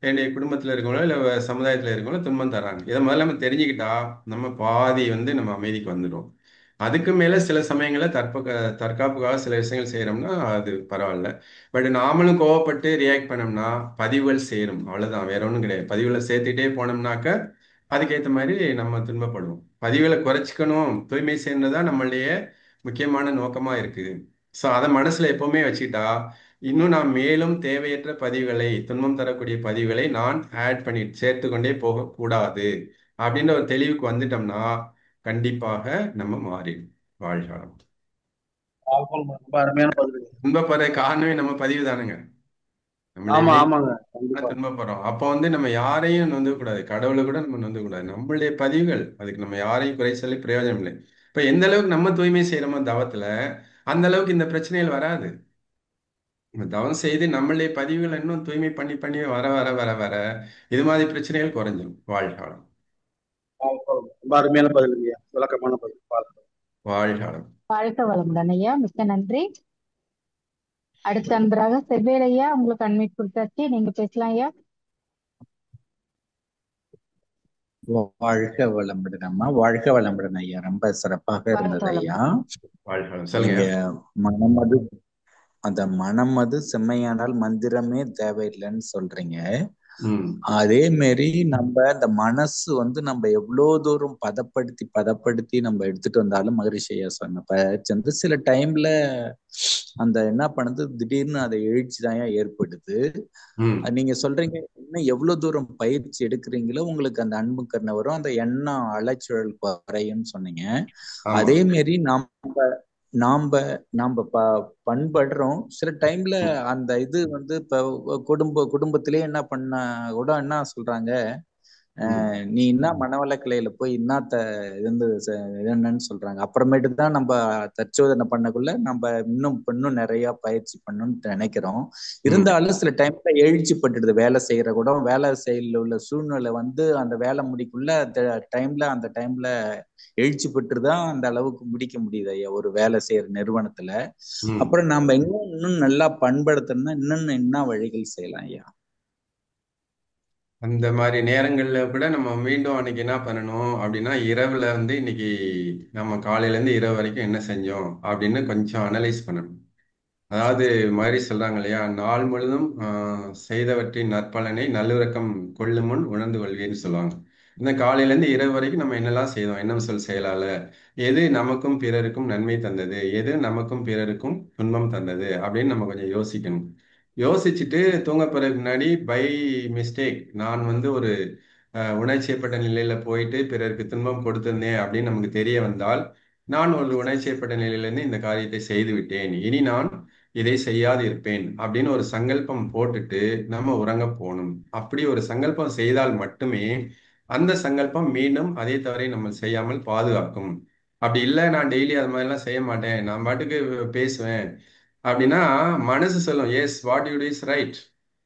என்னுடைய குடும்பத்தில் இருக்கவங்களோ இல்லை சமுதாயத்தில் இருக்கவங்களோ துன்பம் தராங்க. இதை முதல்ல நம்ம தெரிஞ்சுக்கிட்டா நம்ம பாதி வந்து நம்ம அமைதிக்கு வந்துடும். அதுக்கு மேல சில சமயங்களில் தற்காப்புக்காக சில விஷயங்கள் செய்யறோம்னா அது பரவாயில்ல. பட் நாமளும் கோவப்பட்டு ரியாக்ட் பண்ணோம்னா பதிவுகள் சேரும், அவ்வளவுதான், வேற ஒன்றும் கிடையாது. பதிவுகளை சேர்த்துட்டே போனோம்னாக்க அதுக்கேற்ற மாதிரி நம்ம துன்பப்படுவோம். பதிவுகளை குறைச்சிக்கணும், தூய்மை செய்யறதுதான் நம்மளுடைய முக்கியமான நோக்கமா இருக்குது. ஸோ அதை மனசுல எப்பவுமே வச்சுக்கிட்டா இன்னும் நான் மேலும் தேவையற்ற பதிவுகளை, துன்பம் தரக்கூடிய பதிவுகளை நான் ஆட் பண்ணி சேர்த்து கொண்டே போகக்கூடாது அப்படின்ற ஒரு தெளிவுக்கு வந்துட்டோம்னா கண்டிப்பாக நம்ம மாறிடும். வாழ்காலம். ரொம்ப அருமையான பதில். துன்பப்படுற காரணமே நம்ம பதிவு தானுங்க. ஆமா, நம்மளுடைய ஆமாங்க, கண்டிப்பா. துன்பப்படுறோம். அப்போ வந்து நம்ம யாரையும் நொந்து கூடாது, கடவுளை கூட நம்ம நொந்து கூடாது. நம்மளுடைய பதிவுகள், அதுக்கு நம்ம யாரையும் குறை சொல்லி பிரயோஜனம் இல்லை. இப்ப எந்த அளவுக்கு நம்ம தூய்மை செய்யறோமோ தவத்துல, அந்த அளவுக்கு இந்த பிரச்சனைகள் வராது. நம்ம தவம் செய்து நம்மளுடைய பதிவுகள் இன்னும் தூய்மை பண்ணி பண்ணி வர வர வர வர இது மாதிரி பிரச்சனைகள் குறைஞ்சிடும். வாழ்காலம். ரொம்ப அருமையான பதில் இல்லையா, விளக்கமான பதில். வாழ்காலம். வாழ்க வளமுடன் ஐயா, மிக்க நன்றி. அடுத்த அன்பராக செவ்வேல் ஐயா, உங்களுக்கு அன்மியூட் கொடுத்தாச்சு, நீங்க பேசலாம் ஐயா. வாழ்க வளமுடன் அம்மா, வாழ்க வளமுடன் ஐயா. ரொம்ப சிறப்பாக இருந்தது ஐயா. நீங்க மனமது அந்த மனமது செம்மையானால் மந்திரமே தேவையில்லைன்னு சொல்றீங்க. அதே மாதிரி நம்ம இந்த மனசு வந்து நம்ம எவ்வளவு தூரம் பதப்படுத்தி நம்ம எடுத்துட்டு வந்தாலும் மகரிஷி ஐயா சொன்ன சில டைம்ல அந்த என்ன பண்ணுது, திடீர்னு அதை எழுச்சிதான் ஏற்படுது. நீங்க சொல்றீங்க இன்னும் எவ்வளவு தூரம் பயிற்சி எடுக்கிறீங்களோ உங்களுக்கு அந்த அன்பு கருணை வரும், அந்த எண்ணம் அலைச்சூழல் குறையும் சொன்னீங்க. அதே மாதிரி நாம நாம பண்படுறோம். சில டைம்ல அந்த இது வந்து இப்ப குடும்பத்திலே என்ன பண்ண கூட என்ன சொல்றாங்க, நீ என்ன மனவளக்கலையில போய் என்னத்த இருந்து என்னன்னு சொல்றாங்க. அப்புறமேட்டு தான் நம்ம தற்சோதனை பண்ணக்குள்ள நம்ம இன்னும் நிறைய பயிற்சி பண்ணணும்னு நினைக்கிறோம். இருந்தாலும் சில டைம்ல எழுச்சி பட்டுடுது. வேலை செய்யற கூட வேலை செய்யல உள்ள சூழ்நிலை வந்து அந்த வேலை முடிக்குள்ள அந்த டைம்ல எழுச்சி பெற்றுதான் அந்த அளவுக்கு முடிக்க முடியுது ஐயா ஒரு வேலை செய்யற நிறுவனத்துல. அப்புறம் நாம இன்னும் நல்லா பண்படுத்தணும்னா இன்னும் என்ன வழிகள் செய்யலாம் ஐயா? அந்த மாதிரி நேரங்கள்ல கூட நம்ம மீண்டும் அன்னைக்கு என்ன பண்ணணும் அப்படின்னா, இரவுல வந்து இன்னைக்கு நம்ம காலையில இருந்து இரவு வரைக்கும் என்ன செஞ்சோம் அப்படின்னு கொஞ்சம் அனலைஸ் பண்ணணும். அதாவது மாதிரி சொல்றாங்க இல்லையா, நாள் முழுதும் செய்தவற்றின் நற்பலனை நல்லுறக்கம் கொள்ளும் முன் உணர்ந்து கொள்வேன்னு சொல்லுவாங்க. இந்த காலையில இருந்து இரவு வரைக்கும் நம்ம என்னெல்லாம் செய்தோம், என்ன சொல் செயலால எது நமக்கும் பிறருக்கும் நன்மை தந்தது, எது நமக்கும் பிறருக்கும் துன்பம் தந்தது அப்படின்னு நம்ம கொஞ்சம் யோசிக்கணும். யோசிச்சுட்டு தூங்க போறதுக்கு முன்னாடி பை மிஸ்டேக் நான் வந்து ஒரு உணர்ச்சியப்பட்ட நிலையில போயிட்டு பிறருக்கு துன்பம் கொடுத்திருந்தேன் அப்படின்னு நமக்கு தெரிய வந்தால், நான் ஒரு உணர்ச்சியப்பட்ட நிலையிலிருந்து இந்த காரியத்தை செய்து விட்டேன், இனி நான் இதை செய்யாது இருப்பேன் அப்படின்னு ஒரு சங்கல்பம் போட்டுட்டு நம்ம உறங்க போகணும். அப்படி ஒரு சங்கல்பம் செய்தால் மட்டுமே அந்த சங்கல்பம் மீண்டும் அதே தவறை நம்ம செய்யாமல் பாதுகாக்கும். அப்படி இல்லை, நான் டெய்லி அது மாதிரிலாம் செய்ய மாட்டேன், நான் பாட்டுக்கு பேசுவேன் அப்படின்னா, மனசு சொல்லும் yes what you is right,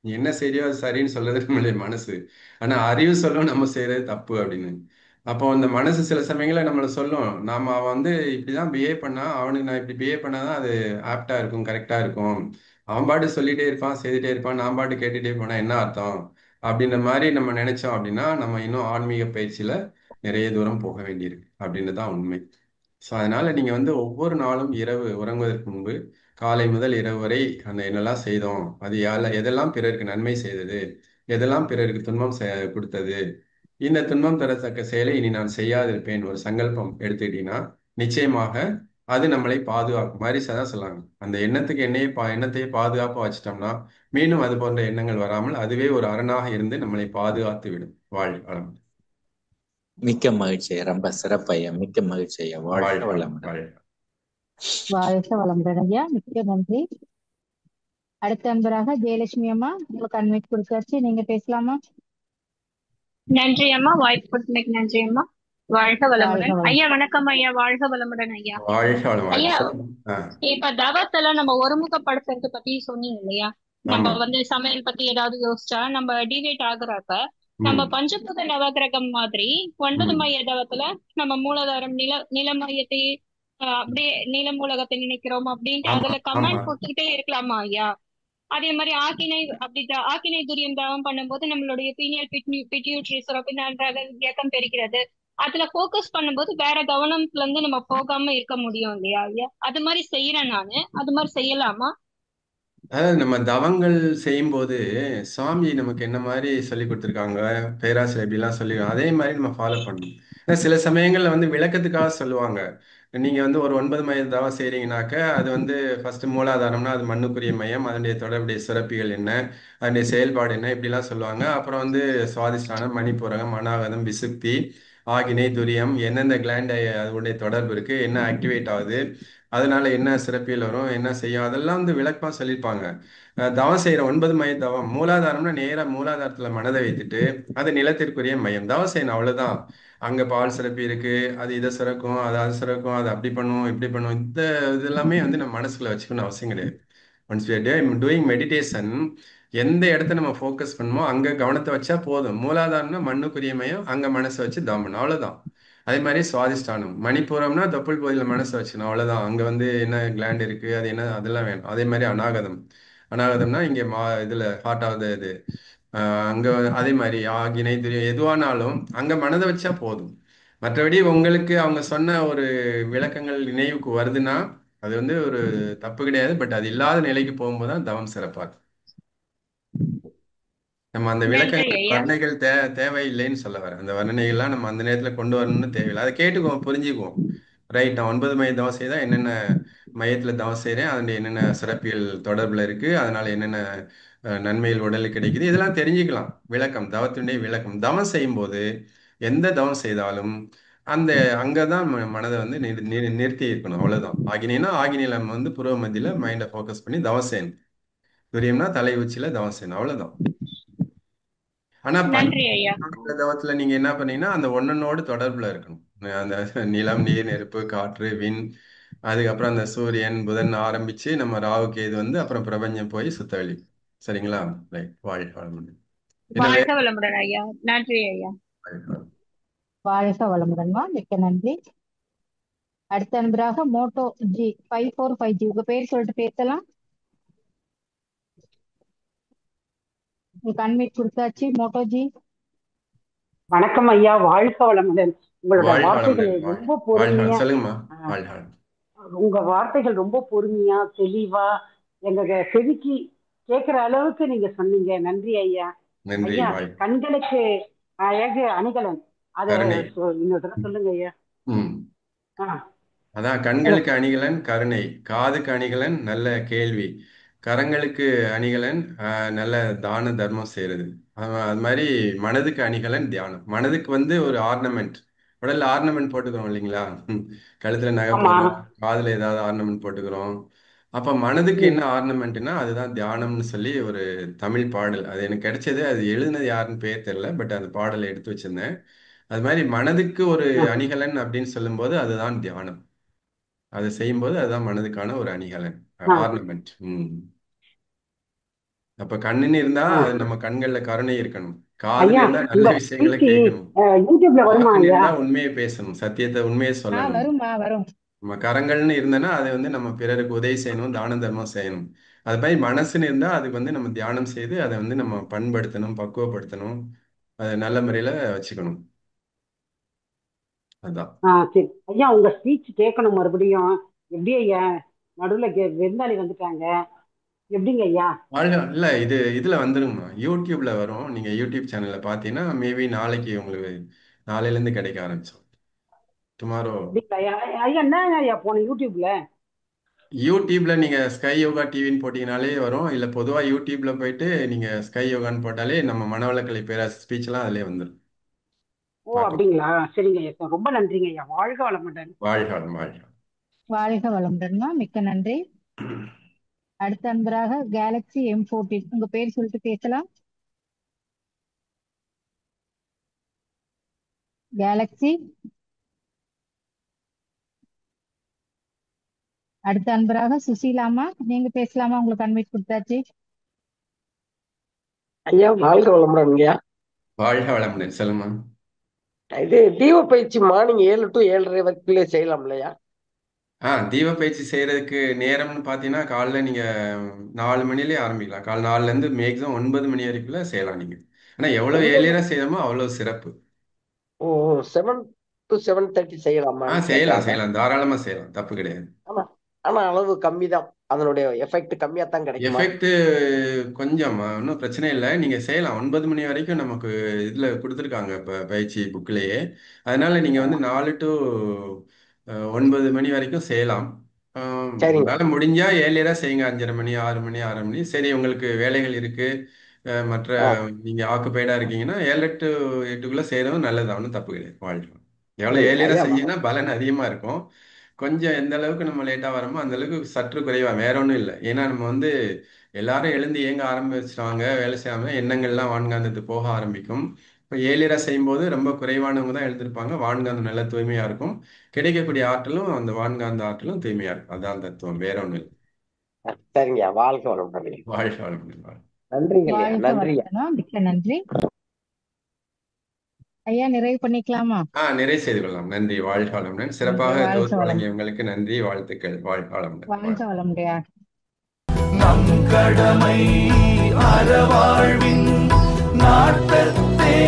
நீ என்ன செய்யறியோ அது சரின்னு சொல்றது நம்மளுடைய மனசு. ஆனா அறிவு சொல்லும் நம்ம செய்யறது தப்பு அப்படின்னு. அப்போ அந்த மனசு சில சமயங்களில் நம்மளை சொல்லும், நாம அவன் வந்து இப்படிதான் பிஹேவ் பண்ணா, அவனுக்கு நான் இப்படி பிஹேவ் பண்ணாதான் அது ஆப்டா இருக்கும், கரெக்டா இருக்கும், அவன் பாட்டு சொல்லிட்டே இருப்பான் செய்துட்டே இருப்பான், நான் பாட்டு கேட்டுட்டே போனா என்ன அர்த்தம் அப்படின்ற மாதிரி நம்ம நினைச்சோம் அப்படின்னா நம்ம இன்னும் ஆன்மீக பயிற்சியில நிறைய தூரம் போக வேண்டியிருக்கு அப்படின்னு தான் உண்மை. ஸோ அதனால நீங்க வந்து ஒவ்வொரு நாளும் இரவு உறங்குவதற்கு முன்பு காலை முதல் இரவு வரை அந்த என்னெல்லாம் செய்தோம், அது எதெல்லாம் பிறருக்கு நன்மை செய்தது, எதெல்லாம் பிறருக்கு துன்பம் கொடுத்தது, இந்த துன்பம் தரத்தக்க செயலை இனி நான் செய்யாதிருப்பேன் ஒரு சங்கல்பம் எடுத்துக்கிட்டீங்கன்னா நிச்சயமாக அது நம்மளை பாதுகாக்கும். மாதிரி தான் சொல்லாங்க, அந்த எண்ணத்துக்கு எண்ணத்தையே பாதுகாப்பா வச்சிட்டோம்னா மீண்டும் அது போன்ற எண்ணங்கள் வராமல் அதுவே ஒரு அரணாக இருந்து நம்மளை பாதுகாத்து விடும். வளம். மிக்க மகிழ்ச்சி, ரொம்ப சிறப்பையா, மிக்க மகிழ்ச்சி ஐயா. வாழ்க வளமுடன். வாழ்க வளமுடன் ஐயா, மிக்க நன்றி. அடுத்த அன்பராக ஜெயலட்சுமி அம்மா, உங்களுக்கு அன்வைட் கொடுத்தாச்சு, நீங்க பேசலாமா? நன்றி அம்மா, வாய்ப்பு கொடுத்தமைக்கு நன்றி அம்மா. வாழ்க வளமுடன் ஐயா. வணக்கம் ஐயா. வாழ்க வளமுடன் ஐயா. ஐயா, இப்ப தவத்துல நம்ம ஒருமுகப்படுத்துறது பத்தி சொன்னீங்க இல்லையா, நம்ம வந்து சமையல் பத்தி ஏதாவது யோசிச்சா நம்ம டிவேட் ஆகுறப்ப நம்ம பஞ்சபூத நவகிரகம் மாதிரி 9 மைய தவத்துல நம்ம மூலாதாரம் நில மையத்தை அப்படியே நில மூலகத்தை நினைக்கிறோம் அப்படின்ட்டு அதுல கமெண்ட் போட்டுக்கிட்டே இருக்கலாமா ஐயா? அதே மாதிரி ஆக்கினை துரியம் தவம் பண்ணும்போது நம்மளுடைய பீனியல் பிட்யூட்டரி சுரப்பி நன்றாக இயக்கம் பெறுகிறது. அதுல போக்கஸ் பண்ணும்போது வேற கவனத்துல இருந்து நம்ம போகாம இருக்க முடியும் இல்லையா ஐயா? அது மாதிரி செய்யறேன் நானு, அது மாதிரி செய்யலாமா? அதாவது நம்ம தவங்கள் செய்யும்போது சுவாமி நமக்கு என்ன மாதிரி சொல்லி கொடுத்துருக்காங்க, பேராசிரியர் எப்படிலாம் சொல்லி அதே மாதிரி நம்ம ஃபாலோ பண்ணணும். சில சமயங்கள்ல வந்து விளக்கத்துக்காக சொல்லுவாங்க, நீங்க வந்து ஒரு 9 மைய தவம் செய்றீங்கனாக்க அது வந்து ஃபர்ஸ்ட் மூலாதாரம்னா அது மண்ணுக்குரிய மையம், அதனுடைய தொடர்புடைய சுரப்பிகள் என்ன, அதனுடைய செயல்பாடு என்ன, இப்படிலாம் சொல்லுவாங்க. அப்புறம் வந்து சுவாதிஷ்டானம், மணிப்பூரகம், அநாகதம், விசுக்தி, ஆகினை, துரியம், எந்தெந்த கிளாண்ட் அதனுடைய தொடர்பு இருக்கு, என்ன ஆக்டிவேட் ஆகுது, அதனால என்ன சிறப்பியல் வரும், என்ன செய்யும், அதெல்லாம் வந்து விளக்கமா சொல்லியிருப்பாங்க. தவம் செய்யற 9 மைய தவம் மூலாதாரம்னா நேரா மூலாதாரத்துல மனதை வைத்துட்டு அது நிலத்திற்குரிய மையம் தவம் செய்யணும், அவ்வளவுதான். அங்க பால் சுரப்பி இருக்கு, அது இதை சுரக்கும், அது சுரக்கும், அது அப்படி பண்ணும் இப்படி பண்ணும், இந்த இது எல்லாமே வந்து நம்ம மனசுக்குள்ள வச்சுக்கணும் அவசியம் கிடையாது. Once we are doing meditation, எந்த இடத்த நம்ம ஃபோக்கஸ் பண்ணுமோ அங்க கவனத்தை வச்சா போதும். மூலாதாரம்னா மண்ணுக்குரிய மையம், அங்க மனசை வச்சு தவம் பண்ணணும், அவ்வளவுதான். அதே மாதிரி சுவாதிஷ்டானம், மணிப்பூரம்னா தொப்புள் பகுதியில் மனசை வச்சுக்கணும், அவ்வளவுதான். அங்க வந்து என்ன கிளாண்ட் இருக்கு, அது என்ன, அதெல்லாம் வேணும். அதே மாதிரி அநாகதம், அநாகதம்னா இங்க இதுல ஹார்ட் ஆகுது இது, அங்க அதே மாதிரி ஆகினை துரியம் எதுவானாலும் அங்க மனதை வச்சா போதும். மற்றபடி உங்களுக்கு அவங்க சொன்ன ஒரு விளக்கங்கள் நினைவுக்கு வருதுன்னா அது வந்து ஒரு தப்பு கிடையாது. பட் அது இல்லாத நிலைக்கு போகும்போது தான் தவம் சிறப்பாக. நம்ம அந்த விளக்கங்கள் வர்ணனைகள் தேவையில்லைன்னு சொல்ல வரேன். அந்த வர்ணனைகள்லாம் நம்ம அந்த நேரத்துல கொண்டு வரணும்னு தேவையில்லை. அதை கேட்டுக்குவோம், புரிஞ்சுக்குவோம். ரைட், நான் 9 மைய தவம் செய்தா என்னென்ன மையத்துல தவம் செய்றேன், அதனுடைய என்னென்ன சிறப்பியல் தொடர்புல இருக்கு, அதனால என்னென்ன நன்மைகள் உடலுக்கு கிடைக்குது, இதெல்லாம் தெரிஞ்சுக்கலாம். விளக்கம், தவத்தினுடைய விளக்கம். தவம் செய்யும் போது எந்த தவம் செய்தாலும் அந்த அங்கதான் மனதை வந்து நிறுத்தி இருக்கணும். அவ்வளவுதான். ஆகினா ஆகினியில வந்து புருவ மத்தியில மைண்டை ஃபோக்கஸ் பண்ணி தவம் செய்யணும். துரியம்னா தலை உச்சியில தவம் செய்யணும். அவ்வளவுதான். ஆனா நன்றி ஐயா. தவத்துல நீங்க என்ன பண்ணீங்கன்னா அந்த ஒன்னொன்னோடு தொடர்புல இருக்கணும். அந்த நிலம், நீர், நெருப்பு, காற்று, விண், அதுக்கப்புறம் அந்த சூரியன், புதன் ஆரம்பிச்சு நம்ம ராகு கேது வந்து அப்புறம் பிரபஞ்சம் போய் சுத்தவெளி. சரிங்களா? ரைட். வாழ்க வளமுடன். வாழ்க வளமுடன் ஐயா. நன்றி ஐயா. வாழ்க வளமுடன்மா, மிக்க நன்றி. அடுத்த நண்பராக மோட்டோ ஜி 5450 உங்க பேர் சொல்லிட்டு பேசலாம். உங்களுக்கு அன்மியூட் கொடுத்தாச்சு. Moto G. வணக்கம் ஐயா, வாழ்க வளமுடன். உங்களோட வார்த்தைகள் ரொம்ப பொறுமையா, உங்க வார்த்தைகள் ரொம்ப பொறுமையா தெளிவா எங்க செவிக்கு கேட்கிற அளவுக்கு நீங்க சொன்னீங்க. நன்றி ஐயா. ஐயா, கண்களுக்கு அழகு அணிகலன், அத இன்னொரு சொல்லுங்க ஐயா. அதான் கண்களுக்கு அணிகலன் கருணை, காதுக்கு அணிகலன் நல்ல கேள்வி, கரங்களுக்கு அணிகலன் நல்ல தான தர்மம் செய்யறது. அது மாதிரி மனதுக்கு அணிகலன் தியானம். மனதுக்கு வந்து ஒரு ஆர்னமெண்ட், உடல்ல ஆர்னமெண்ட் போட்டுக்கிறோம் இல்லைங்களா? கழுத்துல நகை போடுறோம், காதுல ஏதாவது ஆர்னமெண்ட் போட்டுக்கிறோம். அப்ப மனதுக்கு என்ன ஆர்னமெண்ட்னா அதுதான் தியானம்னு சொல்லி ஒரு தமிழ் பாடல். அது எனக்கு கிடைச்சது. அது எழுதினது யாருன்னு பேர் தெரியல, பட் அந்த பாடலை எடுத்து வச்சிருந்தேன். அது மாதிரி மனதுக்கு ஒரு அணிகலன் அப்படின்னு சொல்லும்போது அதுதான் தியானம். அதை செய்யும்போது அதுதான் மனதுக்கான ஒரு அணிகலன், ஆர்னமெண்ட். அப்ப கண்ணுன்னு இருந்தா அது நம்ம கண்கள்ல கருணை இருக்கணும், காதுல இருந்தா நல்ல விஷயங்களை கேட்கணும், இருந்தா உண்மையை பேசணும், சத்தியத்தை உண்மையை சொல்லணும். நம்ம கரங்கள்னு இருந்தனா அது வந்து நம்ம பிறருக்கு உதவி செய்யணும், தான தர்மம் செய்யணும். அது மாதிரி மனசுன்னு இருந்தா அதுக்கு வந்து நம்ம தியானம் செய்து அதை வந்து நம்ம பண்படுத்தணும், பக்குவப்படுத்தணும், அதை நல்ல முறையில வச்சுக்கணும். அதான். சரி ஐயா, உங்க ஸ்பீச் கேட்கணும் மறுபடியும். எப்படி ஐயா, நடுவுல விருந்தாளி வந்துட்டாங்க, எப்படிங்க ஐயா? இல்ல இதுல வந்துருங்கம்மா, யூடியூப்ல வரும். நீங்க யூடியூப் சேனல்ல பாத்தீங்கன்னா மேபி நாளைக்கு உங்களுக்கு நாளையில இருந்து கிடைக்க ஆரம்பிச்சோம். டுமாரோ. ஐயா என்ன ஐயா போன யூடியூப்ல நீங்க ஸ்கை யோகா டிவின்னு போட்டீங்கனாலே வரும். இல்ல பொதுவா யூடியூப்ல போயிட்டு நீங்க ஸ்கை யோகான்னு போட்டாலே நம்ம மனவளக்கலை பேராசிரியர் ஸ்பீச் எல்லாம் அதுலயே வந்துடும். ஓ அப்படிங்களா? சரிங்க ஐயா, ரொம்ப நன்றிங்க ஐயா. வாழ்க வளமுடன். வாழ்க வளம். வாழ்க வளமுடன்மா, மிக்க நன்றி. அடுத்த அன்பராக கேலக்ஸி M14 உங்க பேர் சொல்லிட்டு பேசலாம். கேலக்ஸி. அடுத்த அன்பராக சுசீலாமா, நீங்க பேசலாமா? உங்களுக்கு அன்மியூட் கொடுத்தாச்சு. ஐயா வாழ்க வளமுடன் ஐயா. வாழ்க வளமுடன், சொல்லுமா. இது தீப பயிற்சி மார்னிங் 7 to 7:30 வரைக்குள்ளே செய்யலாம் இல்லையா? தீப பயிற்சி செய்யறதுக்கு நேரம்னு பாத்தீங்கன்னா காலைல நீங்க 4 மணிலே ஆரம்பிக்கலாம். காலை 4ல இருந்து மேக்ஸிமம் 9 மணி வரைக்குள்ள செய்யலாம் நீங்க. ஆனா எவ்வளவு ஏர்லியரா செய்யறோமோ அவ்வளவு சிறப்பு. ஓ 7 to 7:30 செய்யலாமா? செய்யலாம், தாராளமா செய்யலாம், தப்பு கிடையாது. ஆனா அளவு கம்மி தான், அதனுடைய எஃபெக்ட் கம்மியா தான் கிடைக்கும். எஃபெக்ட் கொஞ்சம் ஒன்றும் பிரச்சனை இல்லை, நீங்க செய்யலாம். 9 மணி வரைக்கும் நமக்கு இதுல கொடுத்துருக்காங்க பயிற்சி புக்லயே. அதனால நீங்க வந்து 4 to 9 மணி வரைக்கும் செய்யலாம். உங்களால முடிஞ்சா ஏர்லியரா செய்யுங்க, 5:30 மணி 6 மணி 6 மணி. சரி, உங்களுக்கு வேலைகள் இருக்கு, மற்ற நீங்க ஆக்குபைடா இருக்கீங்கன்னா 7 to 8க்குள்ள செய்யறதும் நல்லது, ஒன்றும் தப்பு கிடையாது. வாழ்க்கை எவ்வளவு ஏர்லியரா செஞ்சீங்கன்னா பலன் அதிகமா இருக்கும். கொஞ்சம் எந்த அளவுக்கு நம்ம லேட்டா வரோமோ அந்த அளவுக்கு சற்று குறைவா, வேற ஒன்றும் இல்லை. ஏன்னா நம்ம வந்து எல்லாரும் எழுந்து இயங்க ஆரம்பிச்சிட்டாங்க, வேலை செய்யாம எண்ணங்கள்லாம் வான்காந்தத்துக்கு போக ஆரம்பிக்கும். இப்போ ஏழியரா செய்யும்போது ரொம்ப குறைவானவங்க தான் எழுந்திருப்பாங்க, வான்காந்தம் நல்ல தூய்மையா இருக்கும், கிடைக்கக்கூடிய ஆற்றலும் அந்த வான்காந்த ஆற்றலும் தூய்மையா இருக்கும். அதான் தத்துவம், வேற ஒன்றும் இல்லை. சரிங்க, வாழ்க வளமுடன். வாழ்க வளமுடன். நன்றிங்க. மிக்க நன்றி ஐயா. நிறைவு பண்ணிக்கலாமா? நிறைவு செய்து கொள்ளலாம். நன்றி. வாழ்க வளமுடன். சிறப்பாக தொகுத்து வழங்கிய உங்களுக்கு நன்றி, வாழ்த்துக்கள். வாழ்க வளமுடன். வாழ்க வளமுடையா. நம் கடமை அறவாழ்வின் நாட்டத்தே